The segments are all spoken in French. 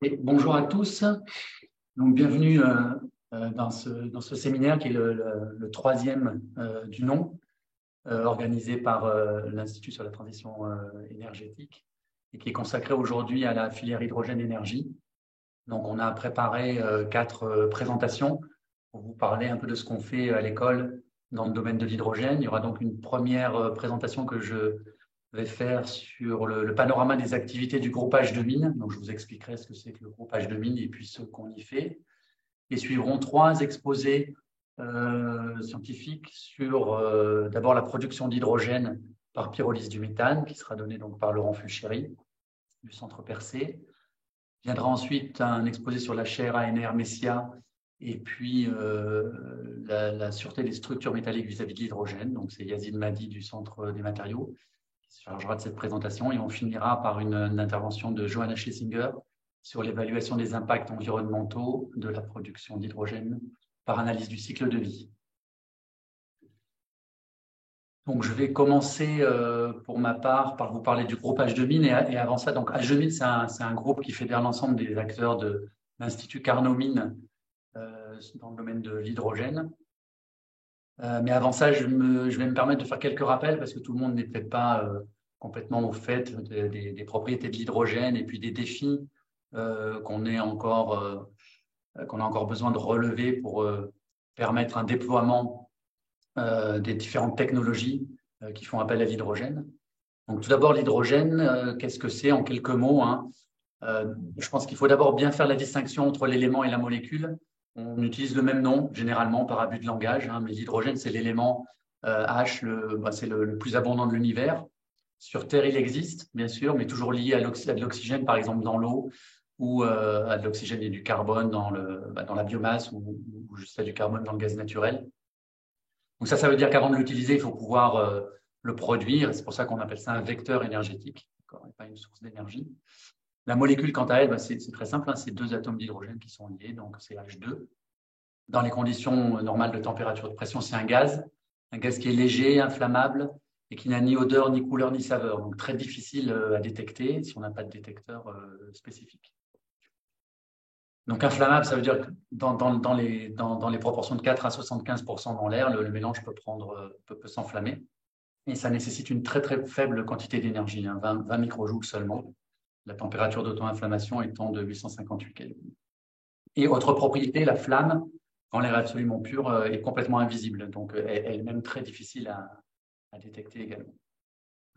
Et bonjour à tous. Donc, bienvenue dans ce séminaire qui est le troisième du nom, organisé par l'Institut sur la transition énergétique et qui est consacré aujourd'hui à la filière hydrogène-énergie. Donc, on a préparé quatre présentations pour vous parler un peu de ce qu'on fait à l'école dans le domaine de l'hydrogène. Il y aura donc une première présentation que je vais faire sur le panorama des activités du groupe H2Mines. Donc, je vous expliquerai ce que c'est que le groupe H2Mines et puis ce qu'on y fait. Et suivront trois exposés scientifiques sur d'abord la production d'hydrogène par pyrolyse du méthane, qui sera donnée donc par Laurent Fulchéry du Centre Percé. Viendra ensuite un exposé sur la chaire ANR Messia et puis la sûreté des structures métalliques vis-à-vis de l'hydrogène. Donc, c'est Yazid Madi du Centre des matériaux qui se chargera de cette présentation. Et on finira par une intervention de Johanna Schlesinger sur l'évaluation des impacts environnementaux de la production d'hydrogène par analyse du cycle de vie. Donc, je vais commencer pour ma part par vous parler du groupe H2Mines. Et avant ça, donc H2Mines, c'est un groupe qui fédère l'ensemble des acteurs de l'Institut Carnot-Mines dans le domaine de l'hydrogène. Mais avant ça, je vais me permettre de faire quelques rappels parce que tout le monde n'est peut-être pas complètement au fait des propriétés de l'hydrogène et puis des défis qu'on a encore besoin de relever pour permettre un déploiement des différentes technologies qui font appel à l'hydrogène. Donc, tout d'abord, l'hydrogène, qu'est-ce que c'est en quelques mots, hein? Je pense qu'il faut d'abord bien faire la distinction entre l'élément et la molécule. On utilise le même nom, généralement, par abus de langage, hein, mais l'hydrogène, c'est l'élément H, c'est le plus abondant de l'univers. Sur Terre, il existe, bien sûr, mais toujours lié à de l'oxygène, par exemple, dans l'eau, ou à de l'oxygène et du carbone dans la biomasse, ou juste à du carbone dans le gaz naturel. Donc ça veut dire qu'avant de l'utiliser, il faut pouvoir le produire. C'est pour ça qu'on appelle ça un vecteur énergétique, et pas une source d'énergie. La molécule, quant à elle, c'est très simple, hein, c'est deux atomes d'hydrogène qui sont liés, donc c'est H2. Dans les conditions normales de température et de pression, c'est un gaz qui est léger, inflammable et qui n'a ni odeur, ni couleur, ni saveur. Donc très difficile à détecter si on n'a pas de détecteur spécifique. Donc inflammable, ça veut dire que dans les proportions de 4 à 75% dans l'air, le mélange peut s'enflammer. Et ça nécessite une très très faible quantité d'énergie, hein, 20 microjoules seulement. La température d'auto-inflammation étant de 858 Kelvin. Et autre propriété, la flamme, quand l'air est absolument pur, est complètement invisible. Donc, elle est même très difficile à détecter également.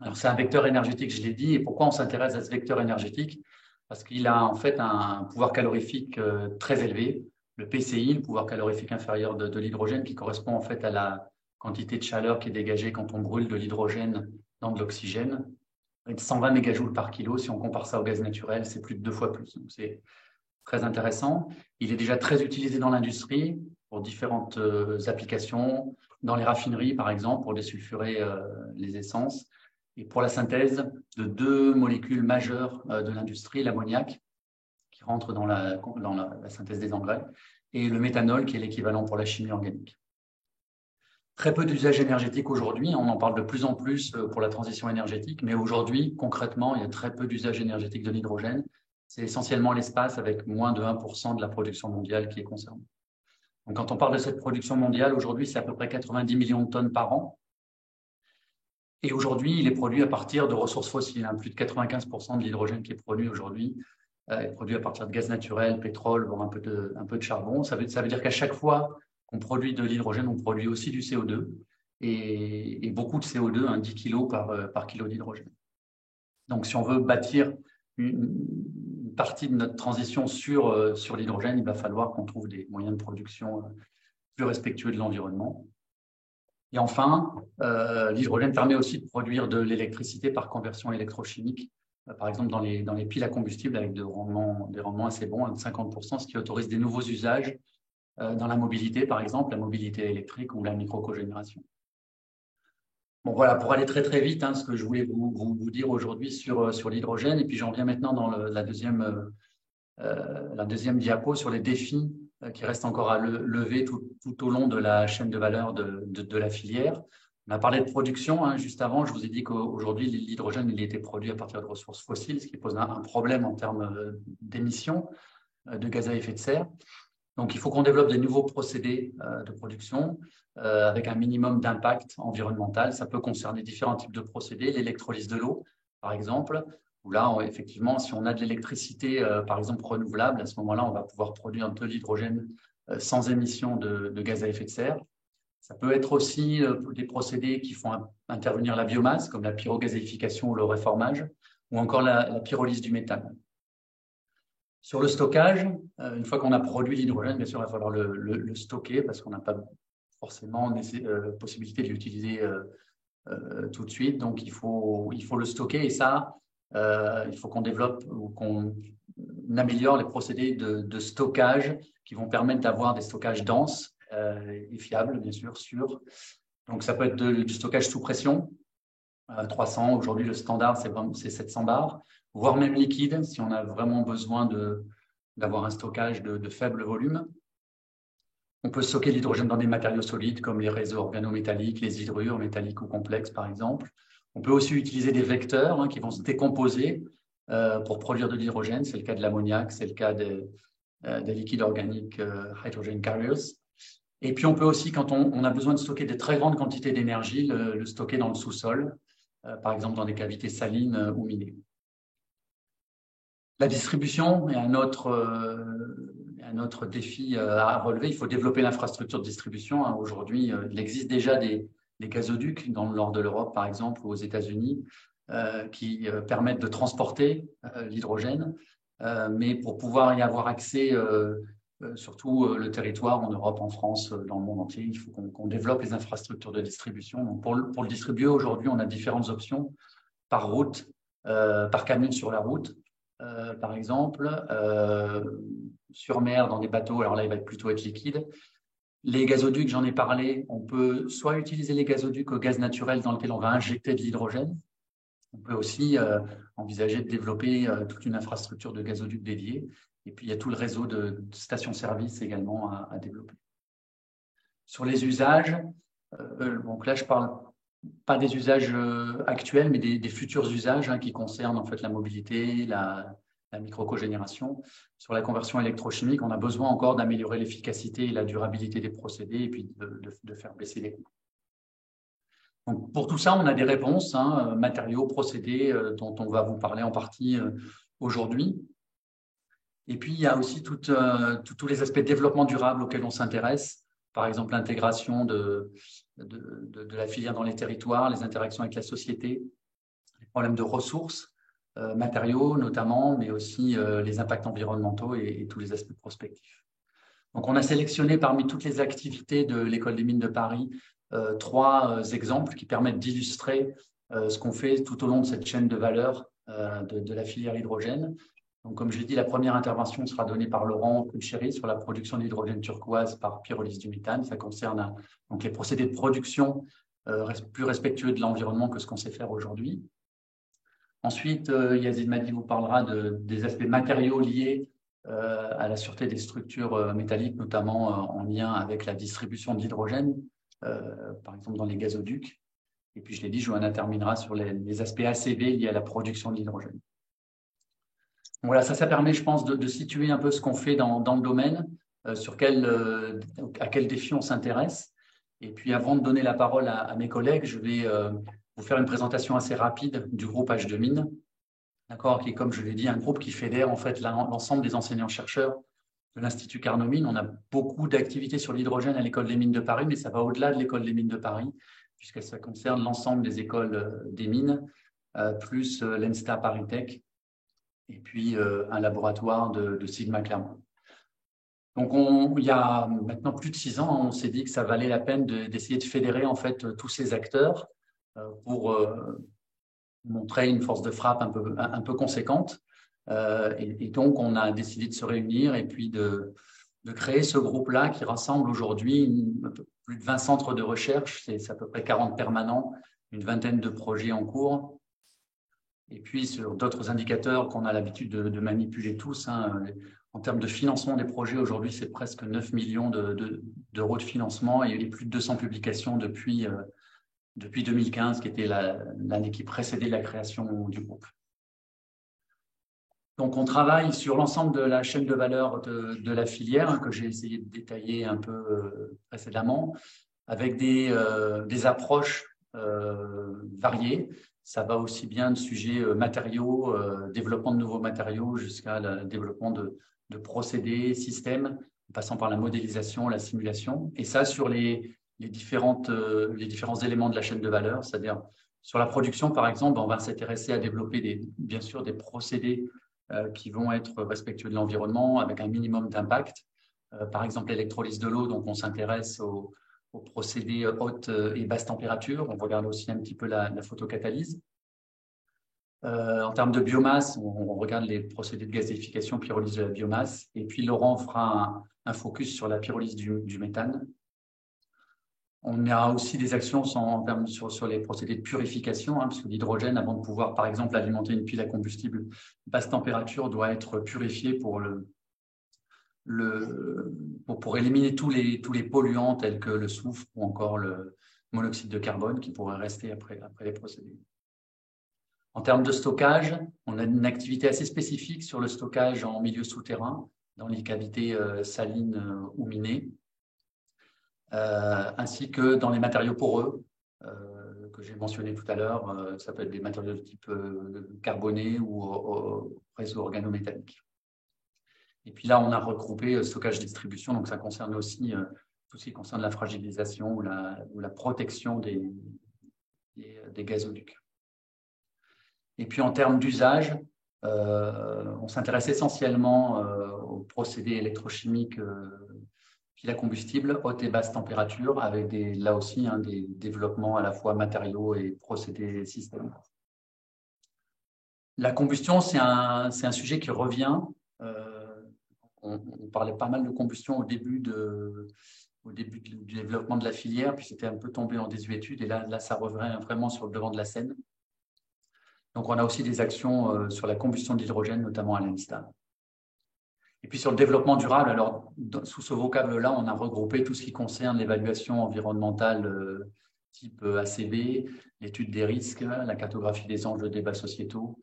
Alors, c'est un vecteur énergétique, je l'ai dit. Et pourquoi on s'intéresse à ce vecteur énergétique? Parce qu'il a en fait un pouvoir calorifique très élevé, le PCI, le pouvoir calorifique inférieur de l'hydrogène, qui correspond en fait à la quantité de chaleur qui est dégagée quand on brûle de l'hydrogène dans de l'oxygène. 120 mégajoules par kilo, si on compare ça au gaz naturel, c'est plus de 2 fois plus. Donc, c'est très intéressant. Il est déjà très utilisé dans l'industrie pour différentes applications, dans les raffineries, par exemple, pour désulfurer les essences, et pour la synthèse de deux molécules majeures de l'industrie, l'ammoniac, qui rentre dans la synthèse des engrais, et le méthanol, qui est l'équivalent pour la chimie organique. Très peu d'usages énergétiques aujourd'hui. On en parle de plus en plus pour la transition énergétique, mais aujourd'hui, concrètement, il y a très peu d'usages énergétiques de l'hydrogène. C'est essentiellement l'espace avec moins de 1% de la production mondiale qui est concernée. Donc, quand on parle de cette production mondiale, aujourd'hui, c'est à peu près 90 millions de tonnes par an. Et aujourd'hui, il est produit à partir de ressources fossiles. Plus de 95% de l'hydrogène qui est produit aujourd'hui est produit à partir de gaz naturel, pétrole, voire un peu de charbon. Ça veut dire qu'à chaque fois qu'on produit de l'hydrogène, on produit aussi du CO2 et beaucoup de CO2, 10 kg par kilo d'hydrogène. Donc, si on veut bâtir une partie de notre transition sur l'hydrogène, il va falloir qu'on trouve des moyens de production plus respectueux de l'environnement. Et enfin, l'hydrogène permet aussi de produire de l'électricité par conversion électrochimique, par exemple dans les piles à combustible avec des rendements assez bons, de 50%, ce qui autorise des nouveaux usages dans la mobilité, par exemple, la mobilité électrique ou la micro-cogénération. Bon, voilà, pour aller très très vite, ce que je voulais vous dire aujourd'hui sur l'hydrogène, et puis j'en viens maintenant dans la deuxième diapo sur les défis qui restent encore à lever tout au long de la chaîne de valeur de la filière. On a parlé de production juste avant. Je vous ai dit qu'aujourd'hui, l'hydrogène, il était produit à partir de ressources fossiles, ce qui pose un problème en termes d'émissions de gaz à effet de serre. Donc, il faut qu'on développe des nouveaux procédés de production avec un minimum d'impact environnemental. Ça peut concerner différents types de procédés, l'électrolyse de l'eau, par exemple, où là, effectivement, si on a de l'électricité, par exemple, renouvelable, à ce moment-là, on va pouvoir produire de l'hydrogène sans émission de gaz à effet de serre. Ça peut être aussi des procédés qui font intervenir la biomasse, comme la pyrogazéification ou le reformage, ou encore la pyrolyse du méthane. Sur le stockage, une fois qu'on a produit l'hydrogène, bien sûr, il va falloir le stocker parce qu'on n'a pas forcément possibilité de l'utiliser tout de suite. Donc, il faut le stocker et ça, il faut qu'on développe ou qu'on améliore les procédés de stockage qui vont permettre d'avoir des stockages denses et fiables, bien sûr, sûrs. Donc, ça peut être du stockage sous pression, 300. Aujourd'hui, le standard, c'est 700 bars, voire même liquide, si on a vraiment besoin d'avoir un stockage de faible volume. On peut stocker l'hydrogène dans des matériaux solides comme les réseaux organométalliques, les hydrures métalliques ou complexes, par exemple. On peut aussi utiliser des vecteurs qui vont se décomposer pour produire de l'hydrogène. C'est le cas de l'ammoniac, c'est le cas des liquides organiques hydrogen carriers. Et puis, on peut aussi, quand on a besoin de stocker de très grandes quantités d'énergie, le stocker dans le sous-sol, par exemple dans des cavités salines ou minées. La distribution est un autre défi à relever. Il faut développer l'infrastructure de distribution. Aujourd'hui, il existe déjà des gazoducs dans le nord de l'Europe, par exemple, ou aux États-Unis, qui permettent de transporter l'hydrogène. Mais pour pouvoir y avoir accès, surtout le territoire en Europe, en France, dans le monde entier, il faut qu'on développe les infrastructures de distribution. Donc pour le distribuer, aujourd'hui, on a différentes options par route, par camion sur la route. Par exemple, sur mer, dans des bateaux, alors là, il va plutôt être liquide. Les gazoducs, j'en ai parlé, on peut soit utiliser les gazoducs au gaz naturel dans lequel on va injecter de l'hydrogène. On peut aussi envisager de développer toute une infrastructure de gazoducs dédiés. Et puis, il y a tout le réseau de stations-service également à développer. Sur les usages, donc là, je parle pas des usages actuels, mais des futurs usages qui concernent en fait la mobilité, la micro-cogénération. Sur la conversion électrochimique, on a besoin encore d'améliorer l'efficacité et la durabilité des procédés et puis de faire baisser les coûts. Donc, pour tout ça, on a des réponses, matériaux, procédés, dont on va vous parler en partie aujourd'hui. Et puis, il y a aussi tous les aspects de développement durable auxquels on s'intéresse. Par exemple, l'intégration de la filière dans les territoires, les interactions avec la société, les problèmes de ressources, matériaux notamment, mais aussi les impacts environnementaux et tous les aspects prospectifs. Donc, on a sélectionné parmi toutes les activités de l'École des mines de Paris 3 exemples qui permettent d'illustrer ce qu'on fait tout au long de cette chaîne de valeur de la filière hydrogène. Donc, comme j'ai dit, la première intervention sera donnée par Laurent Pulchéry sur la production d'hydrogène turquoise par pyrolyse du méthane. Ça concerne donc les procédés de production plus respectueux de l'environnement que ce qu'on sait faire aujourd'hui. Ensuite, Yazid Madi vous parlera des aspects matériaux liés à la sûreté des structures métalliques, notamment en lien avec la distribution de l'hydrogène, par exemple dans les gazoducs. Et puis, je l'ai dit, Johanna terminera sur les aspects ACV liés à la production de l'hydrogène. Voilà, ça permet, je pense, de situer un peu ce qu'on fait dans le domaine, à quel défi on s'intéresse. Et puis, avant de donner la parole à mes collègues, je vais vous faire une présentation assez rapide du groupe H2Mines, qui est, comme je l'ai dit, un groupe qui fédère en fait l'ensemble des enseignants-chercheurs de l'Institut Carnot Mines. On a beaucoup d'activités sur l'hydrogène à l'École des mines de Paris, mais ça va au-delà de l'École des mines de Paris, puisque ça concerne l'ensemble des écoles des mines, plus l'ENSTA Paris Tech, et puis un laboratoire de Sigma Clermont. Donc, il y a maintenant plus de 6 ans, on s'est dit que ça valait la peine d'essayer de fédérer en fait tous ces acteurs pour montrer une force de frappe un peu conséquente. Et donc, on a décidé de se réunir et puis de créer ce groupe-là qui rassemble aujourd'hui plus de 20 centres de recherche, c'est à peu près 40 permanents, une vingtaine de projets en cours. Et puis, sur d'autres indicateurs qu'on a l'habitude de manipuler tous, en termes de financement des projets, aujourd'hui, c'est presque 9 millions d'euros de financement et plus de 200 publications depuis depuis 2015, qui était l'année qui précédait la création du groupe. Donc, on travaille sur l'ensemble de la chaîne de valeur de la filière, hein, que j'ai essayé de détailler un peu précédemment, avec des approches variées. Ça va aussi bien de sujets matériaux, développement de nouveaux matériaux, jusqu'à le développement de procédés, systèmes, en passant par la modélisation, la simulation. Et ça, sur les différents éléments de la chaîne de valeur, c'est-à-dire sur la production, par exemple, on va s'intéresser à développer bien sûr des procédés qui vont être respectueux de l'environnement avec un minimum d'impact. Par exemple, l'électrolyse de l'eau, donc on s'intéresse aux procédés haute et basse température. On regarde aussi un petit peu la photocatalyse. En termes de biomasse, on regarde les procédés de gazéification, pyrolyse de la biomasse. Et puis, Laurent fera un focus sur la pyrolyse du méthane. On a aussi des actions sur les procédés de purification, hein, parce que l'hydrogène, avant de pouvoir, par exemple, alimenter une pile à combustible basse température, doit être purifié pour éliminer tous les polluants tels que le soufre ou encore le monoxyde de carbone qui pourraient rester après les procédés. En termes de stockage, on a une activité assez spécifique sur le stockage en milieu souterrain, dans les cavités salines ou minées. Ainsi que dans les matériaux poreux que j'ai mentionné tout à l'heure. Ça peut être des matériaux de type carboné ou réseau organométallique. Et puis là, on a regroupé stockage et distribution, donc ça concerne aussi tout ce qui concerne la fragilisation ou la protection des gazoducs. Et puis en termes d'usage, on s'intéresse essentiellement aux procédés électrochimiques pile à combustible, haute et basse température, avec là aussi des développements à la fois matériaux et procédés systèmes. La combustion, c'est un sujet qui revient. On parlait pas mal de combustion au début du développement de la filière, puis c'était un peu tombé en désuétude, et là, ça revient vraiment sur le devant de la scène. Donc, on a aussi des actions sur la combustion de l'hydrogène, notamment à l'ENSTA. Et puis sur le développement durable, alors sous ce vocable-là, on a regroupé tout ce qui concerne l'évaluation environnementale type ACV, l'étude des risques, la cartographie des enjeux de débats sociétaux,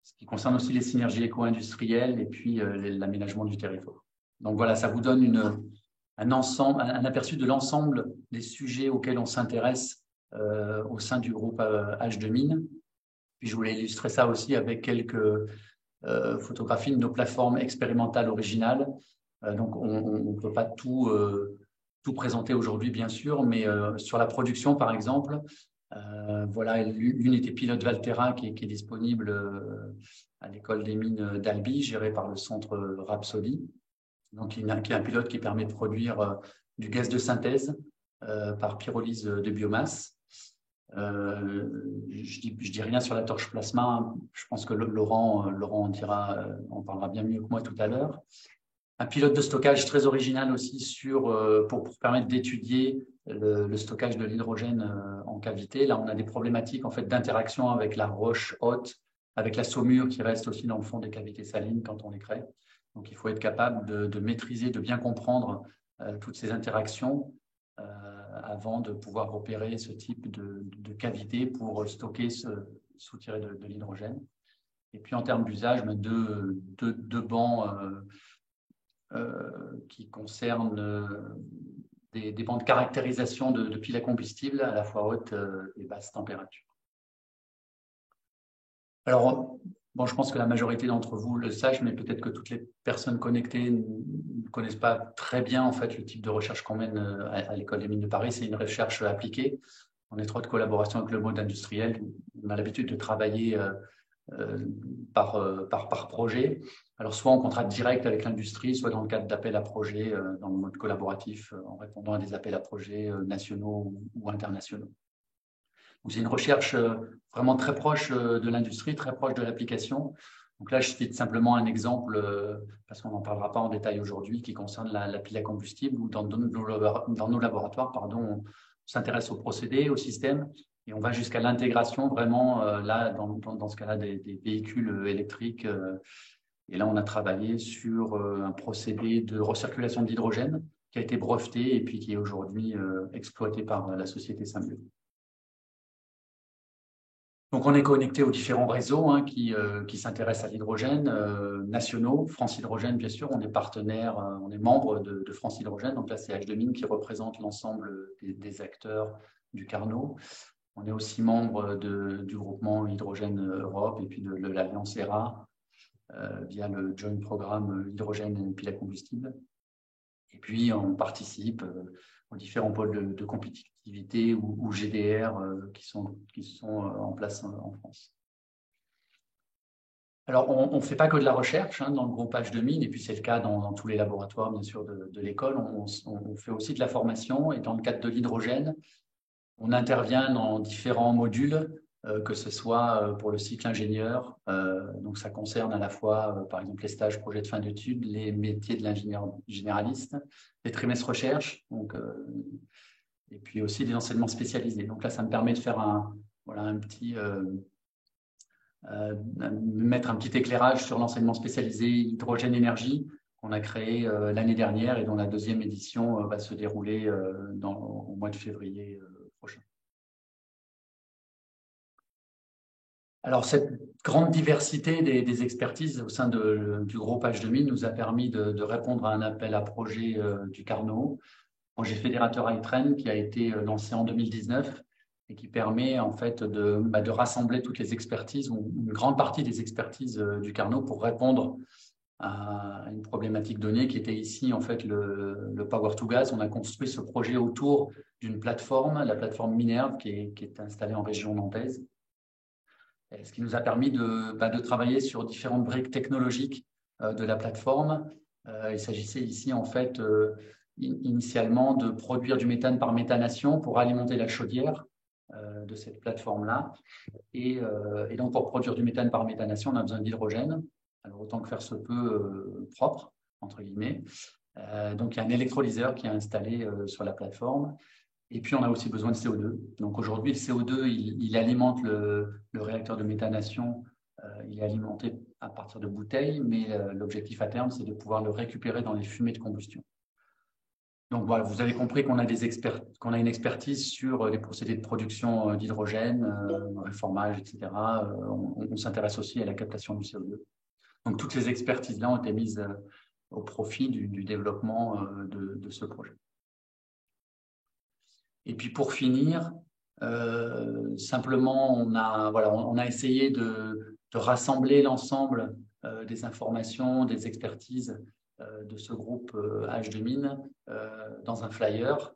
ce qui concerne aussi les synergies éco-industrielles et puis l'aménagement du territoire. Donc voilà, ça vous donne un aperçu de l'ensemble des sujets auxquels on s'intéresse au sein du groupe H2Mines. Puis je voulais illustrer ça aussi avec quelques photographies de nos plateformes expérimentales originales. Donc, on ne peut pas tout présenter aujourd'hui, bien sûr, mais sur la production, par exemple, voilà, l'unité pilote Valterra qui est disponible à l'école des mines d'Albi, gérée par le centre Rapsody. Donc, qui est un pilote qui permet de produire du gaz de synthèse par pyrolyse de biomasse. Je dis rien sur la torche plasma. Je pense que Laurent en parlera bien mieux que moi tout à l'heure. Un pilote de stockage très original aussi pour permettre d'étudier le stockage de l'hydrogène en cavité. Là, on a des problématiques en fait d'interaction avec la roche haute, avec la saumure qui reste aussi dans le fond des cavités salines quand on les crée. Donc, il faut être capable de maîtriser, de bien comprendre toutes ces interactions avant de pouvoir opérer ce type de cavité pour stocker, soutirer de l'hydrogène. Et puis, en termes d'usage, deux bancs qui concernent des bancs de caractérisation de piles à combustible à la fois haute et basse température. Alors, bon, je pense que la majorité d'entre vous le sachent, mais peut-être que toutes les personnes connectées ne connaissent pas très bien en fait le type de recherche qu'on mène à l'École des mines de Paris. C'est une recherche appliquée en étroite collaboration avec le monde industriel. On a l'habitude de travailler par projet. Alors, soit en contrat direct avec l'industrie, soit dans le cadre d'appels à projets dans le mode collaboratif en répondant à des appels à projets nationaux ou internationaux. C'est une recherche vraiment très proche de l'industrie, très proche de l'application. Donc là, je cite simplement un exemple, parce qu'on n'en parlera pas en détail aujourd'hui, qui concerne la pile à combustible, où dans nos laboratoires, on s'intéresse aux procédés, au système, et on va jusqu'à l'intégration vraiment, là, dans ce cas-là, des véhicules électriques. Et là, on a travaillé sur un procédé de recirculation d'hydrogène qui a été breveté et puis qui est aujourd'hui exploité par la société Symbio. Donc, on est connecté aux différents réseaux hein, qui s'intéressent à l'hydrogène, nationaux, France Hydrogène, bien sûr. On est partenaire, on est membre de France Hydrogène. Donc là, c'est H2Mines qui représente l'ensemble des acteurs du Carnot. On est aussi membre du groupement Hydrogène Europe et puis de l'Alliance ERA via le Joint Programme Hydrogène et piles à combustible. Et puis, on participe aux différents pôles de compétitivité ou GDR qui sont en place en France. Alors, on ne fait pas que de la recherche hein, dans le groupe H2Mines, et puis c'est le cas dans tous les laboratoires, bien sûr, de l'école. On fait aussi de la formation, et dans le cadre de l'hydrogène, on intervient dans différents modules, que ce soit pour le cycle ingénieur. Donc, ça concerne à la fois, par exemple, les stages, projets de fin d'études, les métiers de l'ingénieur généraliste, les trimestres recherche, donc, et puis aussi des enseignements spécialisés. Donc là, ça me permet de faire un petit, mettre un petit éclairage sur l'enseignement spécialisé hydrogène énergie qu'on a créé l'année dernière et dont la deuxième édition va se dérouler au mois de février prochain. Alors, cette grande diversité des expertises au sein du groupe H2Mines nous a permis de répondre à un appel à projet du Carnot, projet fédérateur iTrain qui a été lancé en 2019 et qui permet en fait de rassembler toutes les expertises, ou une grande partie des expertises du Carnot pour répondre à une problématique donnée qui était ici en fait le Power to Gas. On a construit ce projet autour d'une plateforme, la plateforme Minerve qui est installée en région nantaise. Ce qui nous a permis de travailler sur différentes briques technologiques de la plateforme. Il s'agissait ici, en fait, initialement de produire du méthane par méthanation pour alimenter la chaudière de cette plateforme-là. Et donc, pour produire du méthane par méthanation, on a besoin d'hydrogène, alors autant que faire se peut propre, entre guillemets. Donc, il y a un électrolyseur qui est installé sur la plateforme. Et puis, on a aussi besoin de CO2. Donc, aujourd'hui, le CO2, il alimente le réacteur de méthanation. Il est alimenté à partir de bouteilles, mais l'objectif à terme, c'est de pouvoir le récupérer dans les fumées de combustion. Donc, voilà, vous avez compris qu'on a une expertise sur les procédés de production d'hydrogène, reformage, etc. On s'intéresse aussi à la captation du CO2. Donc, toutes ces expertises-là ont été mises au profit du développement de ce projet. Et puis pour finir, simplement, on a essayé de rassembler l'ensemble des informations, des expertises de ce groupe H2Mines dans un flyer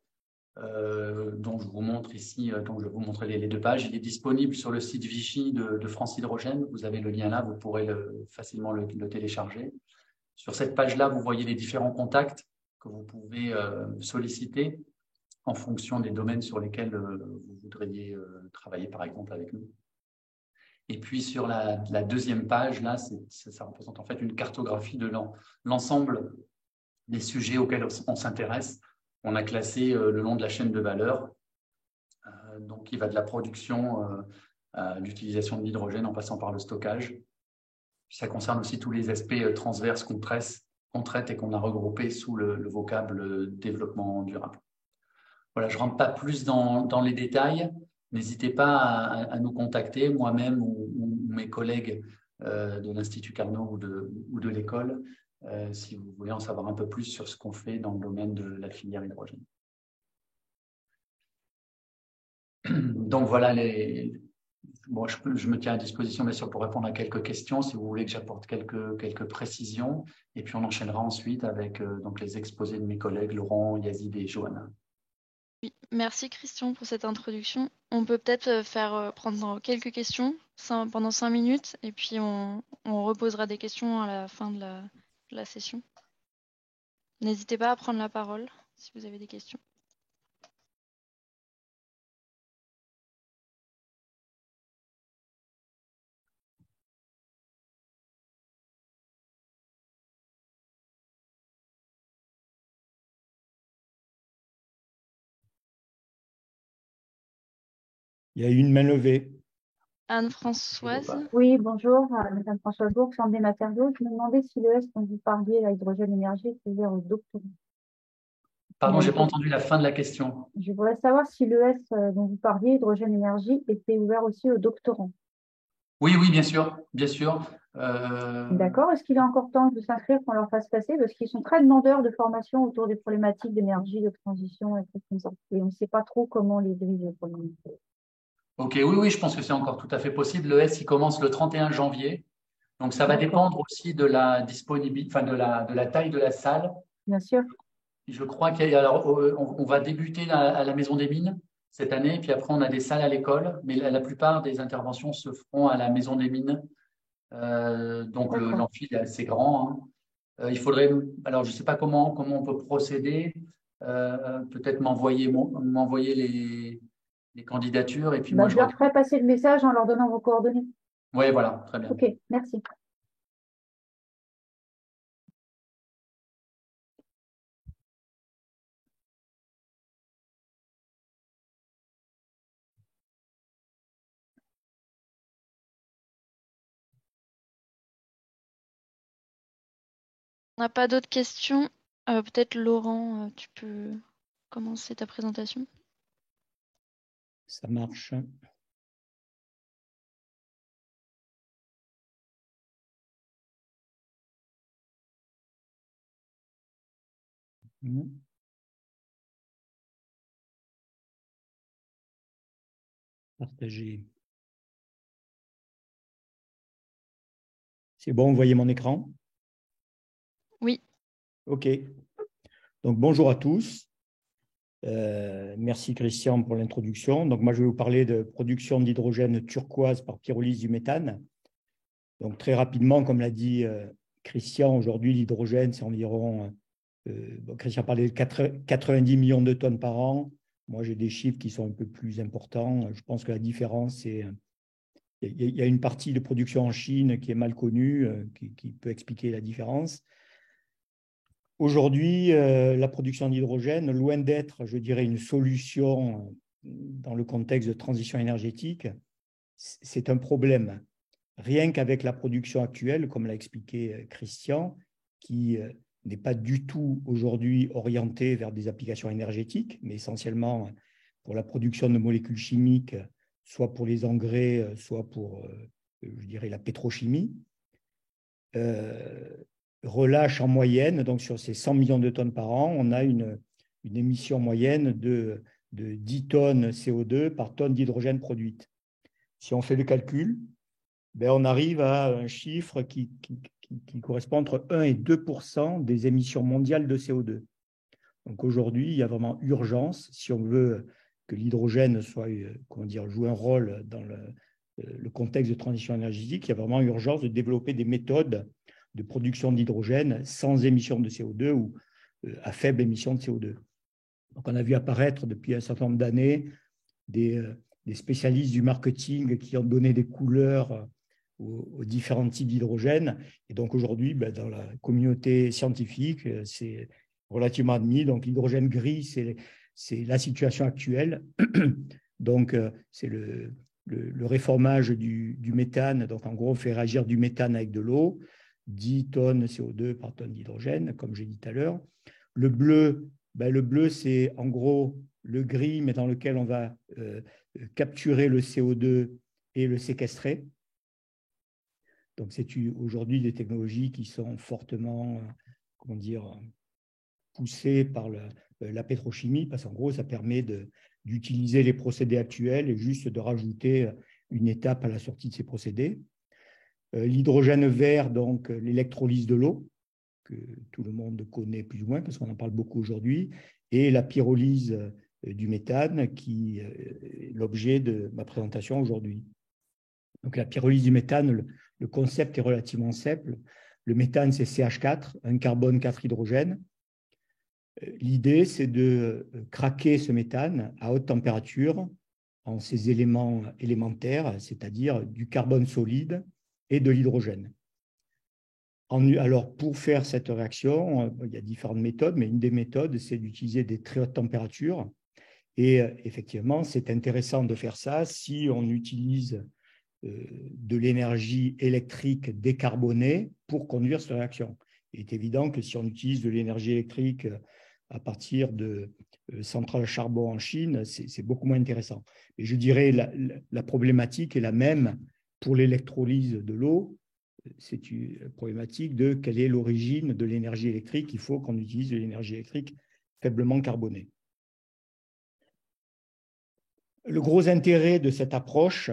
dont je vous montre ici, dont je vais vous montrer les deux pages. Il est disponible sur le site Vichy de France Hydrogène. Vous avez le lien là, vous pourrez facilement le télécharger. Sur cette page-là, vous voyez les différents contacts que vous pouvez solliciter en fonction des domaines sur lesquels vous voudriez travailler, par exemple, avec nous. Et puis, sur la deuxième page, là, ça représente en fait une cartographie de l'ensemble des sujets auxquels on s'intéresse. On a classé le long de la chaîne de valeur, donc qui va de la production à l'utilisation de l'hydrogène en passant par le stockage. Ça concerne aussi tous les aspects transverses qu'on traite et qu'on a regroupés sous le vocable développement durable. Voilà, je ne rentre pas plus dans les détails. N'hésitez pas à nous contacter, moi-même ou mes collègues de l'Institut Carnot ou de l'école, si vous voulez en savoir un peu plus sur ce qu'on fait dans le domaine de la filière hydrogène. Donc voilà, je me tiens à disposition bien sûr pour répondre à quelques questions, si vous voulez que j'apporte quelques précisions. Et puis on enchaînera ensuite avec donc les exposés de mes collègues Laurent, Yazid et Johanna. Oui, merci Christian pour cette introduction. On peut peut-être prendre quelques questions pendant 5 minutes et puis on reposera des questions à la fin de la session. N'hésitez pas à prendre la parole si vous avez des questions. Il y a une main levée. Anne-Françoise. Oui, bonjour, Madame Françoise Bourg, Centre des matériaux. Je me demandais si le S dont vous parliez, l'hydrogène énergie, était ouvert aux doctorants. Pardon, je n'ai pas entendu la fin de la question. Je voudrais savoir si le S dont vous parliez, hydrogène énergie, était ouvert aussi aux doctorants. Oui, oui, bien sûr, bien sûr. D'accord. Est-ce qu'il est encore temps de s'inscrire qu'on leur fasse passer? Parce qu'ils sont très demandeurs de formation autour des problématiques d'énergie, de transition et tout comme ça. Et on ne sait pas trop comment les diriger pour le moment. Ok, oui, oui, je pense que c'est encore tout à fait possible. Le S, il commence le 31 janvier. Donc, ça va D'accord. dépendre aussi de la disponibilité, enfin, de la taille de la salle. Bien sûr. Je crois alors, on va débuter à la Maison des Mines cette année, puis après, on a des salles à l'école, mais la plupart des interventions se feront à la Maison des Mines. Donc, D'accord. l'amphi est assez grand, hein. Il faudrait, alors je ne sais pas comment on peut procéder, peut-être m'envoyer les candidatures et puis moi Bah, je je leur regarde. ferai passer le message en leur donnant vos coordonnées. Oui, voilà, très bien. Ok, merci. On n'a pas d'autres questions. Peut-être Laurent, tu peux commencer ta présentation. Ça marche. Partager. C'est bon, vous voyez mon écran? Oui. OK. Donc, bonjour à tous. Merci Christian pour l'introduction. Donc, moi, je vais vous parler de production d'hydrogène turquoise par pyrolyse du méthane. Donc, très rapidement, comme l'a dit Christian, aujourd'hui, l'hydrogène, c'est environ, Christian parlait de 90 millions de tonnes par an. Moi, j'ai des chiffres qui sont un peu plus importants. Je pense que la différence, c'est il y a une partie de production en Chine qui est mal connue, qui peut expliquer la différence. Aujourd'hui, la production d'hydrogène, loin d'être, je dirais, une solution dans le contexte de transition énergétique, c'est un problème. Rien qu'avec la production actuelle, comme l'a expliqué Christian, qui n'est pas du tout aujourd'hui orientée vers des applications énergétiques, mais essentiellement pour la production de molécules chimiques, soit pour les engrais, soit pour, je dirais, la pétrochimie, relâche en moyenne, donc sur ces 100 millions de tonnes par an, on a une émission moyenne de 10 tonnes CO2 par tonne d'hydrogène produite. Si on fait le calcul, ben on arrive à un chiffre qui correspond entre 1 et 2% des émissions mondiales de CO2. Donc aujourd'hui, il y a vraiment urgence, si on veut que l'hydrogène soit, joue un rôle dans le contexte de transition énergétique, il y a vraiment urgence de développer des méthodes de production d'hydrogène sans émission de CO2 ou à faible émission de CO2. Donc on a vu apparaître depuis un certain nombre d'années des spécialistes du marketing qui ont donné des couleurs aux différents types d'hydrogène. Et donc aujourd'hui, ben, dans la communauté scientifique, c'est relativement admis. Donc l'hydrogène gris, c'est la situation actuelle. Donc c'est le réformage du méthane. Donc en gros, on fait réagir du méthane avec de l'eau, 10 tonnes CO2 par tonne d'hydrogène, comme j'ai dit tout à l'heure. Le bleu, ben, c'est en gros le gris, mais dans lequel on va capturer le CO2 et le séquestrer. Donc, c'est aujourd'hui des technologies qui sont fortement, poussées par la pétrochimie, parce qu'en gros, ça permet d'utiliser les procédés actuels et juste de rajouter une étape à la sortie de ces procédés. L'hydrogène vert, donc l'électrolyse de l'eau, que tout le monde connaît plus ou moins, parce qu'on en parle beaucoup aujourd'hui, et la pyrolyse du méthane, qui est l'objet de ma présentation aujourd'hui. Donc, la pyrolyse du méthane, le concept est relativement simple. Le méthane, c'est CH4, un carbone 4 hydrogène. L'idée, c'est de craquer ce méthane à haute température en ses éléments élémentaires, c'est-à-dire du carbone solide et de l'hydrogène. Alors, pour faire cette réaction, il y a différentes méthodes, mais une des méthodes, c'est d'utiliser des très hautes températures. Et effectivement, c'est intéressant de faire ça si on utilise de l'énergie électrique décarbonée pour conduire cette réaction. Il est évident que si on utilise de l'énergie électrique à partir de centrales à charbon en Chine, c'est beaucoup moins intéressant. Et je dirais la problématique est la même pour l'électrolyse de l'eau, c'est une problématique de quelle est l'origine de l'énergie électrique. Il faut qu'on utilise de l'énergie électrique faiblement carbonée. Le gros intérêt de cette approche,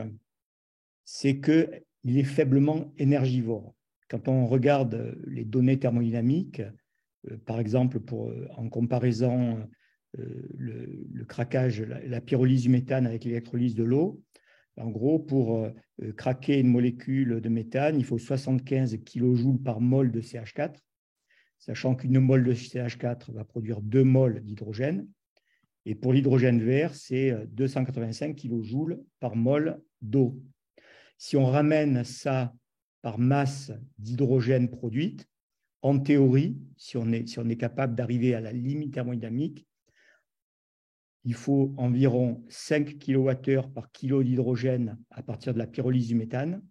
c'est qu'il est faiblement énergivore. Quand on regarde les données thermodynamiques, par exemple, en comparaison le craquage, la pyrolyse du méthane avec l'électrolyse de l'eau, en gros, pour craquer une molécule de méthane, il faut 75 kJ par mol de CH4, sachant qu'une mol de CH4 va produire 2 mols d'hydrogène. Et pour l'hydrogène vert, c'est 285 kJ par mol d'eau. Si on ramène ça par masse d'hydrogène produite, en théorie, si on est capable d'arriver à la limite thermodynamique, il faut environ 5 kWh par kilo d'hydrogène à partir de la pyrolyse du méthane,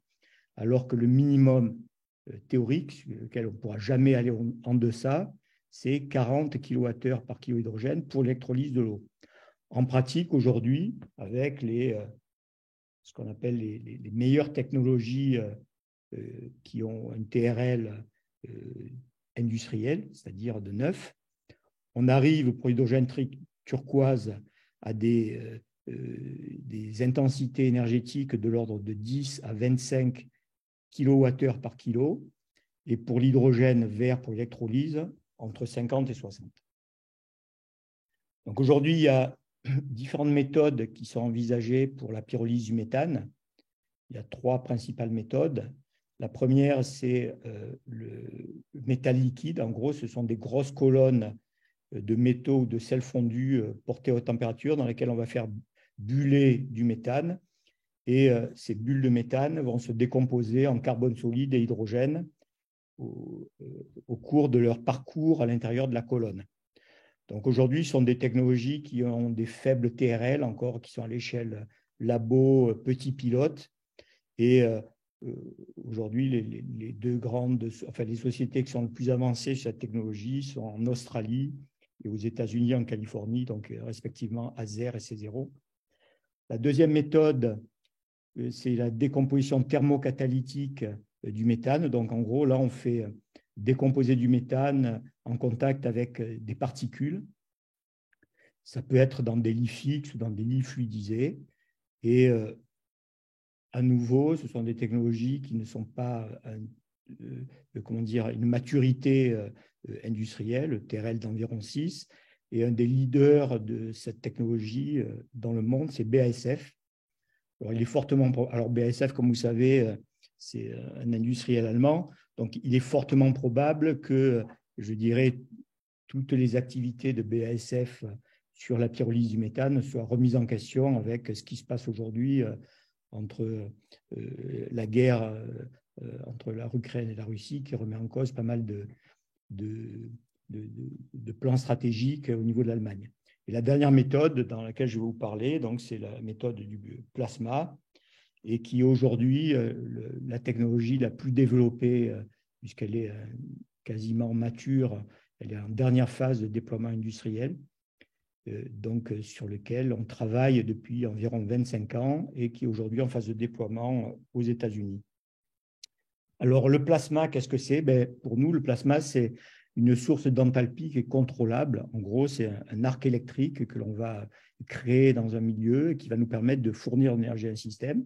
alors que le minimum théorique, sur lequel on ne pourra jamais aller en deçà, c'est 40 kWh par kilo d'hydrogène pour l'électrolyse de l'eau. En pratique, aujourd'hui, avec ce qu'on appelle les meilleures technologies qui ont une TRL industrielle, c'est-à-dire de neuf, on arrive pour l'hydrogène turquoise à des intensités énergétiques de l'ordre de 10 à 25 kWh par kilo, et pour l'hydrogène vert pour l'électrolyse, entre 50 et 60. Donc aujourd'hui, il y a différentes méthodes qui sont envisagées pour la pyrolyse du méthane. Il y a 3 principales méthodes. La première, c'est le métal liquide. En gros, ce sont des grosses colonnes de métaux ou de sel fondu portés à haute température dans lesquelles on va faire buller du méthane. Et ces bulles de méthane vont se décomposer en carbone solide et hydrogène au cours de leur parcours à l'intérieur de la colonne. Donc aujourd'hui, ce sont des technologies qui ont des faibles TRL encore, qui sont à l'échelle labo, petit pilote. Et aujourd'hui, les deux grandes, enfin les sociétés qui sont le plus avancées sur cette technologie sont en Australie et aux États-Unis, en Californie, donc respectivement Azer et C0. La deuxième méthode, c'est la décomposition thermocatalytique du méthane. Donc en gros, là, on fait décomposer du méthane en contact avec des particules. Ça peut être dans des lits fixes ou dans des lits fluidisés. Et à nouveau, ce sont des technologies qui ne sont pas comment dire, une maturité industrielle, TRL d'environ 6. Et un des leaders de cette technologie dans le monde, c'est BASF. Alors, il est fortement, alors BASF, comme vous savez, c'est un industriel allemand. Donc, il est fortement probable que, je dirais, toutes les activités de BASF sur la pyrolyse du méthane soient remises en question avec ce qui se passe aujourd'hui entre la guerre entre l'Ukraine et la Russie, qui remet en cause pas mal de plans stratégiques au niveau de l'Allemagne. Et la dernière méthode dans laquelle je vais vous parler, c'est la méthode du plasma, et qui est aujourd'hui la technologie la plus développée, puisqu'elle est quasiment mature, elle est en dernière phase de déploiement industriel, donc sur lequel on travaille depuis environ 25 ans et qui est aujourd'hui en phase de déploiement aux États-Unis. Alors, le plasma, qu'est-ce que c'est? Pour nous, le plasma, c'est une source d'enthalpie qui est contrôlable. En gros, c'est un arc électrique que l'on va créer dans un milieu et qui va nous permettre de fournir l'énergie à un système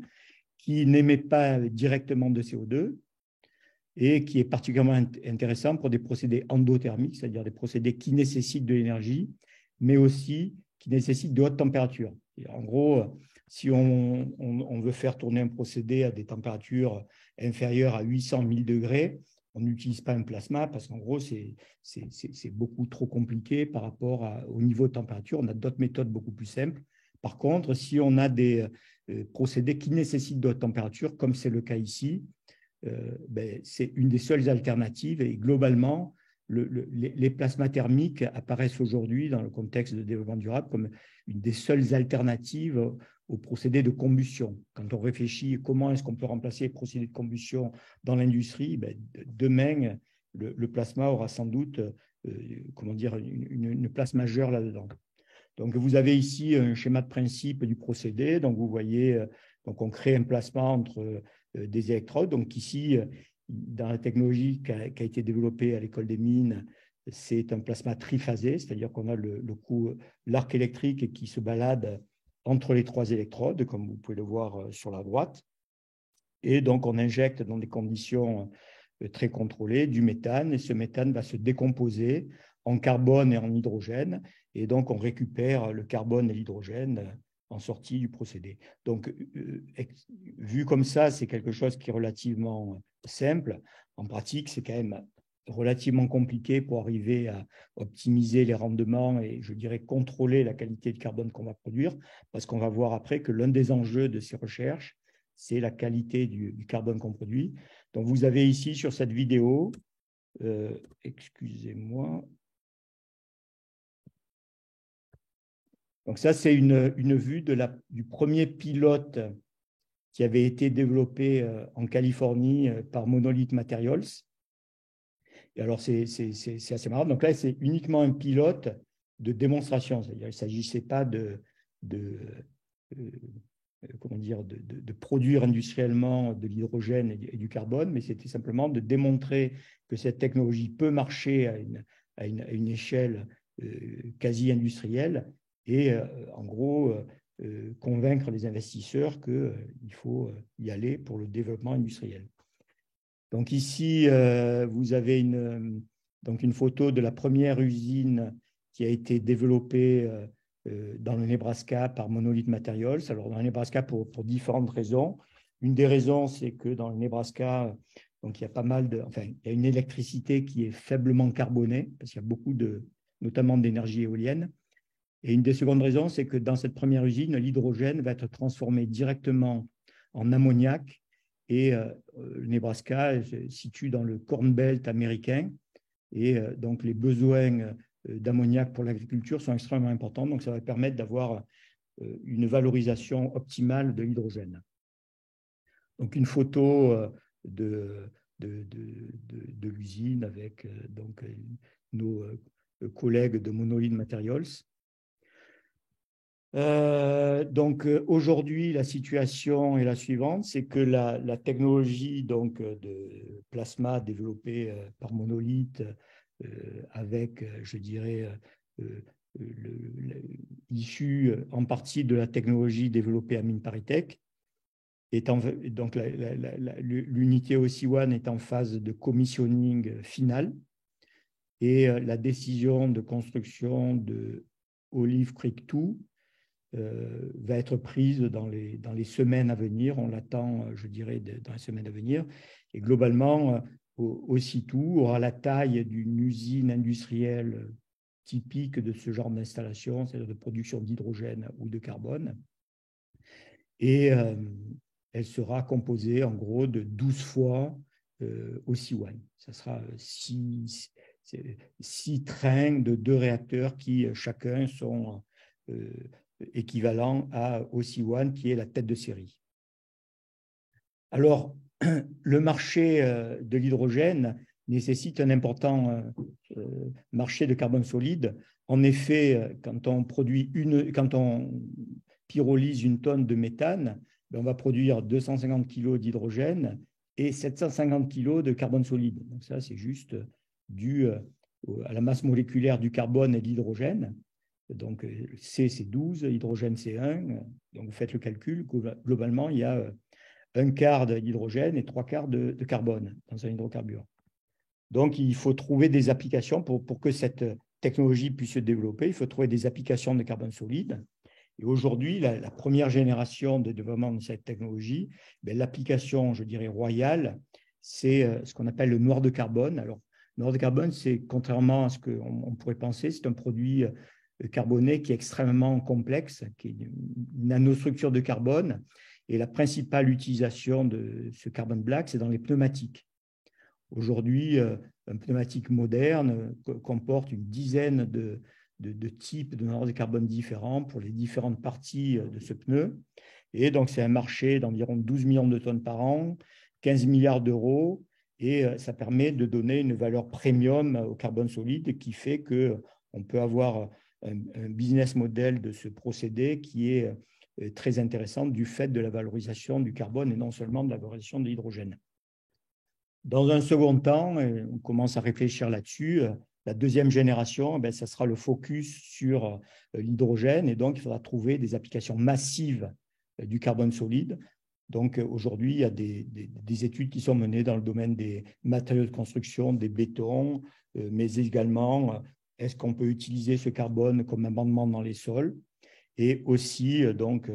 qui n'émet pas directement de CO2 et qui est particulièrement intéressant pour des procédés endothermiques, c'est-à-dire des procédés qui nécessitent de l'énergie, mais aussi qui nécessitent de haute température. Et en gros, si on veut faire tourner un procédé à des températures inférieures à 800-1000 degrés, on n'utilise pas un plasma parce qu'en gros, c'est beaucoup trop compliqué par rapport au niveau de température. On a d'autres méthodes beaucoup plus simples. Par contre, si on a des procédés qui nécessitent de haute température, comme c'est le cas ici, c'est une des seules alternatives. Et globalement, les plasmas thermiques apparaissent aujourd'hui dans le contexte de développement durable comme une des seules alternatives aux procédés de combustion. Quand on réfléchit comment est-ce qu'on peut remplacer les procédés de combustion dans l'industrie, demain, le plasma aura sans doute comment dire, une place majeure là-dedans. Donc, vous avez ici un schéma de principe du procédé. Donc, vous voyez, donc on crée un plasma entre des électrodes. Donc ici, dans la technologie qui a été développée à l'école des mines, c'est un plasma triphasé, c'est-à-dire qu'on a l'arc électrique qui se balade entre les 3 électrodes, comme vous pouvez le voir sur la droite. Et donc, on injecte dans des conditions très contrôlées du méthane, et ce méthane va se décomposer en carbone et en hydrogène, et donc on récupère le carbone et l'hydrogène en sortie du procédé. Donc, vu comme ça, c'est quelque chose qui est relativement simple. En pratique, c'est quand même relativement compliqué pour arriver à optimiser les rendements et, je dirais, contrôler la qualité de carbone qu'on va produire, parce qu'on va voir après que l'un des enjeux de ces recherches, c'est la qualité du carbone qu'on produit. Donc, vous avez ici sur cette vidéo, excusez-moi. Donc, ça, c'est une vue du premier pilote qui avait été développé en Californie par Monolith Materials. Et alors, c'est assez marrant. Donc là, c'est uniquement un pilote de démonstration. C'est-à-dire qu'il ne s'agissait pas comment dire, de produire industriellement de l'hydrogène et du carbone, mais c'était simplement de démontrer que cette technologie peut marcher à une échelle quasi industrielle et en gros convaincre les investisseurs qu'il faut y aller pour le développement industriel. Donc ici, vous avez une photo de la première usine qui a été développée dans le Nebraska par Monolith Materials. Alors, dans le Nebraska, pour différentes raisons. Une des raisons, c'est que dans le Nebraska, donc, il y a pas mal il y a une électricité qui est faiblement carbonée, parce qu'il y a beaucoup notamment d'énergie éolienne. Et une des secondes raisons, c'est que dans cette première usine, l'hydrogène va être transformé directement en ammoniac. Et le Nebraska se situe dans le Corn Belt américain. Et donc, les besoins d'ammoniac pour l'agriculture sont extrêmement importants. Donc, ça va permettre d'avoir une valorisation optimale de l'hydrogène. Donc, une photo de l'usine avec nos collègues de Monolith Materials. Aujourd'hui, la situation est la suivante, c'est que la technologie de plasma développée par Monolith avec, je dirais, issue en partie de la technologie développée à Minparitech, donc l'unité OC1 est en phase de commissioning final et la décision de construction de Olive Creek 2 va être prise dans les semaines à venir. On l'attend, je dirais, dans les semaines à venir. Et globalement, OC2 aura la taille d'une usine industrielle typique de ce genre d'installation, c'est-à-dire de production d'hydrogène ou de carbone. Et elle sera composée, en gros, de 12 fois OC1. Ça sera 6 trains de 2 réacteurs qui, chacun, sont équivalent à OC1, qui est la tête de série. Alors, le marché de l'hydrogène nécessite un important marché de carbone solide. En effet, quand on pyrolyse une tonne de méthane, on va produire 250 kg d'hydrogène et 750 kg de carbone solide. Donc ça, c'est juste dû à la masse moléculaire du carbone et de l'hydrogène. Donc, C, c'est 12, hydrogène, c'est 1. Donc, vous faites le calcul. Globalement, il y a 1/4 d'hydrogène et 3/4 de carbone dans un hydrocarbure. Donc, il faut trouver des applications pour que cette technologie puisse se développer. Il faut trouver des applications de carbone solide. Et aujourd'hui, la première génération de développement de cette technologie, l'application, je dirais, royale, c'est ce qu'on appelle le noir de carbone. Alors, le noir de carbone, c'est, contrairement à ce qu'on pourrait penser, c'est un produit carboné qui est extrêmement complexe, qui est une nanostructure de carbone. Et la principale utilisation de ce carbone black, c'est dans les pneumatiques. Aujourd'hui, un pneumatique moderne comporte une dizaine de types de noir de carbone différents pour les différentes parties de ce pneu. Et donc, c'est un marché d'environ 12 millions de tonnes par an, 15 milliards d'euros. Et ça permet de donner une valeur premium au carbone solide qui fait qu'on peut avoir un business model de ce procédé qui est très intéressante du fait de la valorisation du carbone et non seulement de la valorisation de l'hydrogène. Dans un second temps, on commence à réfléchir là-dessus. La deuxième génération, ça sera le focus sur l'hydrogène et donc il faudra trouver des applications massives du carbone solide. Donc aujourd'hui, il y a des études qui sont menées dans le domaine des matériaux de construction, des bétons, mais également est-ce qu'on peut utiliser ce carbone comme amendement dans les sols et aussi donc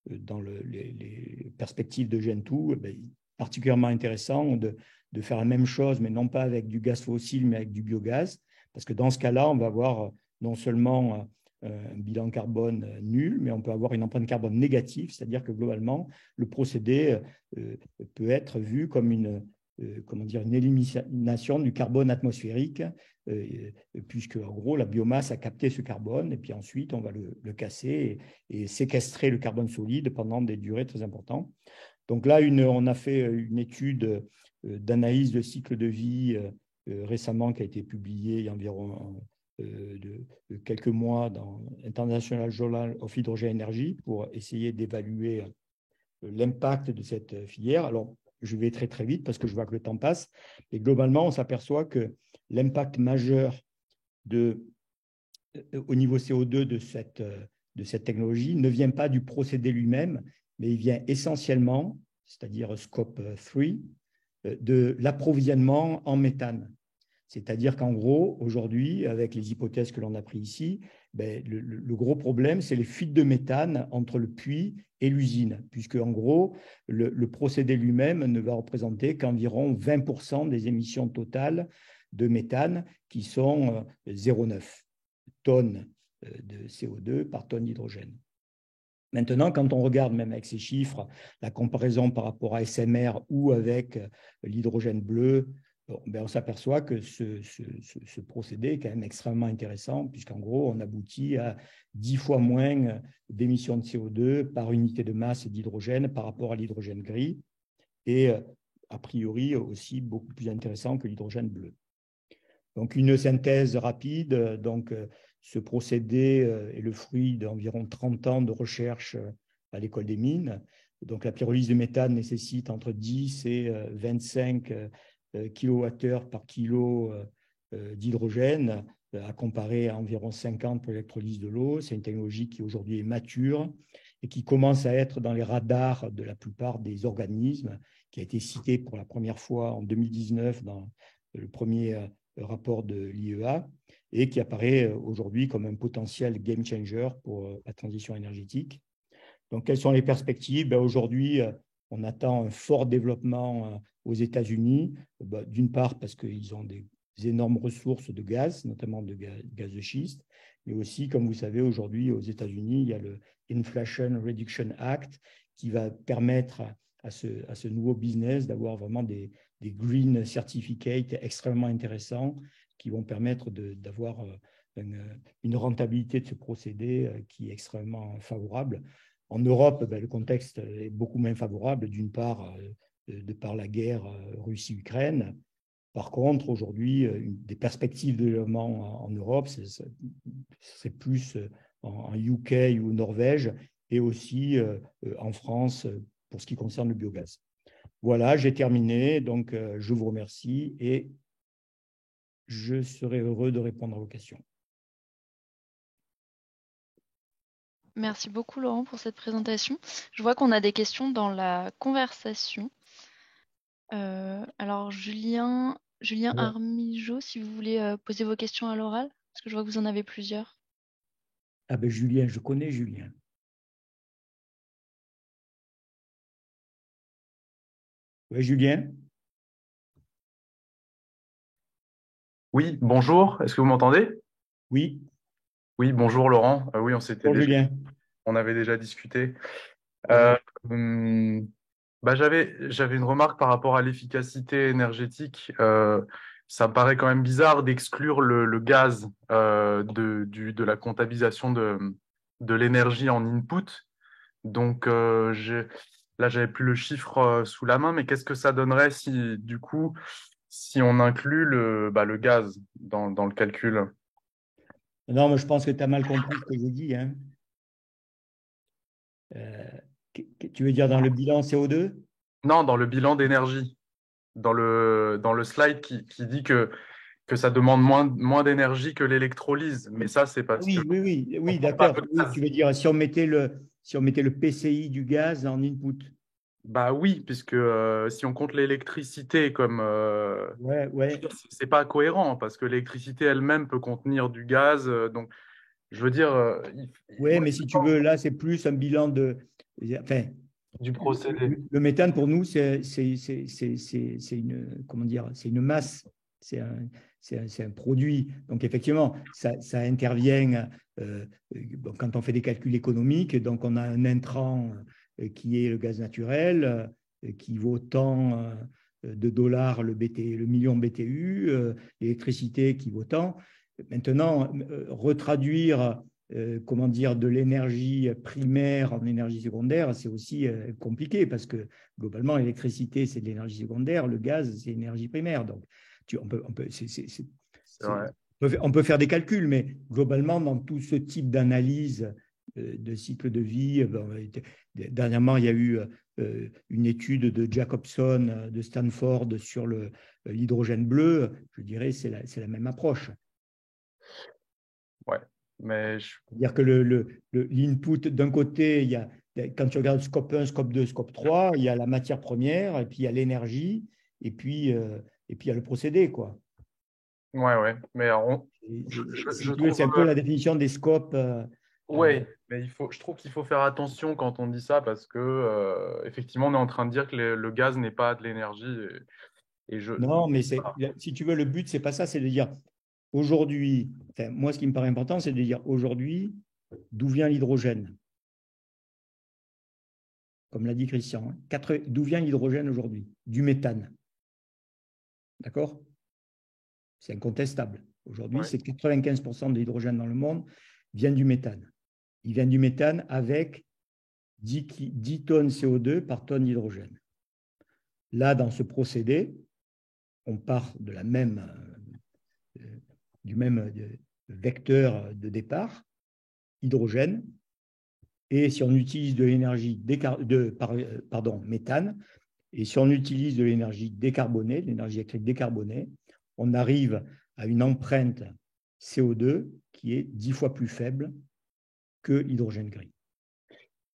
dans les perspectives de Gen2, particulièrement intéressant de faire la même chose, mais non pas avec du gaz fossile, mais avec du biogaz. Parce que dans ce cas-là, on va avoir non seulement un bilan carbone nul, mais on peut avoir une empreinte carbone négative, c'est-à-dire que globalement, le procédé peut être vu comme une élimination du carbone atmosphérique, puisque en gros, la biomasse a capté ce carbone, et puis ensuite, on va le casser et séquestrer le carbone solide pendant des durées très importantes. Donc là, on a fait une étude d'analyse de cycle de vie récemment qui a été publiée il y a environ de quelques mois dans International Journal of Hydrogen Energy pour essayer d'évaluer l'impact de cette filière. Alors, je vais très très vite parce que je vois que le temps passe. Et globalement, on s'aperçoit que l'impact majeur au niveau CO2 de cette technologie ne vient pas du procédé lui-même, mais il vient essentiellement, c'est-à-dire scope 3, de l'approvisionnement en méthane. C'est-à-dire qu'en gros, aujourd'hui, avec les hypothèses que l'on a prises ici, le gros problème, c'est les fuites de méthane entre le puits et l'usine, puisque en gros, le procédé lui-même ne va représenter qu'environ 20% des émissions totales de méthane, qui sont 0,9 tonnes de CO2 par tonne d'hydrogène. Maintenant, quand on regarde même avec ces chiffres, la comparaison par rapport à SMR ou avec l'hydrogène bleu, on s'aperçoit que ce procédé est quand même extrêmement intéressant, puisqu'en gros, on aboutit à 10 fois moins d'émissions de CO2 par unité de masse d'hydrogène par rapport à l'hydrogène gris, et a priori aussi beaucoup plus intéressant que l'hydrogène bleu. Donc, une synthèse rapide. Donc, ce procédé est le fruit d'environ 30 ans de recherche à l'école des mines. Donc, la pyrolyse de méthane nécessite entre 10 et 25 kWh par kilo d'hydrogène, à comparer à environ 50 pour l'électrolyse de l'eau. C'est une technologie qui aujourd'hui est mature et qui commence à être dans les radars de la plupart des organismes, qui a été cité pour la première fois en 2019 dans le premier rapport de l'IEA, et qui apparaît aujourd'hui comme un potentiel game changer pour la transition énergétique. Donc, quelles sont les perspectives? Aujourd'hui, on attend un fort développement aux États-Unis, d'une part parce qu'ils ont des énormes ressources de gaz, notamment de gaz de schiste, mais aussi, comme vous savez, aujourd'hui aux États-Unis, il y a le Inflation Reduction Act qui va permettre à ce nouveau business d'avoir vraiment des green certificates extrêmement intéressants qui vont permettre d'avoir une rentabilité de ce procédé qui est extrêmement favorable. En Europe, le contexte est beaucoup moins favorable, d'une part, de par la guerre Russie-Ukraine. Par contre, aujourd'hui, des perspectives de développement en Europe, c'est plus en UK ou Norvège, et aussi en France pour ce qui concerne le biogaz. Voilà, j'ai terminé. Donc, je vous remercie et je serai heureux de répondre à vos questions. Merci beaucoup, Laurent, pour cette présentation. Je vois qu'on a des questions dans la conversation. Alors, Julien Armijo, si vous voulez poser vos questions à l'oral, parce que je vois que vous en avez plusieurs. Ah ben Julien, je connais Julien. Oui, Julien? Oui, bonjour. Est-ce que vous m'entendez? Oui. Oui, bonjour Laurent. Oui, Bonjour Julien. on avait déjà discuté. J'avais une remarque par rapport à l'efficacité énergétique. Ça me paraît quand même bizarre d'exclure le gaz de la comptabilisation de l'énergie en input. Donc là, j'avais plus le chiffre sous la main, mais qu'est-ce que ça donnerait si, du coup, si on inclut le gaz dans le calcul? Non, mais je pense que tu as mal compris ce que j'ai dit. Hein. Tu veux dire dans le bilan CO2? Non, dans le bilan d'énergie. Dans le slide qui dit que ça demande moins d'énergie que l'électrolyse. Mais ça, c'est parce que Oui, on prend pas d'accord. le Oui, gaz. tu veux dire si on mettait le PCI du gaz en input. Bah oui, puisque si on compte l'électricité comme Ouais. c'est pas cohérent parce que l'électricité elle-même peut contenir du gaz. Donc, je veux dire, Oui, moi, mais si tu veux, là, c'est plus un bilan de. Enfin, du procédé. le méthane, pour nous, c'est une, comment dire, c'est une masse, c'est un produit. Donc, effectivement, ça intervient bon, quand on fait des calculs économiques. Donc, on a un intrant qui est le gaz naturel, qui vaut tant de dollars le million BTU, l'électricité qui vaut tant. Maintenant, retraduire comment dire, de l'énergie primaire en énergie secondaire, c'est aussi compliqué parce que globalement, l'électricité, c'est de l'énergie secondaire, le gaz, c'est l'énergie primaire. Donc, on peut faire des calculs, mais globalement, dans tout ce type d'analyse de cycle de vie, dernièrement, il y a eu une étude de Jacobson de Stanford sur l'hydrogène bleu. Je dirais c'est la même approche. Ouais, mais C'est-à-dire que l'input, d'un côté, quand tu regardes scope 1, scope 2, scope 3, il y a la matière première, et puis il y a l'énergie, et puis il y a le procédé, quoi. ouais, mais C'est un peu la définition des scopes. Ouais, mais je trouve qu'il faut faire attention quand on dit ça parce que effectivement, on est en train de dire que le gaz n'est pas de l'énergie. Non, mais si tu veux, le but, c'est pas ça, c'est de dire aujourd'hui, moi, ce qui me paraît important, c'est de dire aujourd'hui, d'où vient l'hydrogène? Comme l'a dit Christian, d'où vient l'hydrogène aujourd'hui? Du méthane. D'accord? C'est incontestable. Aujourd'hui, Ouais. c'est 95% de l'hydrogène dans le monde vient du méthane. Il vient du méthane avec 10 tonnes CO2 par tonne d'hydrogène. Là, dans ce procédé, on part de du même vecteur de départ, hydrogène, et si on utilise de l'énergie méthane, et si on utilise de l'énergie décarbonée, de l'énergie électrique décarbonée, on arrive à une empreinte CO2 qui est 10 fois plus faible que l'hydrogène gris.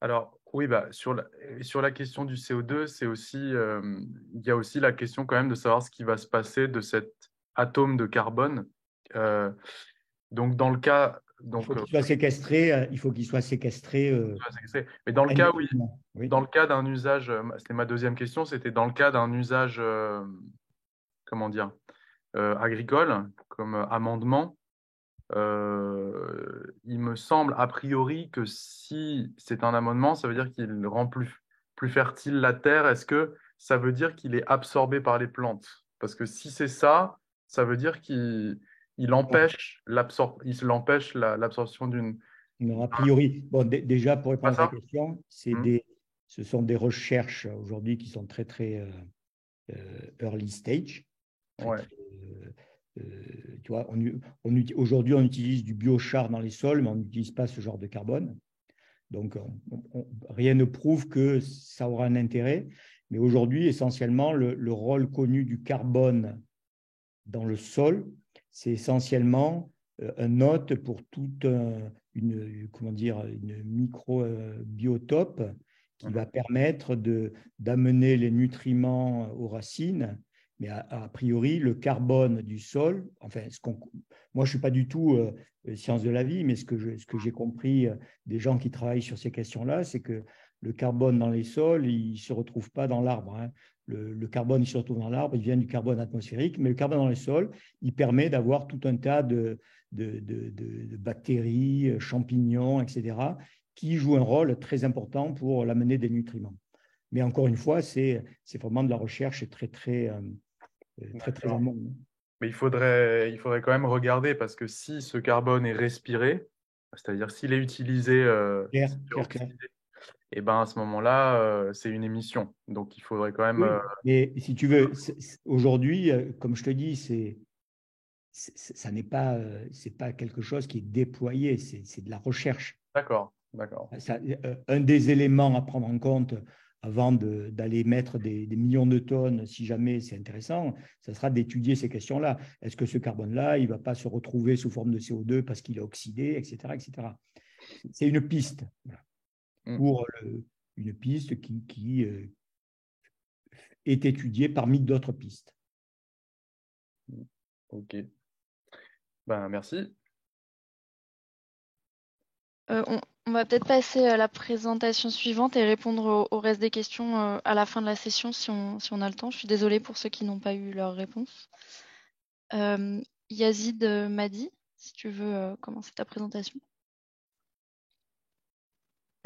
Alors, oui, sur la question du CO2, c'est aussi, il y a aussi la question quand même de savoir ce qui va se passer de cet atome de carbone. Donc, dans le cas… Il faut qu'il soit séquestré. Il faut qu'il soit séquestré. Mais dans le cas, oui. Oui. Dans le cas d'un usage, c'était ma deuxième question, c'était dans le cas d'un usage, comment dire, agricole, comme amendement. Il me semble a priori que si c'est un amendement, ça veut dire qu'il rend plus fertile la terre. Est-ce que ça veut dire qu'il est absorbé par les plantes? Parce que si c'est ça, ça veut dire qu'il empêche l'absorption d'une… Non, a priori, bon, déjà pour répondre à ta ça question, ce sont des recherches aujourd'hui qui sont très, très early stage. Ouais. Tu vois, aujourd'hui, on utilise du biochar dans les sols, mais on n'utilise pas ce genre de carbone. Donc, rien ne prouve que ça aura un intérêt. Mais aujourd'hui, essentiellement, le rôle connu du carbone dans le sol, c'est essentiellement un hôte pour toute une microbiotope qui va permettre d'amener les nutriments aux racines. Mais a priori, le carbone du sol, enfin, moi, je ne suis pas du tout science de la vie, mais ce que j'ai compris des gens qui travaillent sur ces questions-là, c'est que le carbone dans les sols, il ne se retrouve pas dans l'arbre. Hein. Le carbone, il se retrouve dans l'arbre, il vient du carbone atmosphérique, mais le carbone dans les sols, il permet d'avoir tout un tas de bactéries, champignons, etc., qui jouent un rôle très important pour l'amener des nutriments. Mais encore une fois, c'est vraiment de la recherche très, très amont. Mais il faudrait quand même regarder parce que si ce carbone est respiré, c'est-à-dire s'il est utilisé, Clair. et ben à ce moment-là, c'est une émission. Donc il faudrait quand même. Oui, mais si tu veux, aujourd'hui, comme je te dis, ça n'est pas, c'est pas quelque chose qui est déployé, c'est de la recherche. D'accord. D'accord. Un des éléments à prendre en compte avant d'aller mettre des millions de tonnes, si jamais c'est intéressant, ça sera d'étudier ces questions-là. Est-ce que ce carbone-là, il ne va pas se retrouver sous forme de CO2 parce qu'il est oxydé, etc., etc. C'est une piste, voilà, pour une piste qui est étudiée parmi d'autres pistes. Ok. Ben, merci. On va peut-être passer à la présentation suivante et répondre au reste des questions à la fin de la session si on a le temps. Je suis désolée pour ceux qui n'ont pas eu leur réponse. Yazid Madi, si tu veux commencer ta présentation.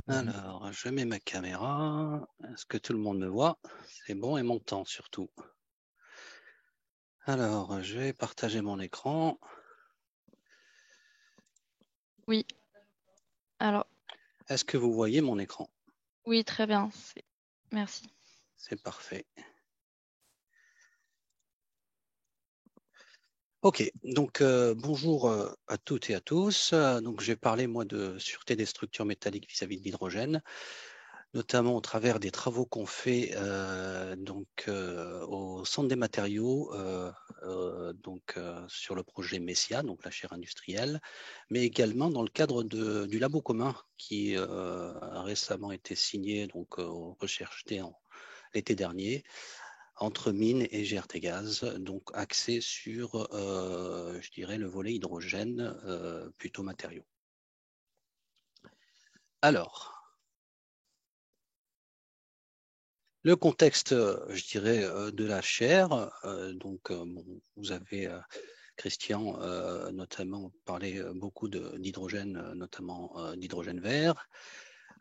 Alors, je mets ma caméra. Est-ce que tout le monde me voit? C'est bon, et mon temps surtout. Alors, je vais partager mon écran. Oui. Alors. Est-ce que vous voyez mon écran? Oui, très bien. Merci. C'est parfait. Ok, donc bonjour à toutes et à tous. Donc, je vais parler, moi, de sûreté des structures métalliques vis-à-vis de l'hydrogène, notamment au travers des travaux qu'on fait au Centre des matériaux, sur le projet MESSIA, donc la chaire industrielle, mais également dans le cadre du labo commun qui a récemment été signé aux recherches l'été dernier entre mines et GRT Gaz, donc axé sur, je dirais, le volet hydrogène, plutôt matériaux. Alors, le contexte, je dirais, de la chaire, vous avez, Christian, notamment parlé beaucoup d'hydrogène, notamment d'hydrogène vert.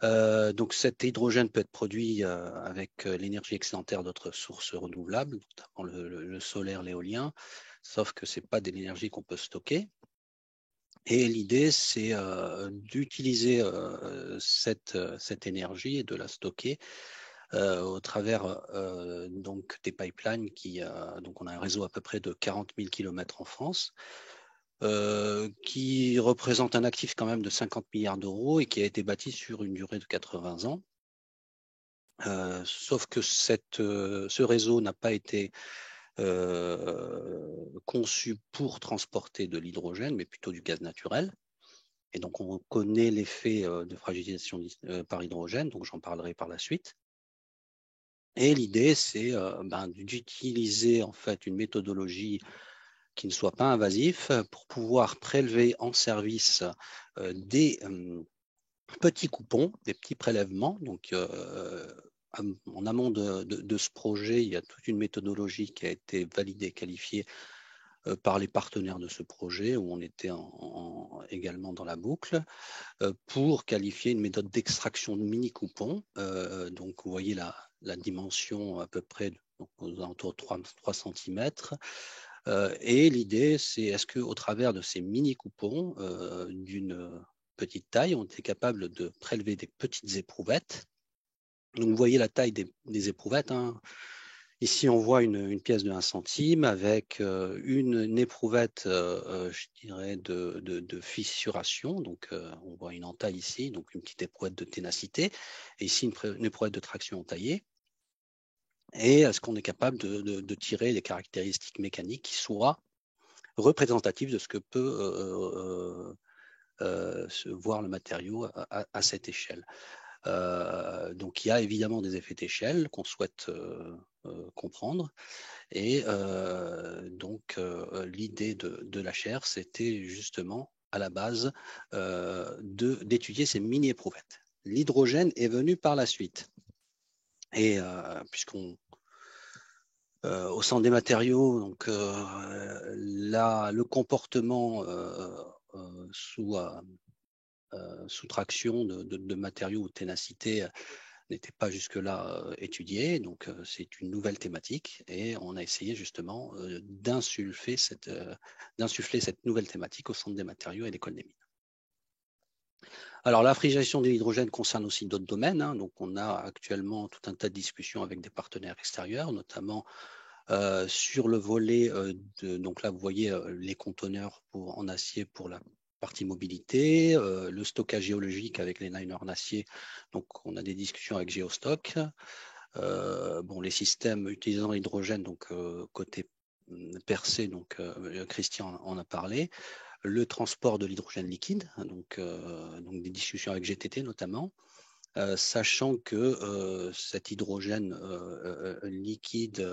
Donc cet hydrogène peut être produit avec l'énergie excédentaire d'autres sources renouvelables, notamment le solaire, l'éolien, sauf que ce n'est pas de l'énergie qu'on peut stocker. Et l'idée, c'est d'utiliser cette énergie et de la stocker au travers des pipelines donc on a un réseau à peu près de 40 000 km en France, qui représente un actif quand même de 50 milliards d'euros et qui a été bâti sur une durée de 80 ans. Sauf que ce réseau n'a pas été conçu pour transporter de l'hydrogène, mais plutôt du gaz naturel. Et donc, on connaît l'effet de fragilisation par hydrogène, donc j'en parlerai par la suite. Et l'idée, c'est d'utiliser en fait une méthodologie qui ne soit pas invasif pour pouvoir prélever en service des petits coupons, des petits prélèvements. Donc, en amont de ce projet, il y a toute une méthodologie qui a été validée, qualifiée par les partenaires de ce projet, où on était également dans la boucle, pour qualifier une méthode d'extraction de mini-coupons. Donc, vous voyez la dimension à peu près aux alentours de 3 cm. Et l'idée, c'est est-ce qu'au travers de ces mini-coupons d'une petite taille, on était capable de prélever des petites éprouvettes. Donc, vous voyez la taille des éprouvettes. Hein. Ici, on voit une pièce de 1 centime avec une éprouvette, je dirais, de fissuration. Donc, on voit une entaille ici, donc une petite éprouvette de ténacité. Et ici, une éprouvette de traction entaillée. Et est-ce qu'on est capable de tirer des caractéristiques mécaniques qui soient représentatives de ce que peut voir le matériau à cette échelle. Donc, il y a évidemment des effets d'échelle qu'on souhaite comprendre. Et l'idée de la chaire, c'était justement à la base d'étudier ces mini-éprouvettes. L'hydrogène est venu par la suite. Et au Centre des matériaux, donc le comportement sous traction de matériaux ou ténacité n'était pas jusque-là étudié, donc c'est une nouvelle thématique et on a essayé justement d'insuffler cette nouvelle thématique au Centre des matériaux et l'école des mines. Alors la frigérisation de l'hydrogène concerne aussi d'autres domaines, hein, donc on a actuellement tout un tas de discussions avec des partenaires extérieurs, notamment sur le volet donc là vous voyez les conteneurs en acier pour la partie mobilité, le stockage géologique avec les liners en acier. Donc, on a des discussions avec Geostock. Les systèmes utilisant l'hydrogène, donc côté percé, donc Christian en a parlé. Le transport de l'hydrogène liquide, donc des discussions avec GTT notamment. Sachant que cet hydrogène liquide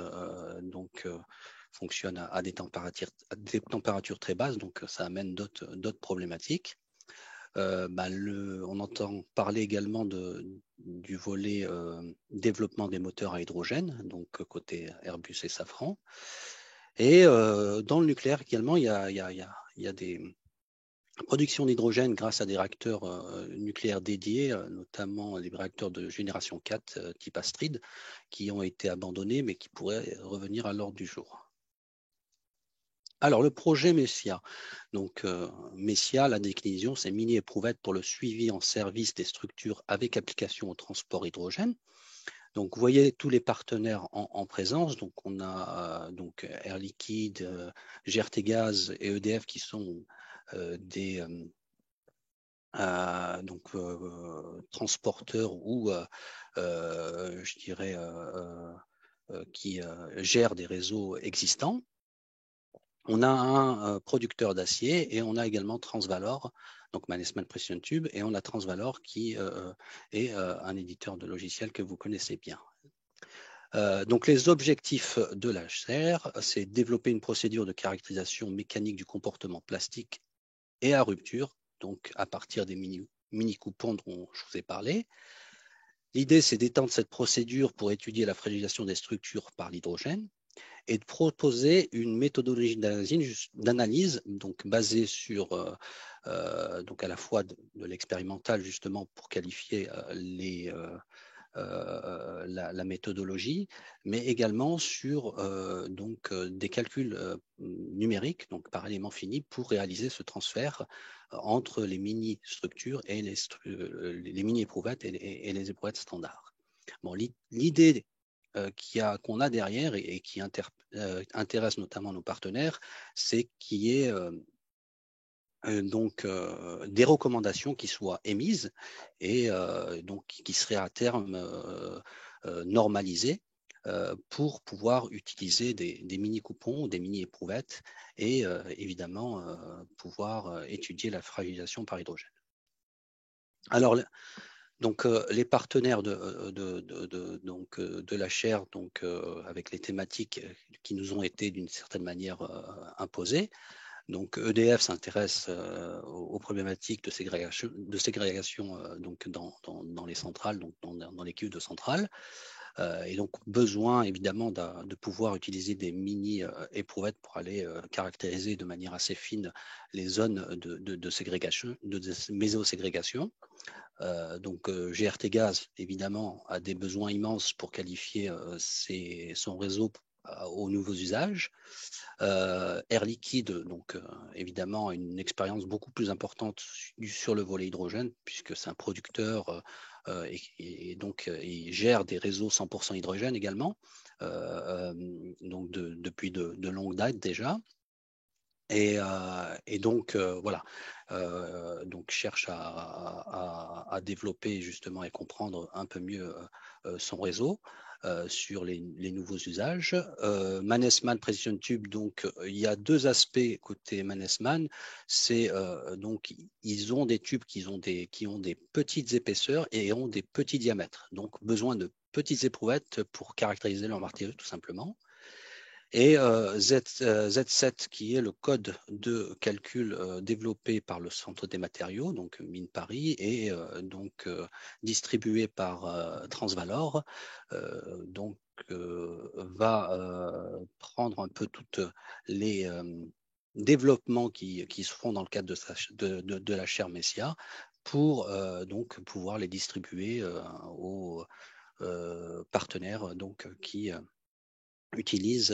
fonctionne à des températures très basses, donc ça amène d'autres problématiques. On entend parler également du volet développement des moteurs à hydrogène, donc côté Airbus et Safran. Et dans le nucléaire également, il y a des production d'hydrogène grâce à des réacteurs nucléaires dédiés, notamment les réacteurs de génération 4 type Astrid, qui ont été abandonnés mais qui pourraient revenir à l'ordre du jour. Alors, le projet Messia. Donc, Messia, la déclinaison, c'est mini-éprouvette pour le suivi en service des structures avec application au transport hydrogène. Donc, vous voyez tous les partenaires en présence. Donc, on a Air Liquide, GRT Gaz et EDF qui sont des transporteurs ou, je dirais, qui gèrent des réseaux existants. On a un producteur d'acier et on a également Transvalor, donc Mannesmann Precision Tube, et on a Transvalor qui est un éditeur de logiciels que vous connaissez bien. Donc les objectifs de l'HCR, c'est développer une procédure de caractérisation mécanique du comportement plastique et à rupture, donc à partir des mini-coupons dont je vous ai parlé. L'idée, c'est d'étendre cette procédure pour étudier la fragilisation des structures par l'hydrogène et de proposer une méthodologie d'analyse donc basée sur donc à la fois de l'expérimental justement pour qualifier la méthodologie, mais également sur des calculs numériques, donc par élément fini, pour réaliser ce transfert entre les mini-structures et les mini-éprouvettes et les éprouvettes standards. Bon, l'idée qu'on a derrière et qui intéresse notamment nos partenaires, c'est qu'il y ait des recommandations qui soient émises et donc qui seraient à terme normalisées pour pouvoir utiliser des mini-coupons, des mini-éprouvettes et évidemment pouvoir étudier la fragilisation par hydrogène. Alors, donc, les partenaires de la chaire, avec les thématiques qui nous ont été d'une certaine manière imposées. Donc, EDF s'intéresse aux problématiques de ségrégation dans les centrales, donc dans les cuves de centrales. Et donc, besoin évidemment de pouvoir utiliser des mini-éprouvettes pour aller caractériser de manière assez fine les zones de ségrégation, de mésoségrégation. GRT Gaz, évidemment, a des besoins immenses pour qualifier son réseau aux nouveaux usages. Air Liquide, évidemment, a une expérience beaucoup plus importante sur le volet hydrogène, puisque c'est un producteur et donc il gère des réseaux 100% hydrogène également, depuis de longues dates déjà. Et donc, voilà, donc cherche à développer justement et comprendre un peu mieux son réseau sur les nouveaux usages. Mannesmann Precision Tube, donc il y a deux aspects côté Mannesmann. C'est donc ils ont des tubes qui ont des petites épaisseurs et ont des petits diamètres, donc besoin de petites éprouvettes pour caractériser leur matériau tout simplement. Et Z7 qui est le code de calcul développé par le Centre des matériaux, donc Mines Paris, et distribué par Transvalor, va prendre un peu toutes les développements qui se font dans le cadre de la chaire Messia pour pouvoir les distribuer aux partenaires qui utilise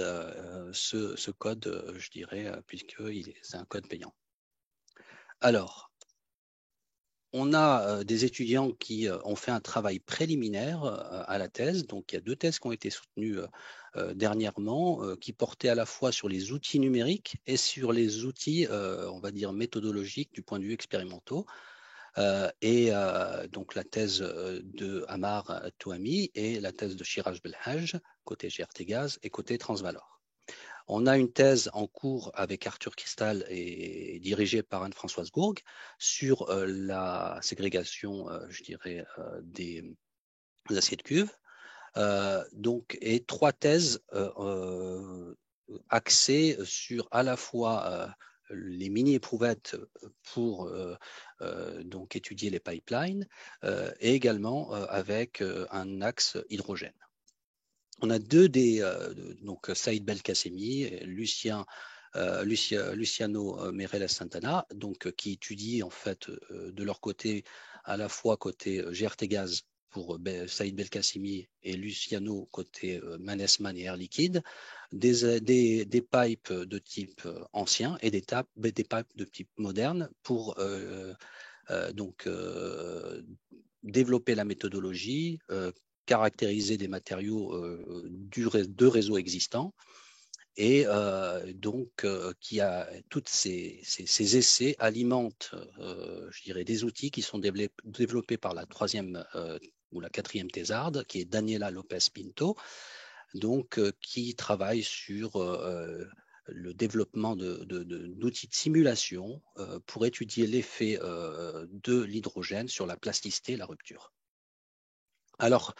ce code, je dirais, puisque c'est un code payant. Alors, on a des étudiants qui ont fait un travail préliminaire à la thèse. Donc, il y a 2 thèses qui ont été soutenues dernièrement, qui portaient à la fois sur les outils numériques et sur les outils, on va dire, méthodologiques du point de vue expérimentaux. Donc, la thèse de Ammar Touhami et la thèse de Shiraj Belhaj, côté GRT Gaz et côté Transvalor. On a une thèse en cours avec Arthur Cristal et dirigée par Anne-Françoise Gourgue sur la ségrégation, je dirais, des aciers de cuve. Et 3 thèses axées sur à la fois les mini-éprouvettes pour donc étudier les pipelines et également avec un axe hydrogène. On a 2 donc Saïd Belkacemi, Luciano Meirelles Santana, donc qui étudient en fait de leur côté à la fois côté GRT Gaz pour Saïd Belkacemi et Luciano côté Mannesmann et Air Liquide, des pipes de type ancien et des pipes de type moderne pour développer la méthodologie, caractériser des matériaux de réseaux existants et qui a toutes ces essais alimentent je dirais des outils qui sont développés par la 3e ou la 4e thésarde qui est Daniela Lopez Pinto, donc qui travaille sur le développement d'outils de simulation pour étudier l'effet de l'hydrogène sur la plasticité et la rupture. Alors,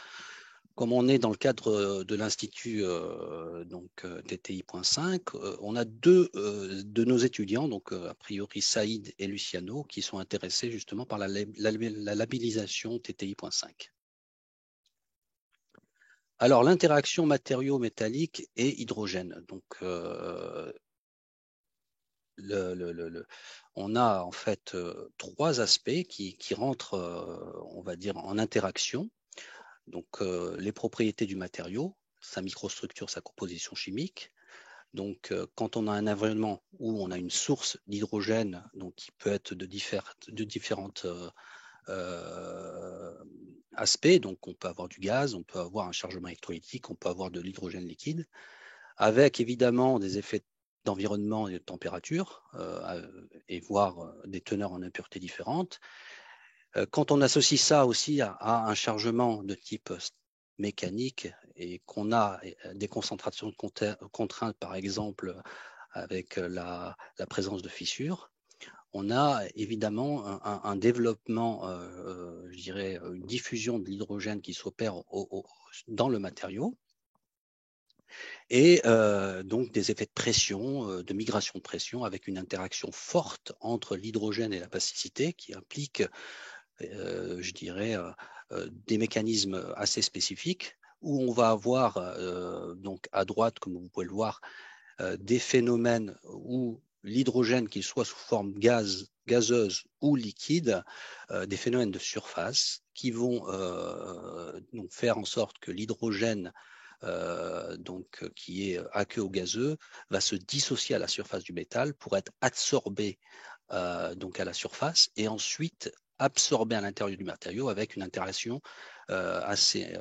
comme on est dans le cadre de l'Institut TTI.5, on a 2 de nos étudiants, donc a priori Saïd et Luciano, qui sont intéressés justement par la labellisation TTI.5. Alors, l'interaction matériaux métalliques et hydrogène. Donc, on a en fait 3 aspects qui rentrent, on va dire, en interaction. Donc, les propriétés du matériau, sa microstructure, sa composition chimique. Donc, quand on a un environnement où on a une source d'hydrogène, donc qui peut être de différents aspects, donc on peut avoir du gaz, on peut avoir un chargement électrolytique, on peut avoir de l'hydrogène liquide, avec évidemment des effets d'environnement et de température, et voire des teneurs en impuretés différentes. Quand on associe ça aussi à un chargement de type mécanique et qu'on a des concentrations contraintes, par exemple, avec la présence de fissures, on a évidemment un développement, je dirais, une diffusion de l'hydrogène qui s'opère dans le matériau et donc des effets de pression, de migration de pression avec une interaction forte entre l'hydrogène et la plasticité qui implique je dirais, des mécanismes assez spécifiques où on va avoir donc à droite, comme vous pouvez le voir, des phénomènes où l'hydrogène, qu'il soit sous forme gazeuse ou liquide, des phénomènes de surface qui vont donc faire en sorte que l'hydrogène qui est aqueux ou gazeux va se dissocier à la surface du métal pour être absorbé donc à la surface et ensuite absorbé à l'intérieur du matériau avec une interaction assez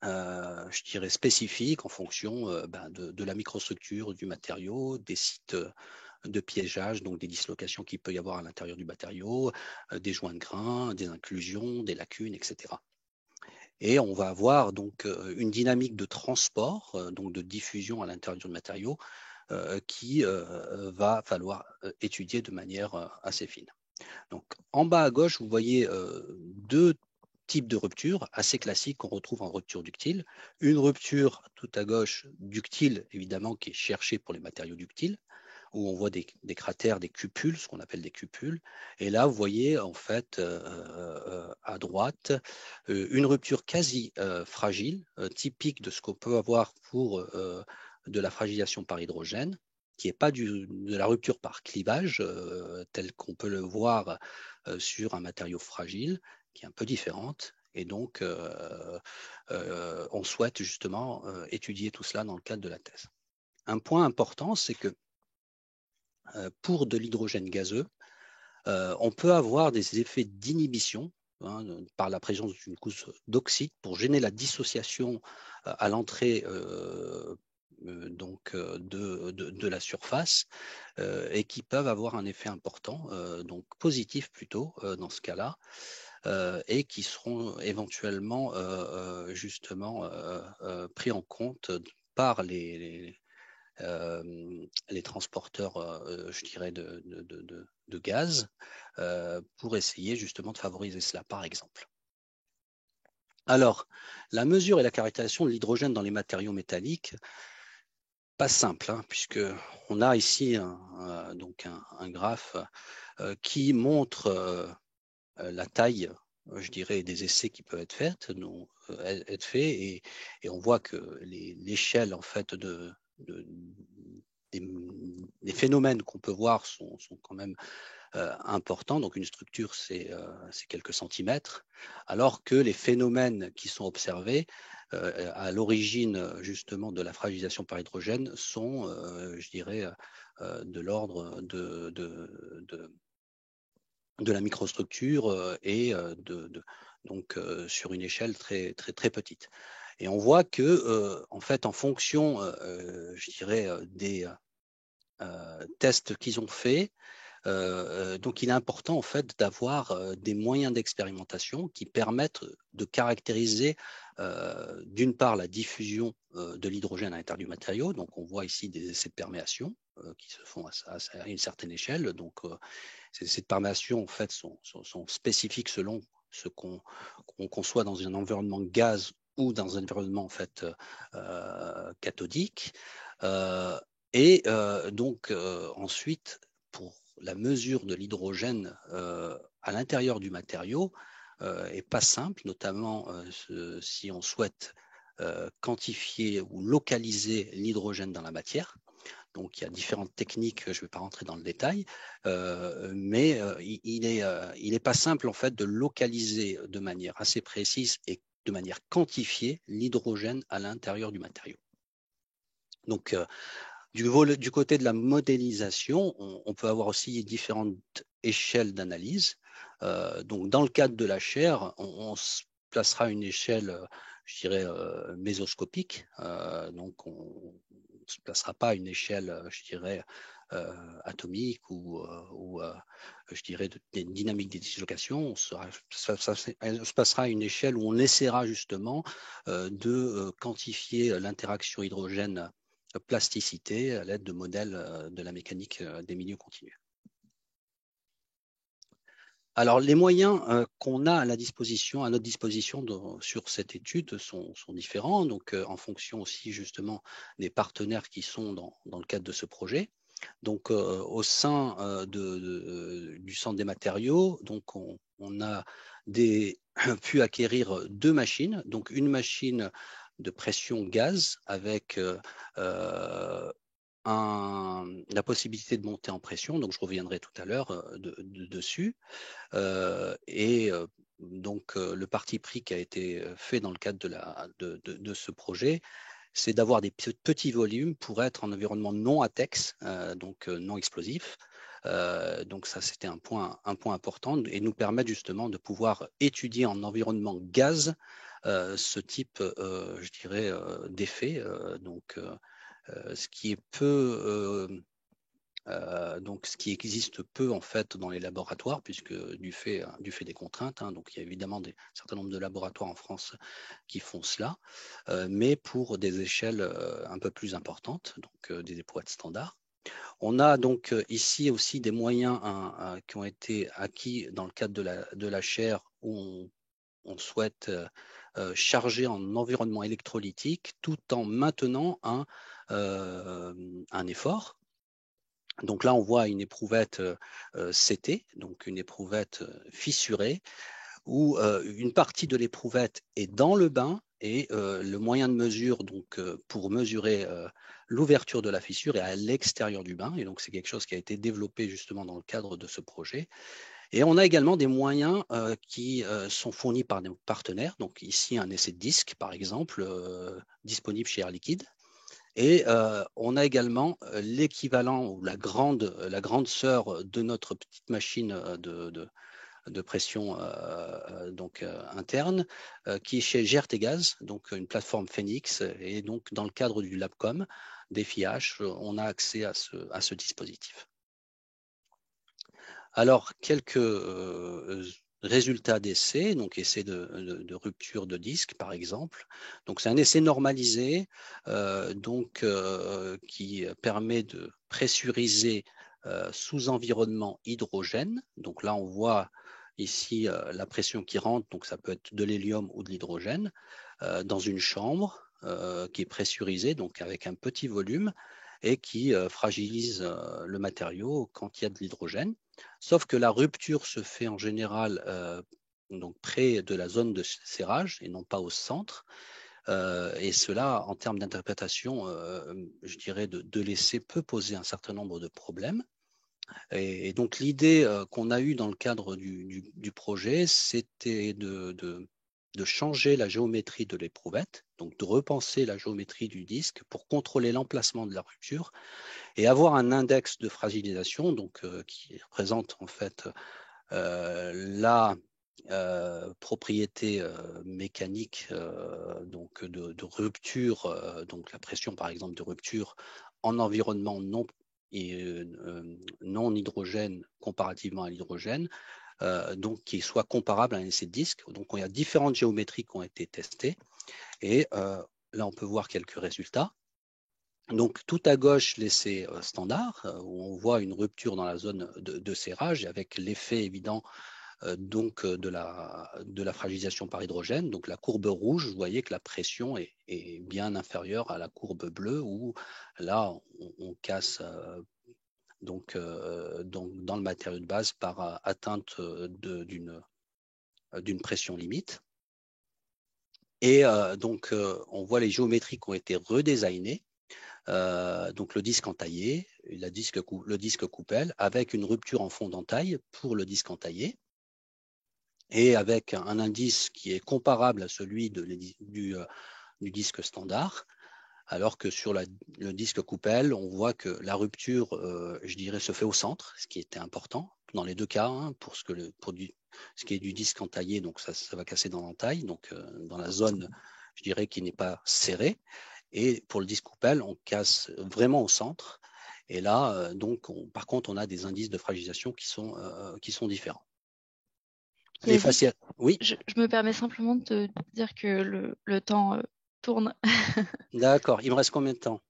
je dirais spécifique en fonction de la microstructure du matériau, des sites de piégeage, donc des dislocations qu'il peut y avoir à l'intérieur du matériau, des joints de grains, des inclusions, des lacunes, etc. Et on va avoir donc une dynamique de transport, donc de diffusion à l'intérieur du matériau, qui va falloir étudier de manière assez fine. Donc, en bas à gauche, vous voyez 2 types de ruptures assez classiques qu'on retrouve en rupture ductile. Une rupture tout à gauche ductile, évidemment, qui est cherchée pour les matériaux ductiles, où on voit des cratères, des cupules, ce qu'on appelle des cupules. Et là, vous voyez en fait à droite une rupture quasi fragile, typique de ce qu'on peut avoir pour de la fragilisation par hydrogène, qui n'est pas de la rupture par clivage, tel qu'on peut le voir sur un matériau fragile, qui est un peu différente. Et donc, on souhaite justement étudier tout cela dans le cadre de la thèse. Un point important, c'est que pour de l'hydrogène gazeux, on peut avoir des effets d'inhibition par la présence d'une couche d'oxyde pour gêner la dissociation à l'entrée de la surface et qui peuvent avoir un effet important, donc positif plutôt dans ce cas-là, et qui seront éventuellement justement pris en compte par les transporteurs, je dirais, de gaz pour essayer justement de favoriser cela, par exemple. Alors, la mesure et la caractérisation de l'hydrogène dans les matériaux métalliques, pas simple, hein, puisqu'on a ici donc un graphe qui montre la taille, je dirais, des essais qui peuvent être faits, et on voit que l'échelle en fait des phénomènes qu'on peut voir sont quand même importants. Donc une structure, c'est quelques centimètres, alors que les phénomènes qui sont observés à l'origine justement de la fragilisation par hydrogène sont, je dirais, de l'ordre de la microstructure et donc sur une échelle très, très, très petite. Et on voit que, en fait, en fonction, je dirais, des tests qu'ils ont faits, donc il est important en fait d'avoir des moyens d'expérimentation qui permettent de caractériser d'une part la diffusion de l'hydrogène à l'intérieur du matériau. Donc on voit ici des essais de perméation qui se font à une certaine échelle. Donc ces essais de perméation en fait sont spécifiques selon ce qu'on conçoit dans un environnement gaz ou dans un environnement en fait cathodique. Donc ensuite, pour la mesure de l'hydrogène à l'intérieur du matériau est pas simple, notamment si on souhaite quantifier ou localiser l'hydrogène dans la matière. Donc il y a différentes techniques, je ne vais pas rentrer dans le détail, mais il est pas simple en fait de localiser de manière assez précise et de manière quantifiée l'hydrogène à l'intérieur du matériau. Donc du côté de la modélisation, on peut avoir aussi différentes échelles d'analyse. Donc, dans le cadre de la chair, on se placera une échelle, je dirais, mésoscopique. Donc, on ne se placera pas à une échelle, je dirais, atomique ou je dirais, de dynamique des dislocations. Ça se passera à une échelle où on essaiera justement de quantifier l'interaction hydrogène plasticité à l'aide de modèles de la mécanique des milieux continus. Alors, les moyens qu'on a à notre disposition sur cette étude sont différents, donc en fonction aussi justement des partenaires qui sont dans le cadre de ce projet. Donc, au sein du Centre des matériaux, donc on a pu acquérir 2 machines, donc une machine de pression gaz avec la possibilité de monter en pression, donc je reviendrai tout à l'heure dessus. Donc le parti pris qui a été fait dans le cadre de ce projet, c'est d'avoir des petits volumes pour être en environnement non ATEX, donc non explosif. Donc ça, c'était un point important et nous permettre justement de pouvoir étudier en environnement gaz ce type, je dirais, d'effet. Donc ce qui est peu donc, ce qui existe peu en fait dans les laboratoires, puisque du fait des contraintes, hein, donc il y a évidemment un certain nombre de laboratoires en France qui font cela, mais pour des échelles un peu plus importantes, donc des éprouvettes standards. On a donc ici aussi des moyens qui ont été acquis dans le cadre de la chaire où on souhaite charger en environnement électrolytique tout en maintenant un effort. Donc là, on voit une éprouvette CT, donc une éprouvette fissurée, où une partie de l'éprouvette est dans le bain et le moyen de mesure donc, pour mesurer l'ouverture de la fissure est à l'extérieur du bain. Et donc, c'est quelque chose qui a été développé justement dans le cadre de ce projet. Et on a également des moyens qui sont fournis par nos partenaires. Donc ici, un essai de disque, par exemple, disponible chez Air Liquide. Et on a également l'équivalent ou la grande sœur de notre petite machine de pression interne, qui est chez GRTgaz, donc une plateforme Phoenix. Et donc, dans le cadre du LabCom, des FIH, on a accès à ce dispositif. Alors, quelques résultats d'essai, donc essai de rupture de disque, par exemple. Donc, c'est un essai normalisé qui permet de pressuriser sous environnement hydrogène. Donc là, on voit ici la pression qui rentre, donc ça peut être de l'hélium ou de l'hydrogène, dans une chambre qui est pressurisée, donc avec un petit volume, et qui fragilise le matériau quand il y a de l'hydrogène. Sauf que la rupture se fait en général donc près de la zone de serrage et non pas au centre. Et cela, en termes d'interprétation, je dirais, de l'essai peut poser un certain nombre de problèmes. Et donc l'idée qu'on a eue dans le cadre du projet, c'était de changer la géométrie de l'éprouvette, donc de repenser la géométrie du disque pour contrôler l'emplacement de la rupture et avoir un index de fragilisation, donc qui représente en fait la propriété mécanique donc de rupture, donc la pression par exemple de rupture en environnement non hydrogène comparativement à l'hydrogène, donc qui soit comparable à un essai de disque. Donc il y a différentes géométries qui ont été testées et là on peut voir quelques résultats. Donc tout à gauche l'essai standard où on voit une rupture dans la zone de serrage avec l'effet évident de la fragilisation par hydrogène. Donc la courbe rouge, vous voyez que la pression est bien inférieure à la courbe bleue où là on casse donc dans le matériau de base par atteinte d'une pression limite. Et donc on voit les géométries qui ont été redesignées. Donc le disque entaillé, le disque coupelle avec une rupture en fond d'entaille pour le disque entaillé et avec un indice qui est comparable à celui du disque standard, alors que sur le disque coupelle, on voit que la rupture, je dirais, se fait au centre, ce qui était important dans les deux cas, hein, pour ce qui est du disque entaillé, donc ça va casser dans l'entaille, donc dans la zone, je dirais, qui n'est pas serrée. Et pour le disque coupelle, on casse vraiment au centre. Et là, donc, par contre, on a des indices de fragilisation qui sont différents. Les faciales, oui. Je me permets simplement de te dire que le temps tourne. D'accord. Il me reste combien de temps?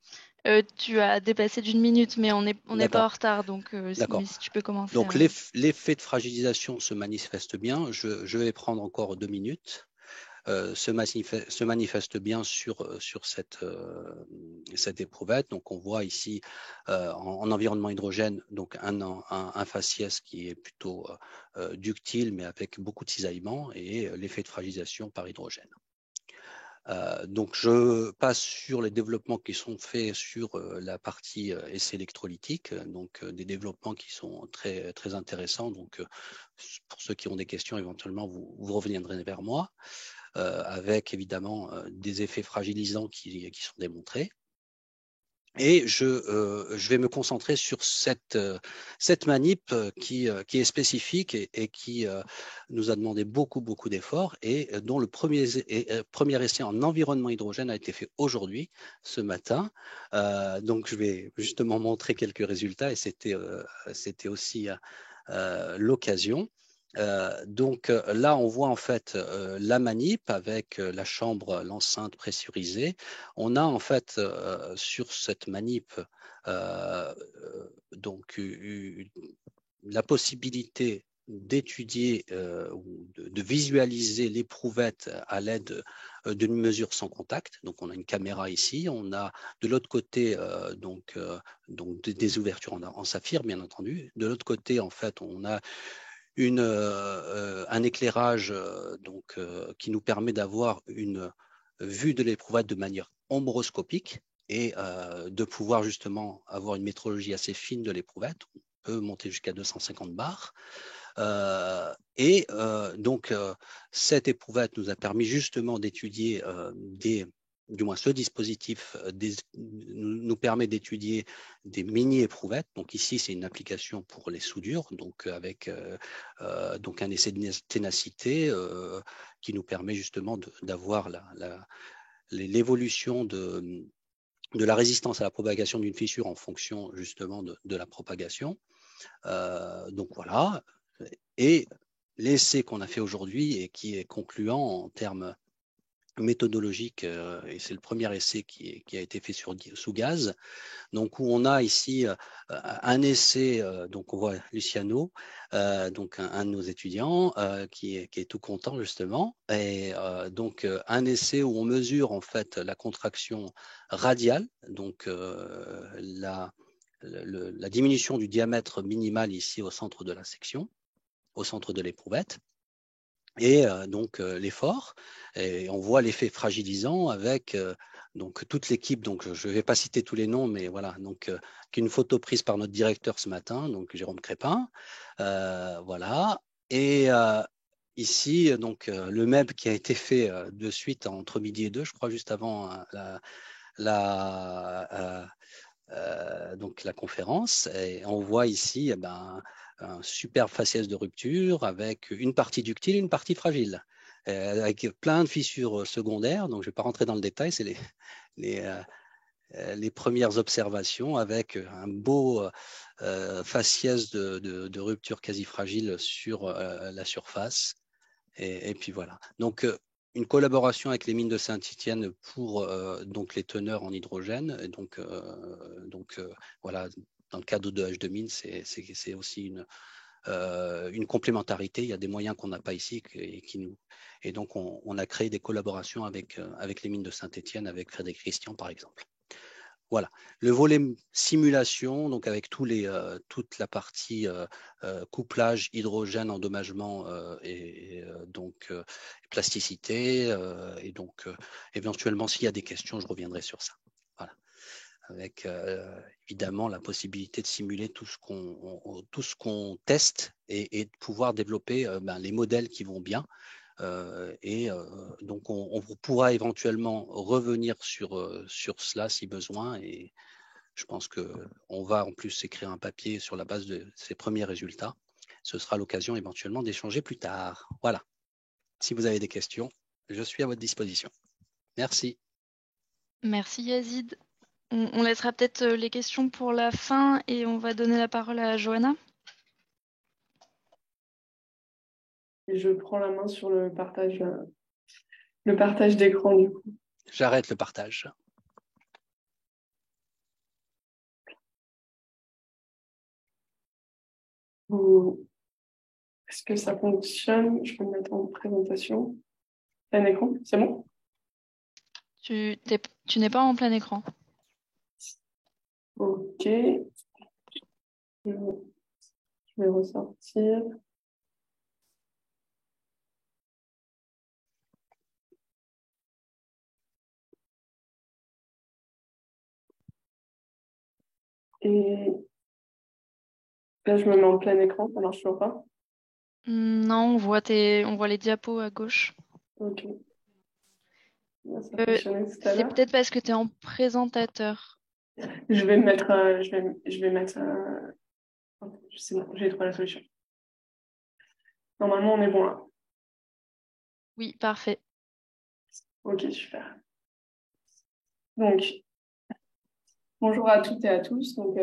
Tu as dépassé d'1 minute, mais on n'est pas en retard, donc D'accord. si tu peux commencer. Donc l'effet de fragilisation se manifeste bien. Je vais prendre encore 2 minutes. Se manifeste bien sur cette éprouvette. Donc on voit ici en environnement hydrogène donc un faciès qui est plutôt ductile mais avec beaucoup de cisaillement et l'effet de fragilisation par hydrogène. Donc je passe sur les développements qui sont faits sur la partie essai électrolytique, donc des développements qui sont très, très intéressants. Donc pour ceux qui ont des questions, éventuellement, vous reviendrez vers moi, avec évidemment des effets fragilisants qui sont démontrés. Et je vais me concentrer sur cette manip qui est spécifique et qui nous a demandé beaucoup d'efforts et dont le premier essai en environnement hydrogène a été fait aujourd'hui, ce matin. Donc, je vais justement montrer quelques résultats et c'était aussi l'occasion. Donc là, on voit en fait la manip avec la chambre, l'enceinte pressurisée. On a en fait sur cette manip donc la possibilité d'étudier ou de visualiser l'éprouvette à l'aide d'une mesure sans contact. Donc on a une caméra ici, on a de l'autre côté donc des ouvertures en saphir bien entendu. De l'autre côté en fait on a un éclairage qui nous permet d'avoir une vue de l'éprouvette de manière ombroscopique et de pouvoir justement avoir une métrologie assez fine de l'éprouvette. On peut monter jusqu'à 250 bars. Donc cette éprouvette nous a permis justement d'étudier du moins ce dispositif nous permet d'étudier des mini-éprouvettes. Donc ici, c'est une application pour les soudures, donc avec donc un essai de ténacité qui nous permet justement d'avoir l'évolution de la résistance à la propagation d'une fissure en fonction justement de la propagation. Donc voilà. Et l'essai qu'on a fait aujourd'hui et qui est concluant en termes méthodologiques, et c'est le premier essai qui a été fait sous gaz, donc où on a ici un essai, donc on voit Luciano, donc un de nos étudiants qui est tout content justement, et donc un essai où on mesure en fait la contraction radiale, donc la diminution du diamètre minimal ici au centre de la section, au centre de l'éprouvette, et donc l'effort, et on voit l'effet fragilisant avec donc toute l'équipe. Donc je ne vais pas citer tous les noms, mais voilà, donc une photo prise par notre directeur ce matin, donc Jérôme Crépin, voilà, et ici donc le MEB qui a été fait de suite entre midi et 2, je crois, juste avant donc la conférence, et on voit ici un superbe faciès de rupture avec une partie ductile, une partie fragile, avec plein de fissures secondaires. Donc je ne vais pas rentrer dans le détail, c'est les premières observations avec un beau faciès de rupture quasi fragile sur la surface. Et puis voilà. Donc une collaboration avec les mines de Saint-Étienne pour donc les teneurs en hydrogène. Et donc voilà, dans le cadre de H2Mines, c'est aussi une complémentarité. Il y a des moyens qu'on n'a pas ici et donc on a créé des collaborations avec les mines de Saint-Étienne, avec Frédéric Christian par exemple. Voilà, le volet simulation, donc avec toute la partie couplage, hydrogène, endommagement et donc plasticité, et donc éventuellement s'il y a des questions, je reviendrai sur ça. Voilà, avec évidemment la possibilité de simuler tout ce qu'on teste et de pouvoir développer les modèles qui vont bien. Donc on pourra éventuellement revenir sur cela si besoin, et je pense qu'on va en plus écrire un papier sur la base de ces premiers résultats. Ce sera l'occasion éventuellement d'échanger plus tard. Voilà, si vous avez des questions, je suis à votre disposition. Merci. Merci Yazid. On laissera peut-être les questions pour la fin et on va donner la parole à Johanna. Et je prends la main sur le partage d'écran du coup. J'arrête le partage. Est-ce que ça fonctionne? Je peux me mettre en présentation. Plein écran, c'est bon? Tu n'es pas en plein écran. Ok. Je vais ressortir. Et là, je me mets en plein écran, ça marche toujours pas? Non, on voit les diapos à gauche. Ok. Ça fonctionnait tout à C'est l'heure. peut-être parce que tu es en présentateur. Je vais mettre. C'est bon, j'ai trouvé la solution. Normalement, on est bon là. Oui, parfait. Ok, super. Donc, bonjour à toutes et à tous. Donc,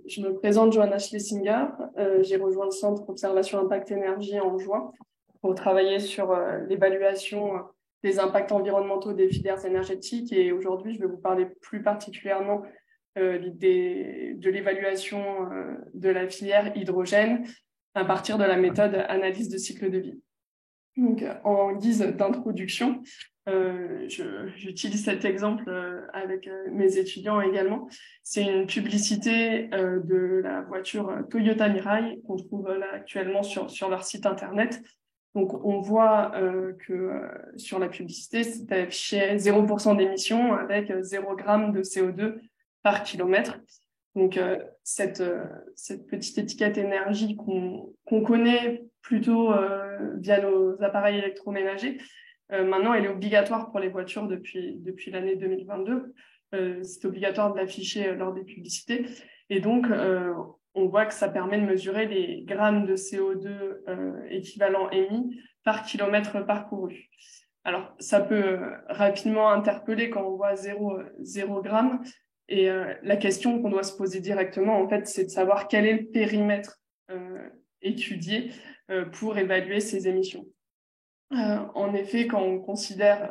je me présente, Johanna Schlesinger. J'ai rejoint le Centre Observation Impact Énergie en juin pour travailler sur l'évaluation des impacts environnementaux des filières énergétiques. Et aujourd'hui, je vais vous parler plus particulièrement de l'évaluation de la filière hydrogène à partir de la méthode analyse de cycle de vie. Donc, en guise d'introduction, j'utilise cet exemple avec mes étudiants également. C'est une publicité de la voiture Toyota Mirai qu'on trouve là actuellement sur leur site internet. Donc, on voit que sur la publicité, c'est affiché 0% d'émissions avec 0 g de CO2 par kilomètre. Donc, cette petite étiquette énergie qu'on connaît plutôt via nos appareils électroménagers Maintenant, elle est obligatoire pour les voitures depuis l'année 2022. C'est obligatoire de l'afficher lors des publicités. Et donc, on voit que ça permet de mesurer les grammes de CO2 équivalent émis par kilomètre parcouru. Alors, ça peut rapidement interpeller quand on voit 0 gramme. Et la question qu'on doit se poser directement, en fait, c'est de savoir quel est le périmètre étudié pour évaluer ces émissions. En effet, quand on considère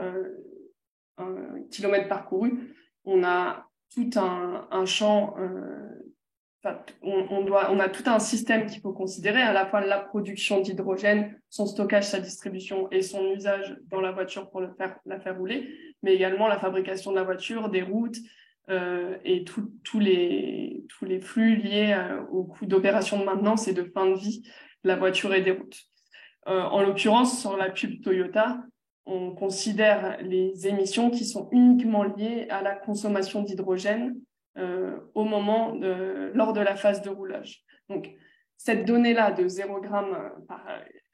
un kilomètre parcouru, on a tout un champ, on a tout un système qu'il faut considérer, à la fois la production d'hydrogène, son stockage, sa distribution et son usage dans la voiture pour la faire rouler, mais également la fabrication de la voiture, des routes et tous les flux liés au coût d'opération de maintenance et de fin de vie de la voiture et des routes. En l'occurrence, sur la pub Toyota, on considère les émissions qui sont uniquement liées à la consommation d'hydrogène lors de la phase de roulage. Donc, cette donnée-là de 0 g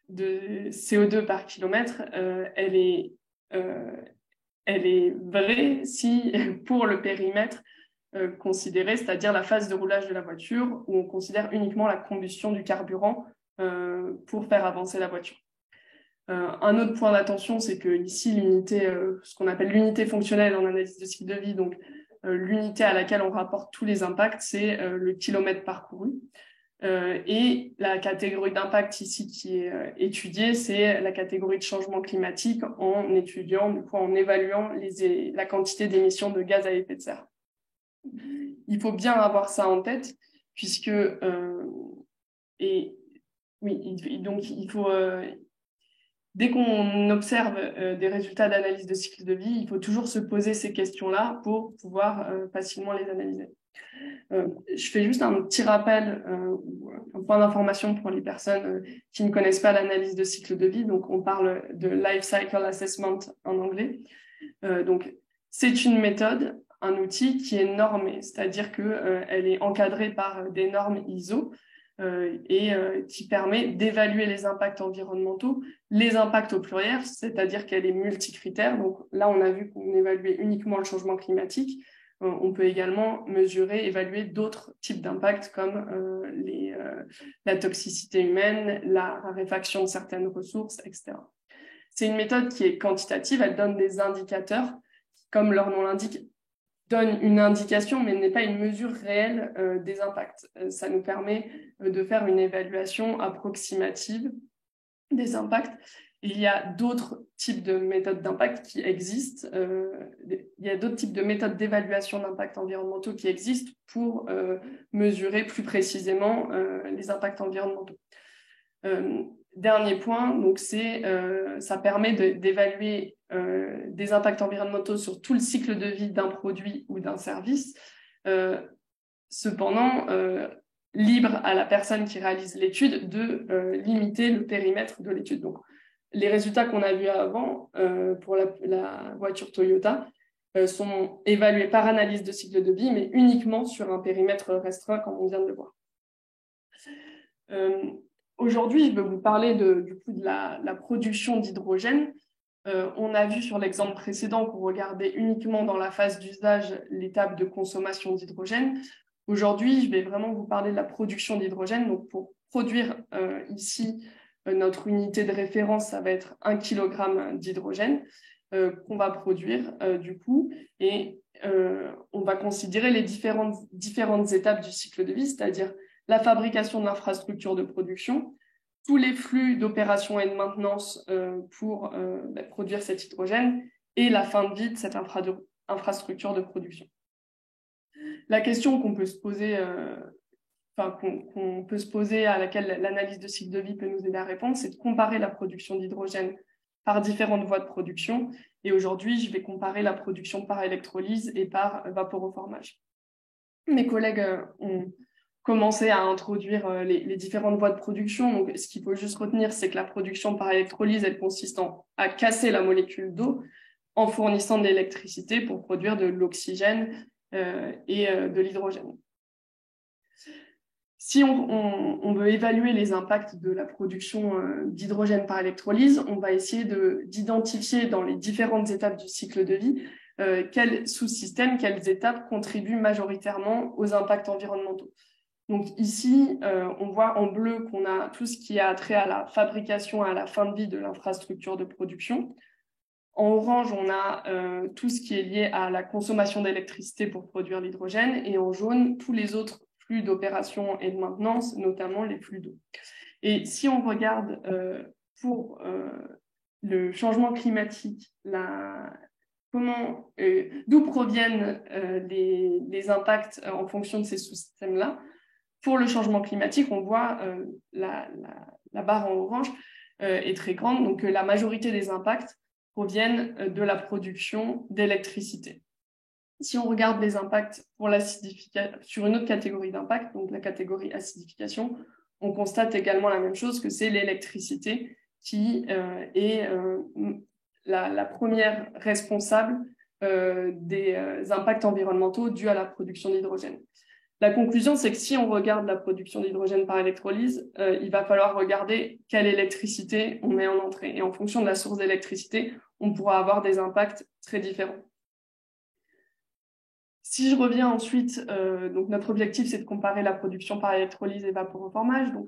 de CO2 par kilomètre, elle est vraie si, pour le périmètre considéré, c'est-à-dire la phase de roulage de la voiture, où on considère uniquement la combustion du carburant pour faire avancer la voiture. Un autre point d'attention, c'est que ici, l'unité, ce qu'on appelle l'unité fonctionnelle en analyse de cycle de vie, donc l'unité à laquelle on rapporte tous les impacts, c'est le kilomètre parcouru. Et la catégorie d'impact ici qui est étudiée, c'est la catégorie de changement climatique en étudiant, du coup, en évaluant la quantité d'émissions de gaz à effet de serre. Il faut bien avoir ça en tête, puisque donc il faut dès qu'on observe des résultats d'analyse de cycle de vie, il faut toujours se poser ces questions-là pour pouvoir facilement les analyser. Je fais juste un petit rappel, un point d'information pour les personnes qui ne connaissent pas l'analyse de cycle de vie. Donc, on parle de Life Cycle Assessment en anglais. Donc, c'est une méthode, un outil qui est normé, c'est-à-dire qu'elle est encadrée par des normes ISO et qui permet d'évaluer les impacts environnementaux, les impacts au pluriel, c'est-à-dire qu'elle est multicritère. Donc là, on a vu qu'on évaluait uniquement le changement climatique. On peut également évaluer d'autres types d'impacts comme la toxicité humaine, la raréfaction de certaines ressources, etc. C'est une méthode qui est quantitative, elle donne des indicateurs, comme leur nom l'indique, donne une indication, mais n'est pas une mesure réelle des impacts. Ça nous permet de faire une évaluation approximative des impacts. Il y a d'autres types de méthodes d'impact qui existent. Il y a d'autres types de méthodes d'évaluation d'impacts environnementaux qui existent pour mesurer plus précisément les impacts environnementaux. Dernier point, donc ça permet d'évaluer des impacts environnementaux sur tout le cycle de vie d'un produit ou d'un service. Cependant, libre à la personne qui réalise l'étude de limiter le périmètre de l'étude. Donc, les résultats qu'on a vus avant pour la voiture Toyota sont évalués par analyse de cycle de vie, mais uniquement sur un périmètre restreint, comme on vient de le voir. Aujourd'hui, je vais vous parler du coup de la production d'hydrogène. On a vu sur l'exemple précédent qu'on regardait uniquement dans la phase d'usage l'étape de consommation d'hydrogène. Aujourd'hui, je vais vraiment vous parler de la production d'hydrogène. Donc, pour produire ici, notre unité de référence, ça va être 1 kg d'hydrogène qu'on va produire du coup. Et on va considérer les différentes étapes du cycle de vie, c'est-à-dire la fabrication de l'infrastructure de production, tous les flux d'opération et de maintenance pour produire cet hydrogène et la fin de vie de cette infrastructure de production. La question qu'on peut se poser, à laquelle l'analyse de cycle de vie peut nous aider à répondre, c'est de comparer la production d'hydrogène par différentes voies de production. Et aujourd'hui, je vais comparer la production par électrolyse et par vaporoformage. Mes collègues ont commencé à introduire les différentes voies de production. Donc, ce qu'il faut juste retenir, c'est que la production par électrolyse, elle consiste à casser la molécule d'eau en fournissant de l'électricité pour produire de l'oxygène et de l'hydrogène. Si on veut évaluer les impacts de la production d'hydrogène par électrolyse, on va essayer d'identifier dans les différentes étapes du cycle de vie quels sous-systèmes, quelles étapes contribuent majoritairement aux impacts environnementaux. Donc ici, on voit en bleu qu'on a tout ce qui a trait à la fabrication et à la fin de vie de l'infrastructure de production. En orange, on a tout ce qui est lié à la consommation d'électricité pour produire l'hydrogène, et en jaune, tous les autres flux d'opération et de maintenance, notamment les flux d'eau. Et si on regarde pour le changement climatique, d'où proviennent les impacts en fonction de ces sous-systèmes-là, pour le changement climatique, on voit la barre en orange est très grande, donc la majorité des impacts proviennent de la production d'électricité. Si on regarde les impacts pour sur une autre catégorie d'impact, donc la catégorie acidification, on constate également la même chose, que c'est l'électricité qui est la première responsable des impacts environnementaux dus à la production d'hydrogène. La conclusion, c'est que si on regarde la production d'hydrogène par électrolyse, il va falloir regarder quelle électricité on met en entrée. Et en fonction de la source d'électricité, on pourra avoir des impacts très différents. Si je reviens ensuite, donc notre objectif, c'est de comparer la production par électrolyse et vaporoformage. Donc,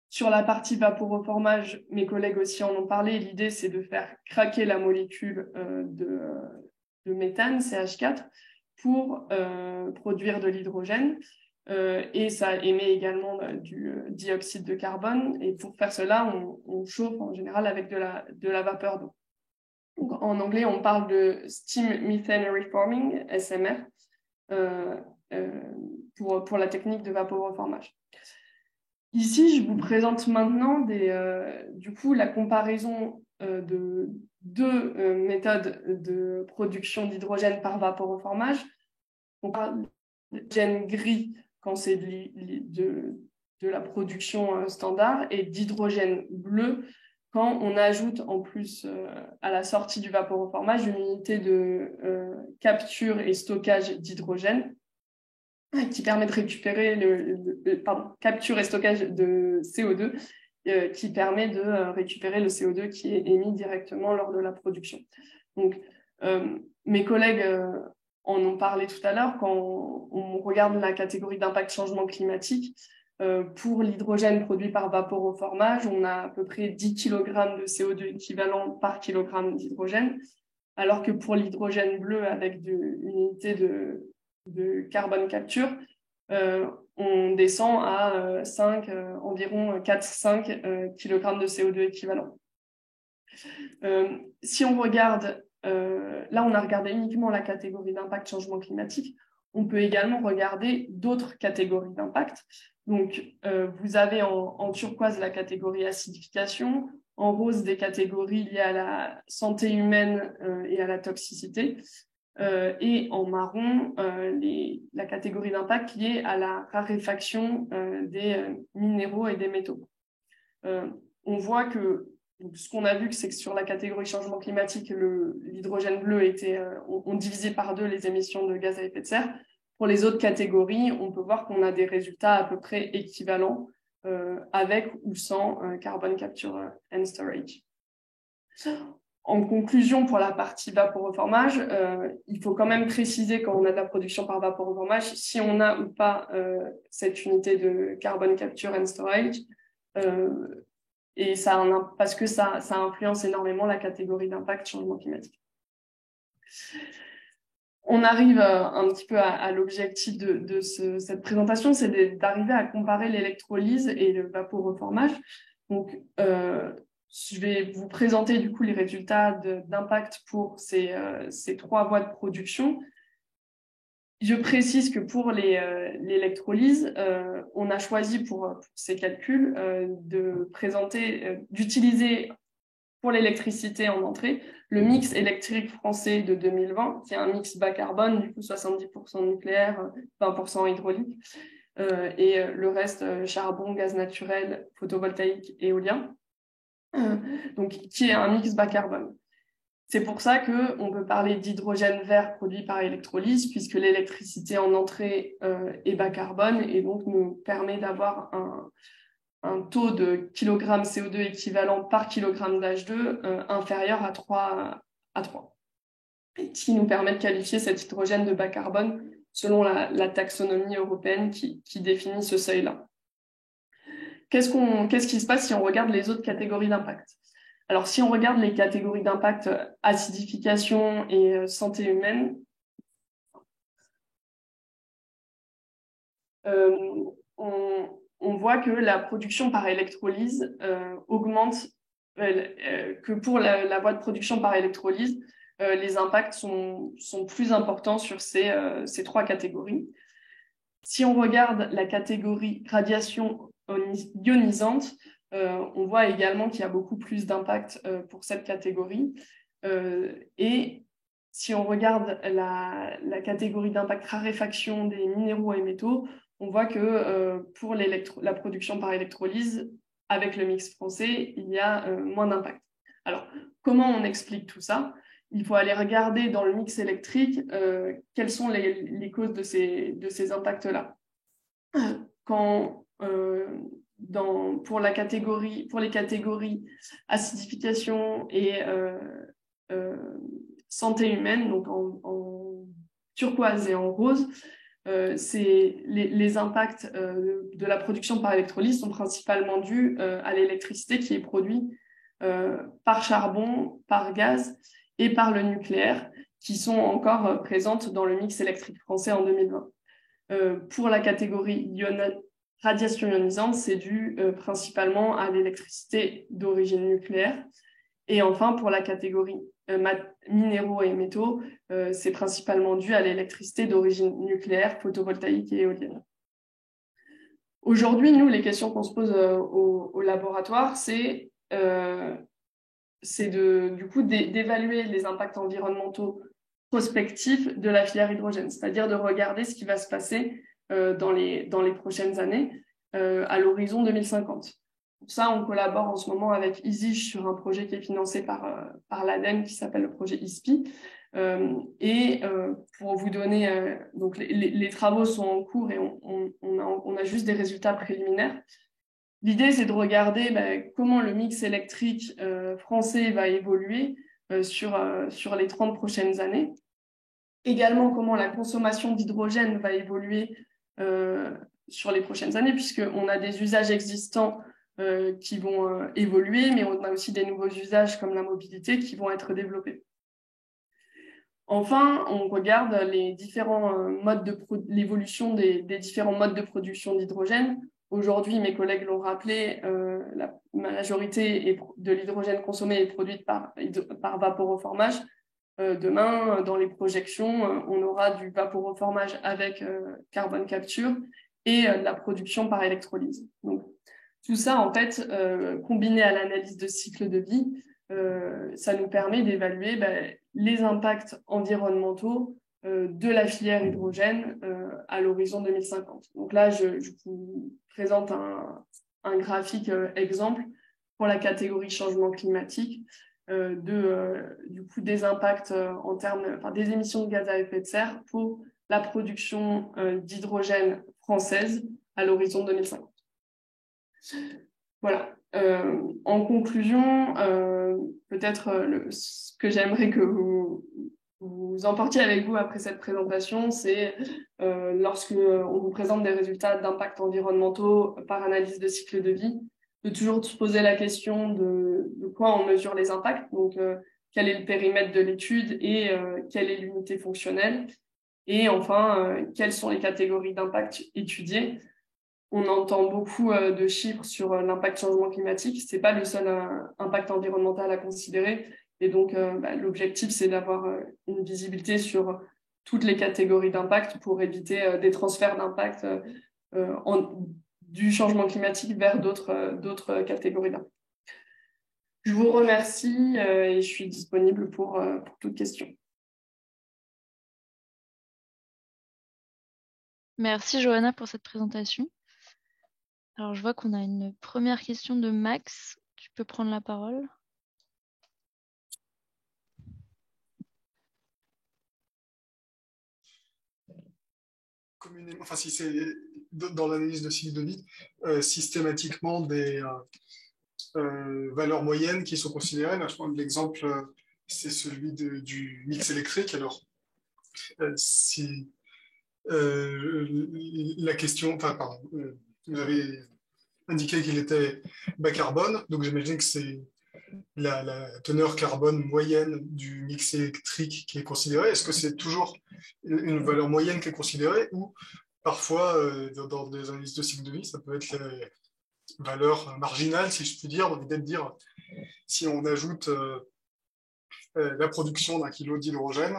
sur la partie vaporoformage, mes collègues aussi en ont parlé. L'idée, c'est de faire craquer la molécule de méthane, CH4, pour produire de l'hydrogène. Et ça émet également du dioxyde de carbone. Et pour faire cela, on chauffe en général avec de la vapeur d'eau. En anglais, on parle de Steam Methane Reforming, SMR, pour la technique de vaporoformage. Ici, je vous présente maintenant du coup la comparaison de deux méthodes de production d'hydrogène par vaporoformage. On parle d'hydrogène gris quand c'est de la production standard et d'hydrogène bleu quand on ajoute en plus à la sortie du vaporoformage une unité de capture et stockage d'hydrogène qui permet de récupérer capture et stockage de CO2 qui permet de récupérer le CO2 qui est émis directement lors de la production. Donc, mes collègues en ont parlé tout à l'heure. Quand on regarde la catégorie d'impact changement climatique, pour l'hydrogène produit par vaporoformage, on a à peu près 10 kg de CO2 équivalent par kilogramme d'hydrogène, alors que pour l'hydrogène bleu avec une unité de carbone capture, on descend à environ 4-5 kg de CO2 équivalent. Si on regarde, là on a regardé uniquement la catégorie d'impact changement climatique, on peut également regarder d'autres catégories d'impact. Donc, vous avez en turquoise la catégorie acidification, en rose des catégories liées à la santé humaine et à la toxicité, et en marron la catégorie d'impact liée à la raréfaction des minéraux et des métaux. On voit que ce qu'on a vu, c'est que sur la catégorie changement climatique, l'hydrogène bleu on divisé par 2 les émissions de gaz à effet de serre. Pour les autres catégories, on peut voir qu'on a des résultats à peu près équivalents avec ou sans carbon capture and storage. En conclusion, pour la partie vaporoformage, il faut quand même préciser quand on a de la production par vaporoformage si on a ou pas cette unité de carbon capture and storage. Et parce que ça influence énormément la catégorie d'impact changement climatique. On arrive un petit peu à l'objectif de cette présentation, c'est d'arriver à comparer l'électrolyse et le vaporoformage. Donc, je vais vous présenter du coup les résultats d'impact pour ces 3 voies de production. Je précise que pour l'électrolyse, on a choisi pour ces calculs d'utiliser pour l'électricité en entrée le mix électrique français de 2020, qui est un mix bas carbone, du coup 70% nucléaire, 20% hydraulique, et le reste charbon, gaz naturel, photovoltaïque, éolien, donc qui est un mix bas carbone. C'est pour ça qu'on peut parler d'hydrogène vert produit par électrolyse, puisque l'électricité en entrée est bas carbone et donc nous permet d'avoir un taux de kilogramme CO2 équivalent par kilogramme d'H2 inférieur à 3, et qui nous permet de qualifier cet hydrogène de bas carbone selon la taxonomie européenne qui définit ce seuil-là. Qu'est-ce qui se passe si on regarde les autres catégories d'impact? Alors, si on regarde les catégories d'impact acidification et santé humaine, on voit que la production par électrolyse augmente, que pour la voie de production par électrolyse, les impacts sont plus importants sur ces trois catégories. Si on regarde la catégorie radiation ionisante, on voit également qu'il y a beaucoup plus d'impact pour cette catégorie. Et si on regarde la catégorie d'impact raréfaction des minéraux et métaux, on voit que pour la production par électrolyse, avec le mix français, il y a moins d'impact. Alors, comment on explique tout ça? Il faut aller regarder dans le mix électrique quelles sont les causes de ces impacts-là. Pour les catégories acidification et santé humaine, donc en turquoise et en rose, les impacts de la production par électrolyse sont principalement dus à l'électricité qui est produite par charbon, par gaz et par le nucléaire, qui sont encore présentes dans le mix électrique français en 2020. Pour la catégorie radiation ionisante, c'est dû principalement à l'électricité d'origine nucléaire. Et enfin, pour la catégorie minéraux et métaux, c'est principalement dû à l'électricité d'origine nucléaire, photovoltaïque et éolienne. Aujourd'hui, nous, les questions qu'on se pose au laboratoire, c'est d'évaluer les impacts environnementaux prospectifs de la filière hydrogène, c'est-à-dire de regarder ce qui va se passer dans les prochaines années à l'horizon 2050. Pour ça, on collabore en ce moment avec EasyCH sur un projet qui est financé par l'ADEME qui s'appelle le projet ISPI. Pour vous donner, donc les travaux sont en cours et on a juste des résultats préliminaires. L'idée, c'est de regarder comment le mix électrique français va évoluer sur les 30 prochaines années. Également, comment la consommation d'hydrogène va évoluer sur les prochaines années, puisqu'on a des usages existants qui vont évoluer, mais on a aussi des nouveaux usages comme la mobilité qui vont être développés. Enfin, on regarde les différents l'évolution des différents modes de production d'hydrogène. Aujourd'hui, mes collègues l'ont rappelé, la majorité de l'hydrogène consommé est produite par vaporoformage. Demain, dans les projections, on aura du vaporoformage avec carbone capture et de la production par électrolyse. Donc, tout ça, en fait, combiné à l'analyse de cycle de vie, ça nous permet d'évaluer les impacts environnementaux de la filière hydrogène à l'horizon 2050. Donc là, je vous présente un graphique exemple pour la catégorie changement climatique du coup des impacts en termes des émissions de gaz à effet de serre pour la production d'hydrogène française à l'horizon 2050. Voilà. En conclusion, peut-être ce que j'aimerais que vous emportiez avec vous après cette présentation, c'est lorsque on vous présente des résultats d'impact environnementaux par analyse de cycle de vie, de toujours se poser la question de quoi on mesure les impacts, donc quel est le périmètre de l'étude et quelle est l'unité fonctionnelle, et enfin, quelles sont les catégories d'impact étudiées. On entend beaucoup de chiffres sur l'impact changement climatique. Ce n'est pas le seul impact environnemental à considérer. Et donc, l'objectif, c'est d'avoir une visibilité sur toutes les catégories d'impact pour éviter des transferts d'impact du changement climatique vers d'autres catégories d'impact. Je vous remercie et je suis disponible pour toute question. Merci Johanna pour cette présentation. Alors, je vois qu'on a une première question de Max. Tu peux prendre la parole. communément, enfin si c'est dans l'analyse de cycle de vie, systématiquement des valeurs moyennes qui sont considérées. Là, je prends l'exemple, c'est celui du mix électrique. Alors, si la question, enfin, pardon, vous avez indiqué qu'il était bas carbone, donc j'imagine que c'est la teneur carbone moyenne du mix électrique qui est considérée. Est-ce que c'est toujours une valeur moyenne qui est considérée ou parfois, dans des analyses de cycle de vie, ça peut être les valeurs marginales, si je puis dire, on peut dire si on ajoute la production d'un kilo d'hydrogène,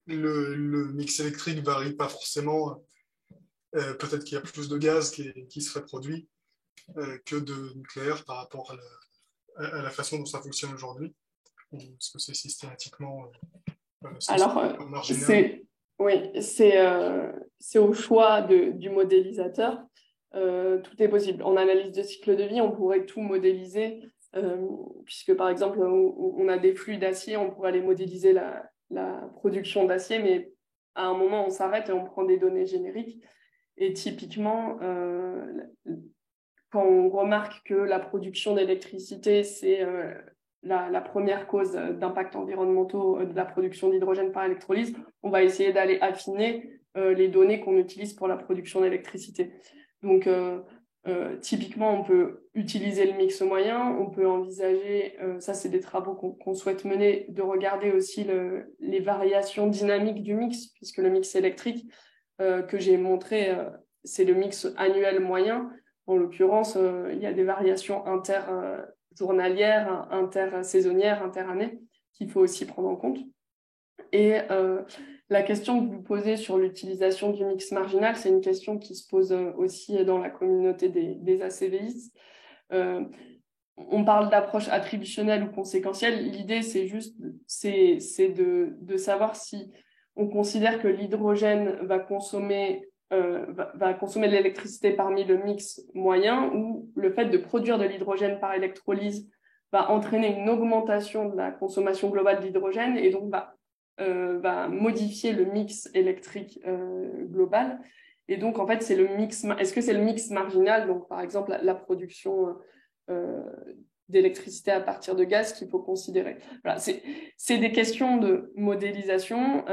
le mix électrique ne varie pas forcément. Peut-être qu'il y a plus de gaz qui serait produit que de nucléaire par rapport à la façon dont ça fonctionne aujourd'hui. Est-ce que c'est systématiquement marginal? C'est au choix du modélisateur. Tout est possible. En analyse de cycle de vie, on pourrait tout modéliser, puisque par exemple, on a des flux d'acier, on pourrait aller modéliser la production d'acier, mais à un moment, on s'arrête et on prend des données génériques. Et typiquement, quand on remarque que la production d'électricité, c'est la première cause d'impact environnementaux de la production d'hydrogène par électrolyse, on va essayer d'aller affiner les données qu'on utilise pour la production d'électricité. Donc, typiquement, on peut utiliser le mix moyen, on peut envisager, ça c'est des travaux qu'on souhaite mener, de regarder aussi les variations dynamiques du mix, puisque le mix électrique que j'ai montré, c'est le mix annuel moyen. En l'occurrence, il y a des variations interjournalières, intersaisonnières, interannées qu'il faut aussi prendre en compte. Et la question que vous posez sur l'utilisation du mix marginal, c'est une question qui se pose aussi dans la communauté des ACVistes. On parle d'approche attributionnelle ou conséquentielle. L'idée, c'est juste de savoir si on considère que l'hydrogène va consommer de l'électricité parmi le mix moyen, ou le fait de produire de l'hydrogène par électrolyse va entraîner une augmentation de la consommation globale d'hydrogène et donc va modifier le mix électrique global. Et donc, en fait, est-ce que c'est le mix marginal, donc par exemple la production d'électricité à partir de gaz qu'il faut considérer. Voilà, c'est des questions de modélisation.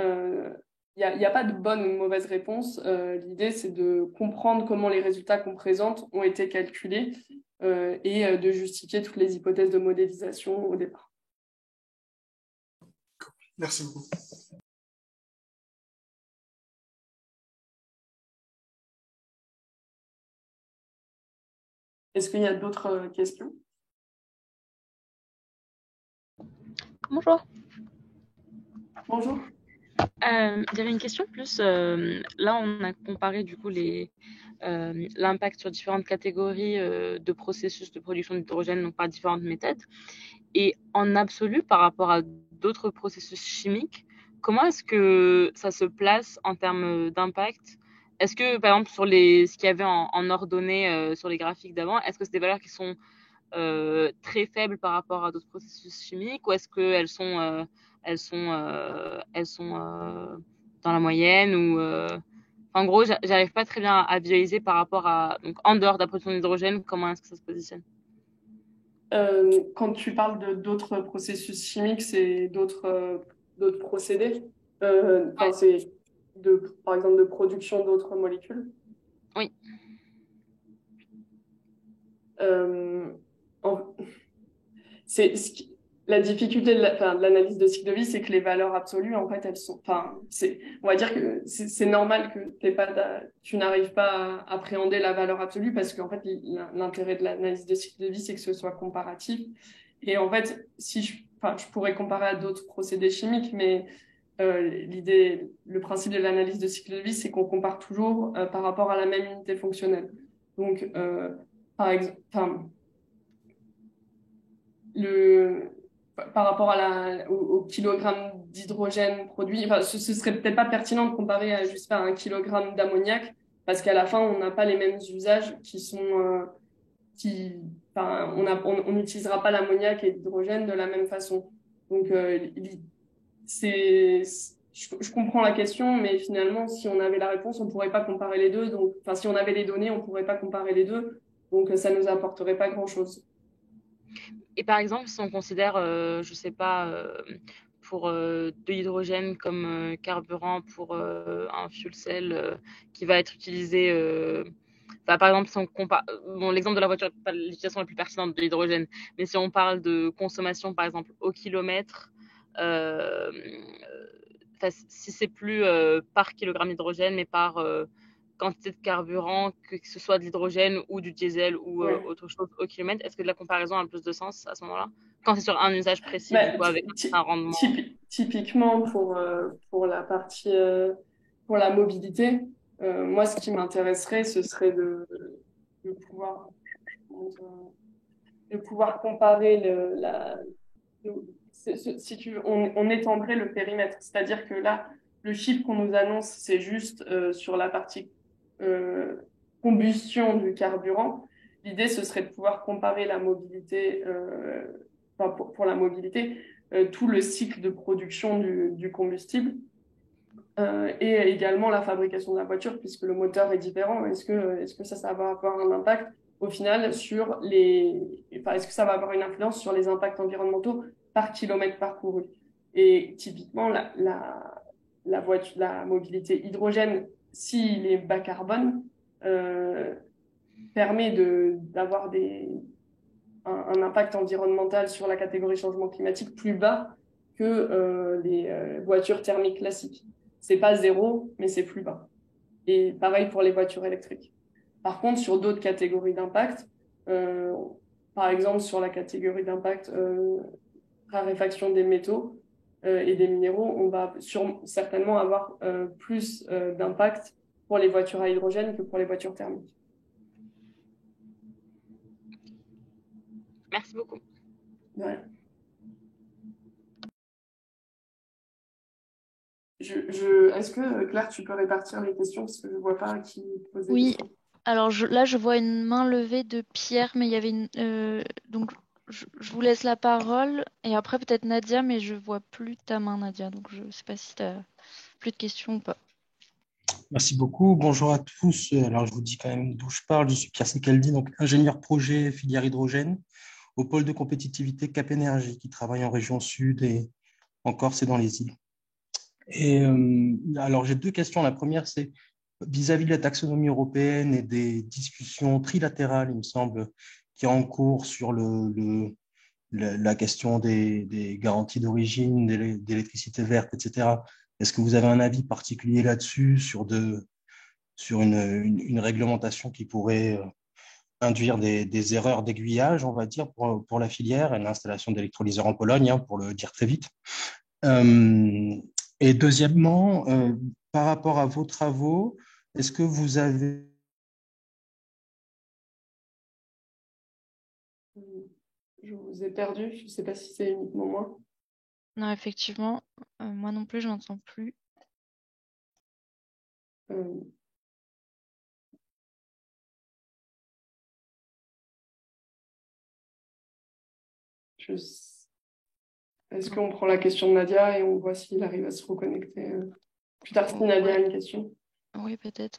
Il n'y a pas de bonne ou de mauvaise réponse. L'idée, c'est de comprendre comment les résultats qu'on présente ont été calculés et de justifier toutes les hypothèses de modélisation au départ. Merci beaucoup. Est-ce qu'il y a d'autres questions? Bonjour. Bonjour. J'avais une question plus. Là, on a comparé du coup l'impact sur différentes catégories de processus de production d'hydrogène, donc par différentes méthodes. Et en absolu, par rapport à d'autres processus chimiques, comment est-ce que ça se place en termes d'impact? Est-ce que, par exemple, sur ce qu'il y avait en ordonnée sur les graphiques d'avant, est-ce que c'est des valeurs qui sont très faibles par rapport à d'autres processus chimiques, ou est-ce qu'elles sont dans la moyenne ou en gros, j'arrive pas très bien à visualiser par rapport à, donc en dehors de la production d'hydrogène, comment est-ce que ça se positionne? Quand tu parles d'autres processus chimiques, c'est d'autres procédés. C'est par exemple de production d'autres molécules. Oui. La difficulté de l'analyse de cycle de vie, c'est que les valeurs absolues, en fait, elles sont. On va dire que c'est normal que tu n'arrives pas à appréhender la valeur absolue, parce qu'en fait, l'intérêt de l'analyse de cycle de vie, c'est que ce soit comparatif. Et en fait, je pourrais comparer à d'autres procédés chimiques, mais le principe de l'analyse de cycle de vie, c'est qu'on compare toujours par rapport à la même unité fonctionnelle. Donc, par exemple, par rapport au kilogramme d'hydrogène produit, ce serait peut-être pas pertinent de comparer à juste un kilogramme d'ammoniac, parce qu'à la fin, on n'a pas les mêmes usages on n'utilisera pas l'ammoniac et l'hydrogène de la même façon. Donc, je comprends la question, mais finalement, si on avait la réponse, on ne pourrait pas comparer les deux. Donc, enfin, si on avait les données, on ne pourrait pas comparer les deux. Donc, ça ne nous apporterait pas grand-chose. Et par exemple, si on considère, je ne sais pas, pour de l'hydrogène comme carburant pour un fuel cell qui va être utilisé, par exemple, si on compare, bon, l'exemple de la voiture n'est pas l'utilisation la plus pertinente de l'hydrogène, mais si on parle de consommation, par exemple, au kilomètre, si c'est plus par kilogramme d'hydrogène, mais par quantité de carburant, que ce soit de l'hydrogène ou du diesel ou autre chose au kilomètre, est-ce que la comparaison a plus de sens à ce moment-là? Quand c'est sur un usage précis, du coup, avec un rendement. Typiquement, pour la partie, pour la mobilité, moi, ce qui m'intéresserait, ce serait de pouvoir comparer on étendrait le périmètre. C'est-à-dire que là, le chiffre qu'on nous annonce, c'est juste sur la partie combustion du carburant. L'idée, ce serait de pouvoir comparer la mobilité, pour la mobilité, tout le cycle de production du combustible et également la fabrication de la voiture, puisque le moteur est différent. Est-ce que ça va avoir un impact au final sur est-ce que ça va avoir une influence sur les impacts environnementaux par kilomètre parcouru? Et typiquement, la mobilité hydrogène, s'il est bas carbone, permet d'avoir un impact environnemental sur la catégorie changement climatique plus bas que les voitures thermiques classiques. C'est pas zéro, mais c'est plus bas. Et pareil pour les voitures électriques. Par contre, sur d'autres catégories d'impact, par exemple sur la catégorie d'impact raréfaction des métaux et des minéraux, on va certainement avoir plus d'impact pour les voitures à hydrogène que pour les voitures thermiques. Merci beaucoup. Ouais. Est-ce que, Claire, tu peux répartir les questions parce que je ne vois pas qui pose des questions. Oui, alors là, je vois une main levée de Pierre, mais il y avait donc, je vous laisse la parole et après peut-être Nadia, mais je vois plus ta main, Nadia. Donc, je ne sais pas si tu as plus de questions ou pas. Merci beaucoup. Bonjour à tous. Alors, je vous dis quand même d'où je parle. Je suis Pierre Secaldi, donc ingénieur projet filière hydrogène au pôle de compétitivité Cap Énergie qui travaille en région sud et en Corse et dans les îles. Et alors, j'ai deux questions. La première, c'est vis-à-vis de la taxonomie européenne et des discussions trilatérales, il me semble, qui est en cours sur la question des garanties d'origine, d'électricité verte, etc. Est-ce que vous avez un avis particulier là-dessus sur une réglementation qui pourrait induire des erreurs d'aiguillage, on va dire, pour la filière et l'installation d'électrolyseurs en Pologne, hein, pour le dire très vite. Et deuxièmement, par rapport à vos travaux, est-ce que vous avez... Je vous ai perdu, je ne sais pas si c'est uniquement moi. Non, effectivement, moi non plus, je n'entends plus. Est-ce qu'on prend la question de Nadia et on voit s'il arrive à se reconnecter plus tard si Nadia a une question? Oui, peut-être.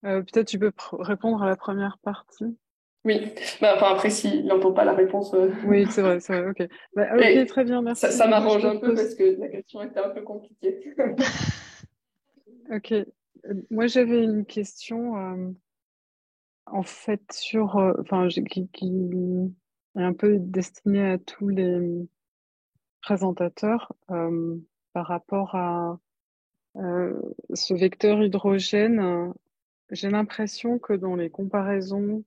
Ouais. Peut-être tu peux répondre à la première partie. Oui, après s'il n'entend pas la réponse. Oui, c'est vrai, ok. Ok, très bien, merci. Ça m'arrange un peu parce que la question était un peu compliquée. Ok, moi j'avais une question en fait qui est un peu destinée à tous les présentateurs par rapport à ce vecteur hydrogène. J'ai l'impression que dans les comparaisons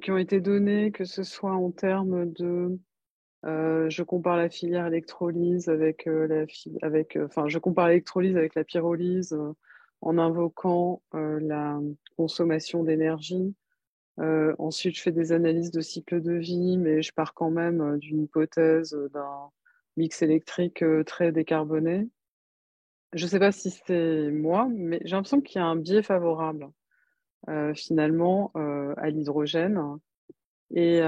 qui ont été données, que ce soit en termes de je compare la filière électrolyse avec je compare l'électrolyse avec la pyrolyse en invoquant la consommation d'énergie. Ensuite, je fais des analyses de cycle de vie, mais je pars quand même d'une hypothèse d'un mix électrique très décarboné. Je ne sais pas si c'est moi, mais j'ai l'impression qu'il y a un biais favorable finalement à l'hydrogène. Et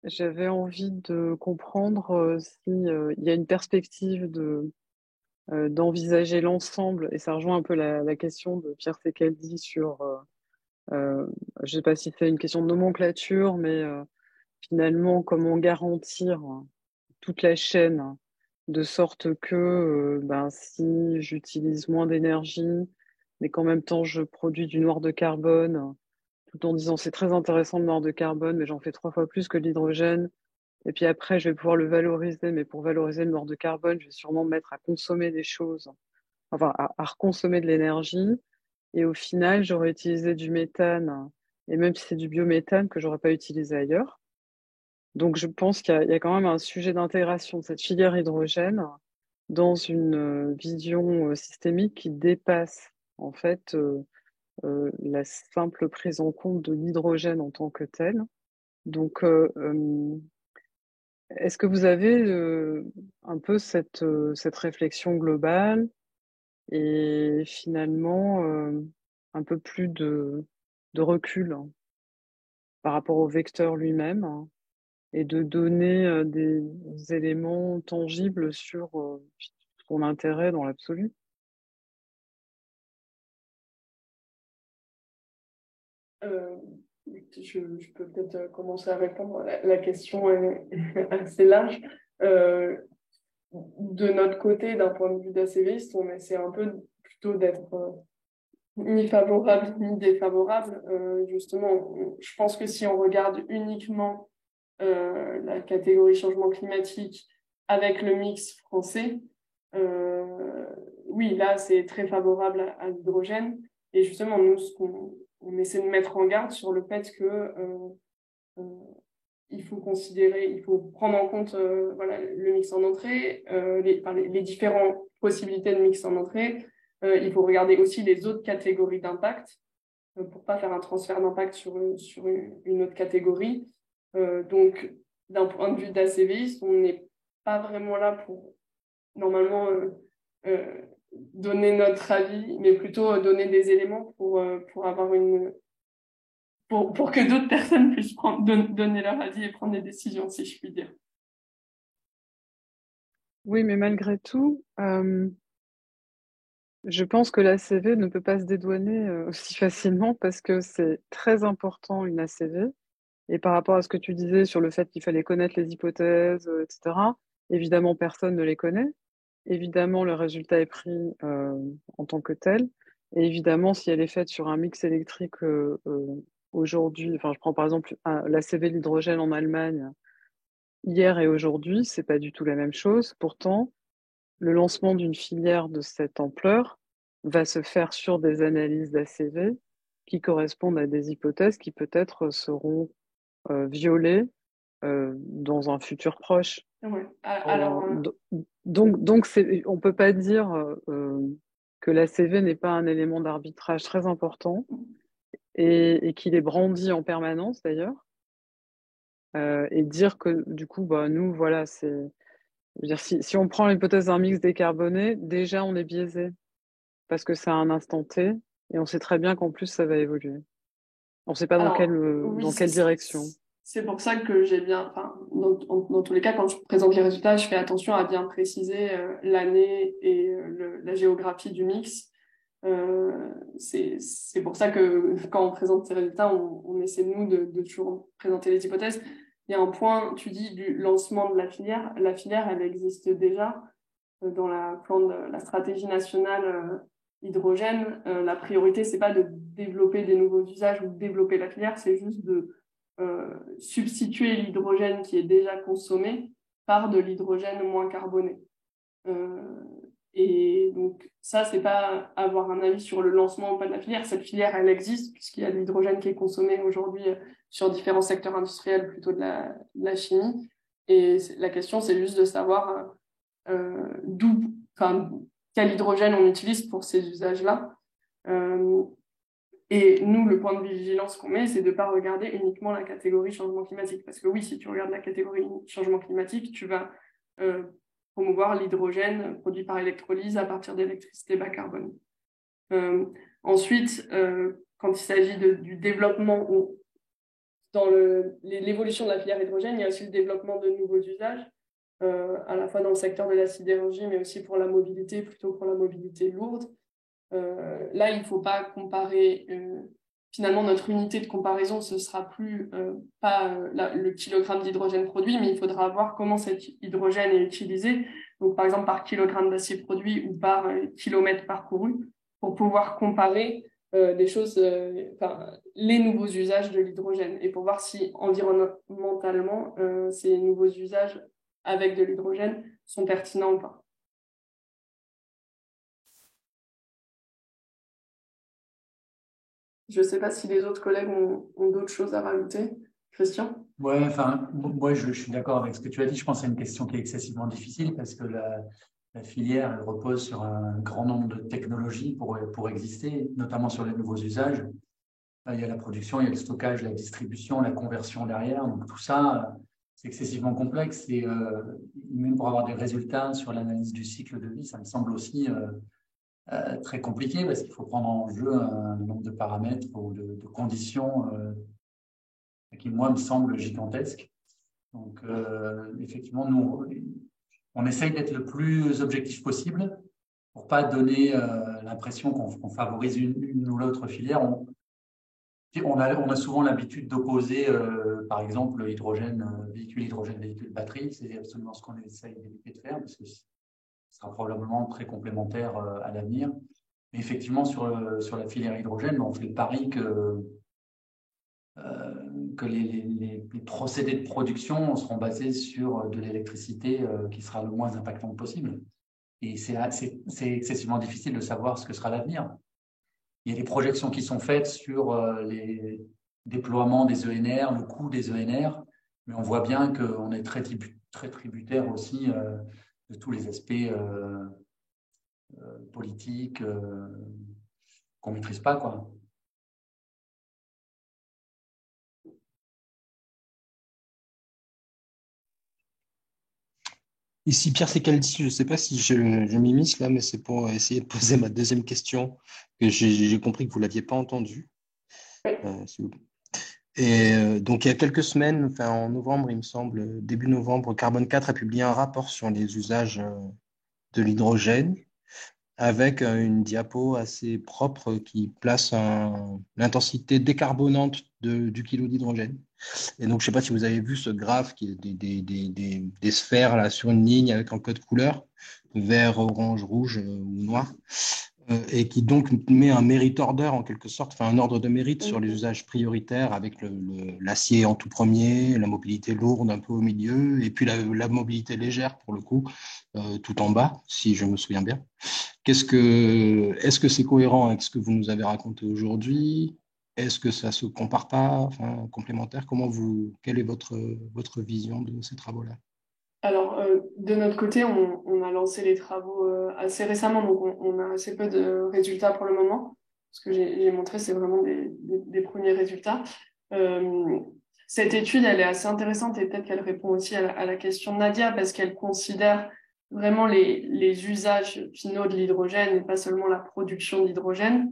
j'avais envie de comprendre si il y a une perspective d'envisager l'ensemble, et ça rejoint un peu la question de Pierre Secaldi sur, je ne sais pas si c'est une question de nomenclature, mais finalement, comment garantir toute la chaîne de sorte que si j'utilise moins d'énergie, mais qu'en même temps je produis du noir de carbone, tout en disant c'est très intéressant le noir de carbone, mais j'en fais 3 fois plus que de l'hydrogène. Et puis après, je vais pouvoir le valoriser, mais pour valoriser le noir de carbone, je vais sûrement me mettre à consommer des choses, enfin à reconsommer de l'énergie. Et au final, j'aurais utilisé du méthane, et même si c'est du biométhane que j'aurais pas utilisé ailleurs. Donc je pense qu'il y a quand même un sujet d'intégration de cette filière hydrogène dans une vision systémique qui dépasse en fait la simple prise en compte de l'hydrogène en tant que tel. Donc, est-ce que vous avez un peu cette réflexion globale et finalement un peu plus de recul par rapport au vecteur lui-même et de donner des éléments tangibles sur son intérêt dans l'absolu? Je peux peut-être commencer à répondre. La question est assez large. De notre côté, d'un point de vue d'ACViste, on essaie un peu plutôt d'être ni favorable ni défavorable. Justement, je pense que si on regarde uniquement la catégorie changement climatique avec le mix français, oui, là, c'est très favorable à l'hydrogène. Et justement, nous, on essaie de mettre en garde sur le fait que il faut prendre en compte le mix en entrée, les différentes possibilités de mix en entrée. Il faut regarder aussi les autres catégories d'impact pour ne pas faire un transfert d'impact sur une autre catégorie. Donc, d'un point de vue d'ACViste, on n'est pas vraiment là pour, normalement, donner notre avis, mais plutôt donner des éléments pour avoir pour que d'autres personnes puissent donner leur avis et prendre des décisions, si je puis dire. Oui, mais malgré tout, je pense que l'ACV ne peut pas se dédouaner aussi facilement parce que c'est très important une ACV. Et par rapport à ce que tu disais sur le fait qu'il fallait connaître les hypothèses, etc., évidemment, personne ne les connaît. Évidemment, le résultat est pris en tant que tel. Et évidemment, si elle est faite sur un mix électrique aujourd'hui, enfin, je prends par exemple l'ACV de l'hydrogène en Allemagne, hier et aujourd'hui, c'est pas du tout la même chose. Pourtant, le lancement d'une filière de cette ampleur va se faire sur des analyses d'ACV qui correspondent à des hypothèses qui peut-être seront violées dans un futur proche. Ouais. Alors, donc on peut pas dire que l'ACV n'est pas un élément d'arbitrage très important et qu'il est brandi en permanence d'ailleurs. Et dire que du coup, nous, voilà, je veux dire, si on prend l'hypothèse d'un mix décarboné, déjà on est biaisé parce que c'est à un instant T et on sait très bien qu'en plus ça va évoluer. On ne sait pas dans quelle direction. C'est pour ça que j'ai bien, enfin, dans tous les cas, quand je présente les résultats, je fais attention à bien préciser l'année et la géographie du mix. C'est pour ça que quand on présente ces résultats, on essaie nous de toujours présenter les hypothèses. Il y a un point, tu dis, du lancement de la filière. La filière, elle existe déjà dans la stratégie nationale hydrogène. La priorité, c'est pas de développer des nouveaux usages ou de développer la filière, c'est juste de substituer l'hydrogène qui est déjà consommé par de l'hydrogène moins carboné. Et donc, ça, c'est pas avoir un avis sur le lancement ou pas de la filière. Cette filière, elle existe puisqu'il y a de l'hydrogène qui est consommé aujourd'hui sur différents secteurs industriels, plutôt de la chimie. Et la question, c'est juste de savoir quel hydrogène on utilise pour ces usages-là. Et nous, le point de vigilance qu'on met, c'est de ne pas regarder uniquement la catégorie changement climatique. Parce que oui, si tu regardes la catégorie changement climatique, tu vas promouvoir l'hydrogène produit par électrolyse à partir d'électricité bas carbone. Ensuite, quand il s'agit du développement, dans l'évolution de la filière hydrogène, il y a aussi le développement de nouveaux usages, à la fois dans le secteur de la sidérurgie, mais aussi pour la mobilité, plutôt pour la mobilité lourde. Là, il ne faut pas comparer. Finalement, notre unité de comparaison, ce ne sera plus pas le kilogramme d'hydrogène produit, mais il faudra voir comment cet hydrogène est utilisé, donc par exemple par kilogramme d'acier produit ou par kilomètre parcouru, pour pouvoir comparer des choses, les nouveaux usages de l'hydrogène, et pour voir si environnementalement, ces nouveaux usages avec de l'hydrogène sont pertinents ou pas. Je ne sais pas si les autres collègues ont d'autres choses à rajouter. Christian? Ouais, enfin, moi, je suis d'accord avec ce que tu as dit. Je pense que c'est une question qui est excessivement difficile parce que la filière, elle repose sur un grand nombre de technologies pour exister, notamment sur les nouveaux usages. Il y a la production, il y a le stockage, la distribution, la conversion derrière. Donc, tout ça, c'est excessivement complexe. Et même pour avoir des résultats sur l'analyse du cycle de vie, ça me semble aussi très compliqué parce qu'il faut prendre en jeu un nombre de paramètres ou de conditions qui, moi, me semblent gigantesques. Donc, effectivement, nous, on essaye d'être le plus objectif possible pour ne pas donner l'impression qu'on favorise une ou l'autre filière. On a souvent l'habitude d'opposer, par exemple, véhicule batterie. C'est absolument ce qu'on essaye d'éviter de faire parce que ce sera probablement très complémentaire à l'avenir. Mais effectivement, sur la filière hydrogène, on fait le pari que les procédés de production seront basés sur de l'électricité qui sera le moins impactante possible. Et c'est excessivement difficile de savoir ce que sera l'avenir. Il y a des projections qui sont faites sur les déploiements des ENR, le coût des ENR, mais on voit bien qu'on est très tributaire aussi de tous les aspects politiques qu'on ne maîtrise pas, quoi. Ici, Pierre Secaldi, je ne sais pas si je m'immisce là, mais c'est pour essayer de poser ma deuxième question, que j'ai compris que vous ne l'aviez pas entendue. S'il vous plaît. Et donc, il y a quelques semaines, enfin, en novembre, il me semble, début novembre, Carbone 4 a publié un rapport sur les usages de l'hydrogène avec une diapo assez propre qui place l'intensité décarbonante du kilo d'hydrogène. Et donc, je ne sais pas si vous avez vu ce graphe qui est des sphères là, sur une ligne avec un code couleur, vert, orange, rouge ou noir, et qui donc met un merit order en quelque sorte, enfin un ordre de mérite sur les usages prioritaires avec l'acier en tout premier, la mobilité lourde un peu au milieu, et puis la mobilité légère pour le coup, tout en bas, si je me souviens bien. Est-ce que c'est cohérent avec ce que vous nous avez raconté aujourd'hui? Est-ce que ça ne se compare pas, enfin, complémentaire? Quelle est votre vision de ces travaux-là? Alors, de notre côté, on a lancé les travaux assez récemment, donc on a assez peu de résultats pour le moment. Ce que j'ai montré, c'est vraiment des premiers résultats. Cette étude, elle est assez intéressante et peut-être qu'elle répond aussi à la question de Nadia, parce qu'elle considère vraiment les usages finaux de l'hydrogène et pas seulement la production d'hydrogène.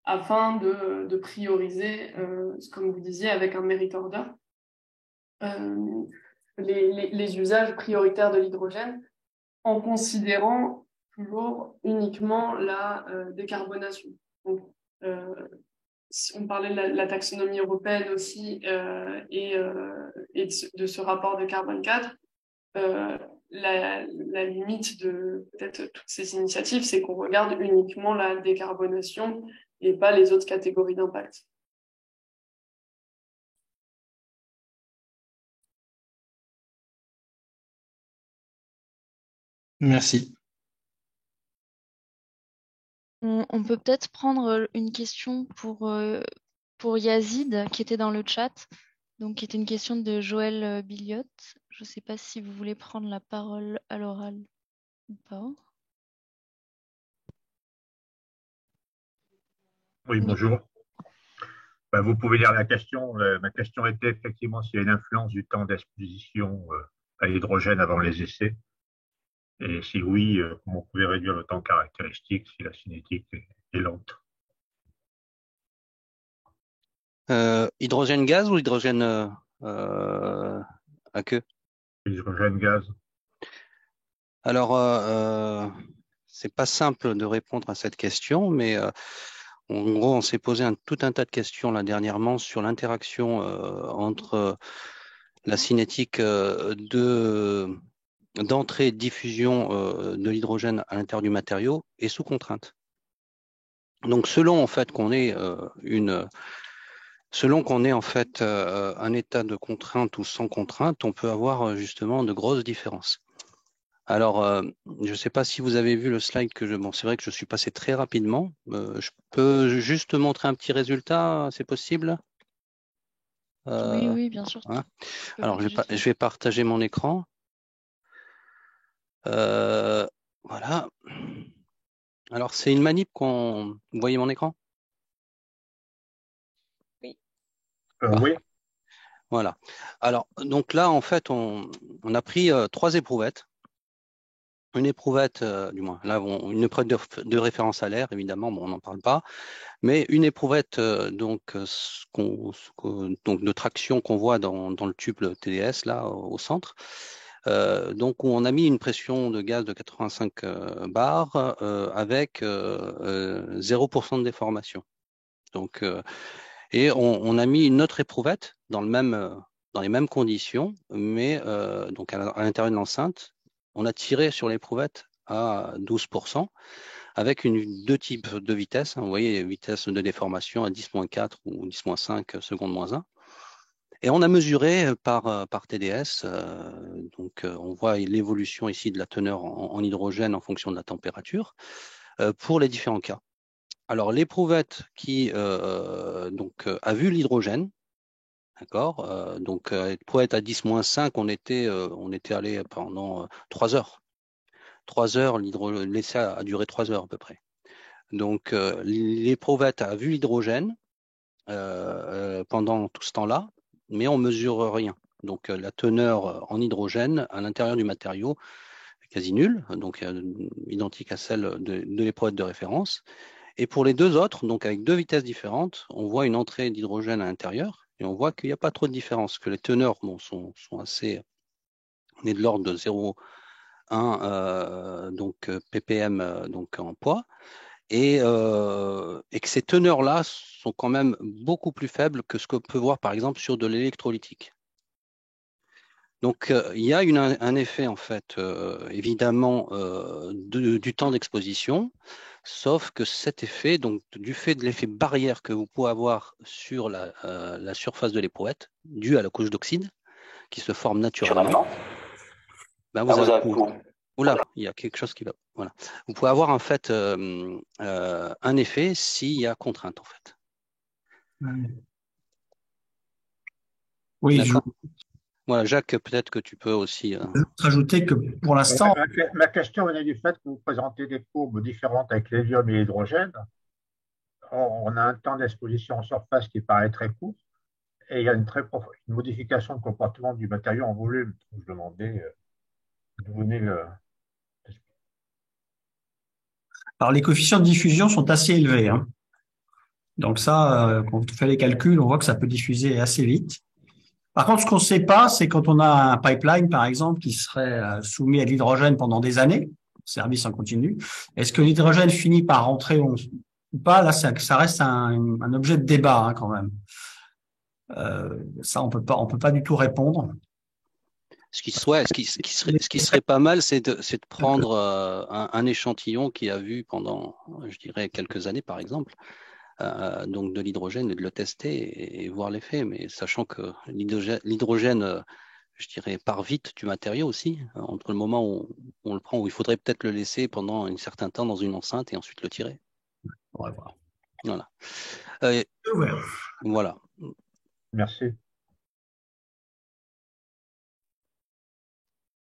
Afin de prioriser, comme vous disiez, avec un merit order, les usages prioritaires de l'hydrogène en considérant toujours uniquement la décarbonation. Donc, on parlait de la taxonomie européenne aussi et de ce rapport de Carbone 4. La limite de peut-être toutes ces initiatives, c'est qu'on regarde uniquement la décarbonation et pas les autres catégories d'impact. Merci. On peut peut-être prendre une question pour Yazid qui était dans le chat, donc qui était une question de Joël Billiot. Je ne sais pas si vous voulez prendre la parole à l'oral ou pas. Oui, bonjour. Ben, vous pouvez lire la question. Ma question était effectivement s'il y a une influence du temps d'exposition à l'hydrogène avant les essais. Et si oui, comment vous pouvez réduire le temps caractéristique si la cinétique est lente? Hydrogène gaz ou hydrogène à queue? Hydrogène gaz. Alors, c'est pas simple de répondre à cette question, mais en gros, on s'est posé tout un tas de questions là dernièrement sur l'interaction entre la cinétique d'entrée et de diffusion de l'hydrogène à l'intérieur du matériau et sous contrainte. Donc, selon en fait qu'on ait en fait un état de contrainte ou sans contrainte, on peut avoir justement de grosses différences. Alors, je ne sais pas si vous avez vu le slide bon, c'est vrai que je suis passé très rapidement. Je peux juste montrer un petit résultat, c'est possible? Oui, bien sûr. Hein. Alors, je vais partager mon écran. Voilà. Alors, c'est une manip Vous voyez mon écran? Oui. Oui. Voilà. Alors, donc là, en fait, on a pris 3 éprouvettes. Une éprouvette, du moins, là, une épreuve de référence à l'air, évidemment, bon, on n'en parle pas, mais une éprouvette donc de traction qu'on voit dans le tube TDS, là, au centre. Donc, où on a mis une pression de gaz de 85 bars avec 0% de déformation. Donc, et on a mis une autre éprouvette dans les mêmes conditions, mais donc à l'intérieur de l'enceinte, on a tiré sur l'éprouvette à 12%, avec deux types de vitesses. Vous voyez, vitesse de déformation à 10-4 ou 10-5 secondes moins 1. Et on a mesuré par TDS, donc on voit l'évolution ici de la teneur en hydrogène en fonction de la température, pour les différents cas. Alors, l'éprouvette qui a vu l'hydrogène, d'accord, donc éprouvette à 10-5, on était allé pendant 3 heures. 3 heures, l'essai a duré 3 heures à peu près. Donc, l'éprouvette a vu l'hydrogène pendant tout ce temps-là, mais on ne mesure rien. Donc, la teneur en hydrogène à l'intérieur du matériau est quasi nulle, donc identique à celle de l'éprouvette de référence. Et pour les deux autres, donc avec 2 vitesses différentes, on voit une entrée d'hydrogène à l'intérieur et on voit qu'il n'y a pas trop de différence, que les teneurs sont assez, on est de l'ordre de 0,1 donc ppm donc en poids, et que ces teneurs-là sont quand même beaucoup plus faibles que ce qu'on peut voir par exemple sur de l'électrolytique. Donc, il y a un effet, en fait, évidemment, du temps d'exposition, sauf que cet effet, donc du fait de l'effet barrière que vous pouvez avoir sur la surface de l'éprouvette, dû à la couche d'oxyde, qui se forme naturellement, ben oula, il y a quelque chose qui va. Voilà. Vous pouvez avoir, en fait, un effet s'il y a contrainte, en fait. Oui, Voilà, Jacques, peut-être que tu peux aussi rajouter que pour l'instant. Ma question venait du fait que vous présentez des courbes différentes avec l'hélium et l'hydrogène. On a un temps d'exposition en surface qui paraît très court et il y a une modification de comportement du matériau en volume. Je demandais d'où venait le. Alors, les coefficients de diffusion sont assez élevés, hein. Donc ça, quand on fait les calculs, on voit que ça peut diffuser assez vite. Par contre, ce qu'on ne sait pas, c'est quand on a un pipeline, par exemple, qui serait soumis à l'hydrogène pendant des années, service en continu, est-ce que l'hydrogène finit par rentrer ou pas? Là, ça reste un objet de débat, hein, quand même. Ça, on peut pas du tout répondre. Ce qui serait pas mal, c'est de prendre un échantillon qui a vu pendant, je dirais, quelques années, par exemple, donc de l'hydrogène, et de le tester et voir l'effet. Mais sachant que l'hydrogène, je dirais, part vite du matériau aussi, entre le moment où on le prend, où il faudrait peut-être le laisser pendant un certain temps dans une enceinte et ensuite le tirer. On va voir. Voilà. Voilà. Merci.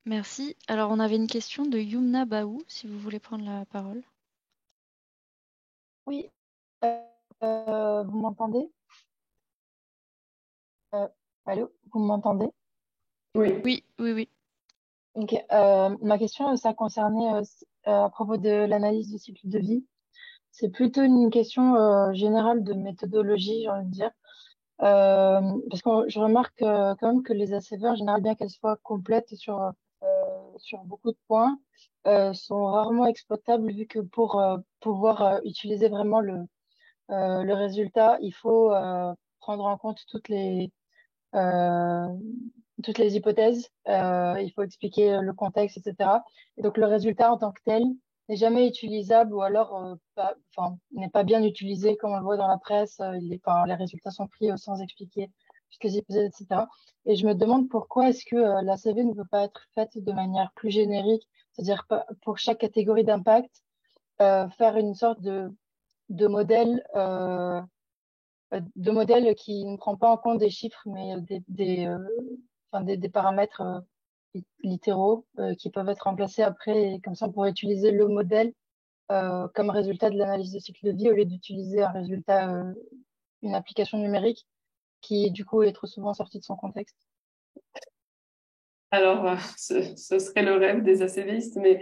Merci. Alors, on avait une question de Yumna Baou, si vous voulez prendre la parole. Oui. Vous m'entendez? Allô, vous m'entendez? Oui. Ok. Ma question, ça concernait à propos de l'analyse du cycle de vie. C'est plutôt une question générale de méthodologie, j'ai envie de dire. Parce que je remarque quand même que les ACV, en général, bien qu'elles soient complètes sur beaucoup de points, sont rarement exploitables vu que pour pouvoir utiliser vraiment le résultat, il faut prendre en compte euh, toutes les hypothèses, il faut expliquer le contexte, etc. Et donc le résultat en tant que tel n'est jamais utilisable ou alors n'est pas bien utilisé comme on le voit dans la presse. Les résultats sont pris sans expliquer toutes les hypothèses, etc. Et je me demande pourquoi est-ce que la CV ne peut pas être faite de manière plus générique, c'est-à-dire pour chaque catégorie d'impact, faire une sorte de modèle qui ne prend pas en compte des chiffres, mais des paramètres littéraux qui peuvent être remplacés après. Et comme ça, on pourrait utiliser le modèle comme résultat de l'analyse de cycle de vie au lieu d'utiliser un résultat, une application numérique qui, du coup, est trop souvent sortie de son contexte. Alors, ce serait le rêve des ACVistes, mais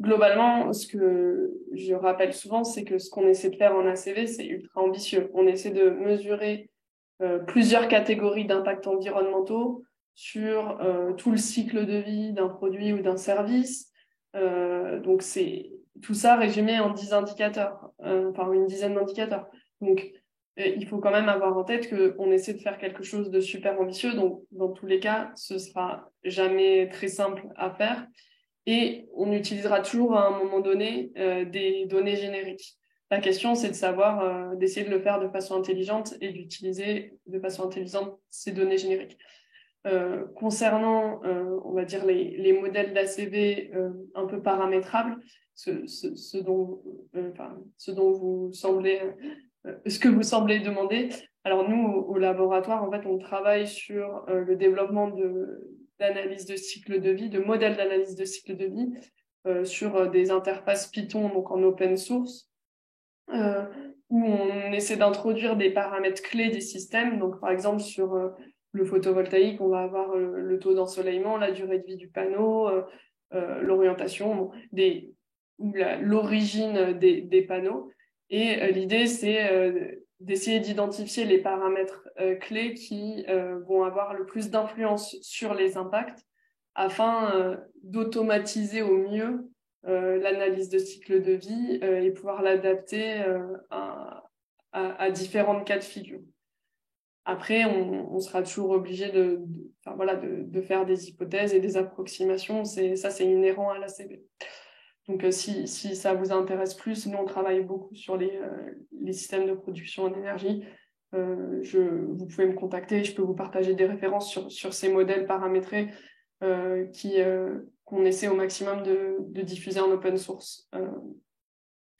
globalement, ce que je rappelle souvent, c'est que ce qu'on essaie de faire en ACV, c'est ultra ambitieux. On essaie de mesurer plusieurs catégories d'impacts environnementaux sur tout le cycle de vie d'un produit ou d'un service. Donc, c'est tout ça résumé en 10 indicateurs, enfin une dizaine d'indicateurs. Donc, il faut quand même avoir en tête qu'on essaie de faire quelque chose de super ambitieux. Donc, dans tous les cas, ce sera jamais très simple à faire. Et on utilisera toujours à un moment donné des données génériques. La question, c'est de savoir, d'essayer de le faire de façon intelligente et d'utiliser de façon intelligente ces données génériques. Concernant, on va dire, les modèles d'ACV un peu paramétrables, ce dont vous semblez, ce que vous semblez demander. Alors nous, au laboratoire, en fait, on travaille sur le développement d'analyse de cycle de vie, de modèles d'analyse de cycle de vie sur des interfaces Python, donc en open source, où on essaie d'introduire des paramètres clés des systèmes. Donc, par exemple, sur le photovoltaïque, on va avoir le taux d'ensoleillement, la durée de vie du panneau, l'orientation, l'origine des panneaux. Et l'idée, c'est d'essayer d'identifier les paramètres clés qui vont avoir le plus d'influence sur les impacts afin d'automatiser au mieux l'analyse de cycle de vie et pouvoir l'adapter à différents cas de figure. Après, on sera toujours obligé de faire des hypothèses et des approximations. C'est inhérent à l'ACV. Donc, si ça vous intéresse plus, nous, on travaille beaucoup sur les systèmes de production en énergie. Vous pouvez me contacter, je peux vous partager des références sur ces modèles paramétrés qu'on essaie au maximum de diffuser en open source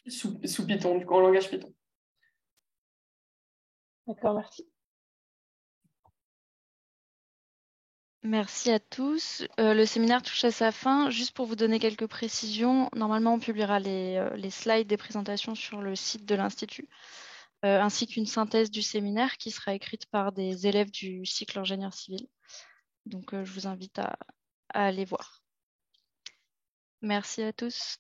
sous Python, du coup, en langage Python. D'accord, merci. Merci à tous. Le séminaire touche à sa fin. Juste pour vous donner quelques précisions, normalement, on publiera les slides des présentations sur le site de l'Institut, ainsi qu'une synthèse du séminaire qui sera écrite par des élèves du cycle ingénieur civil. Donc, je vous invite à aller voir. Merci à tous.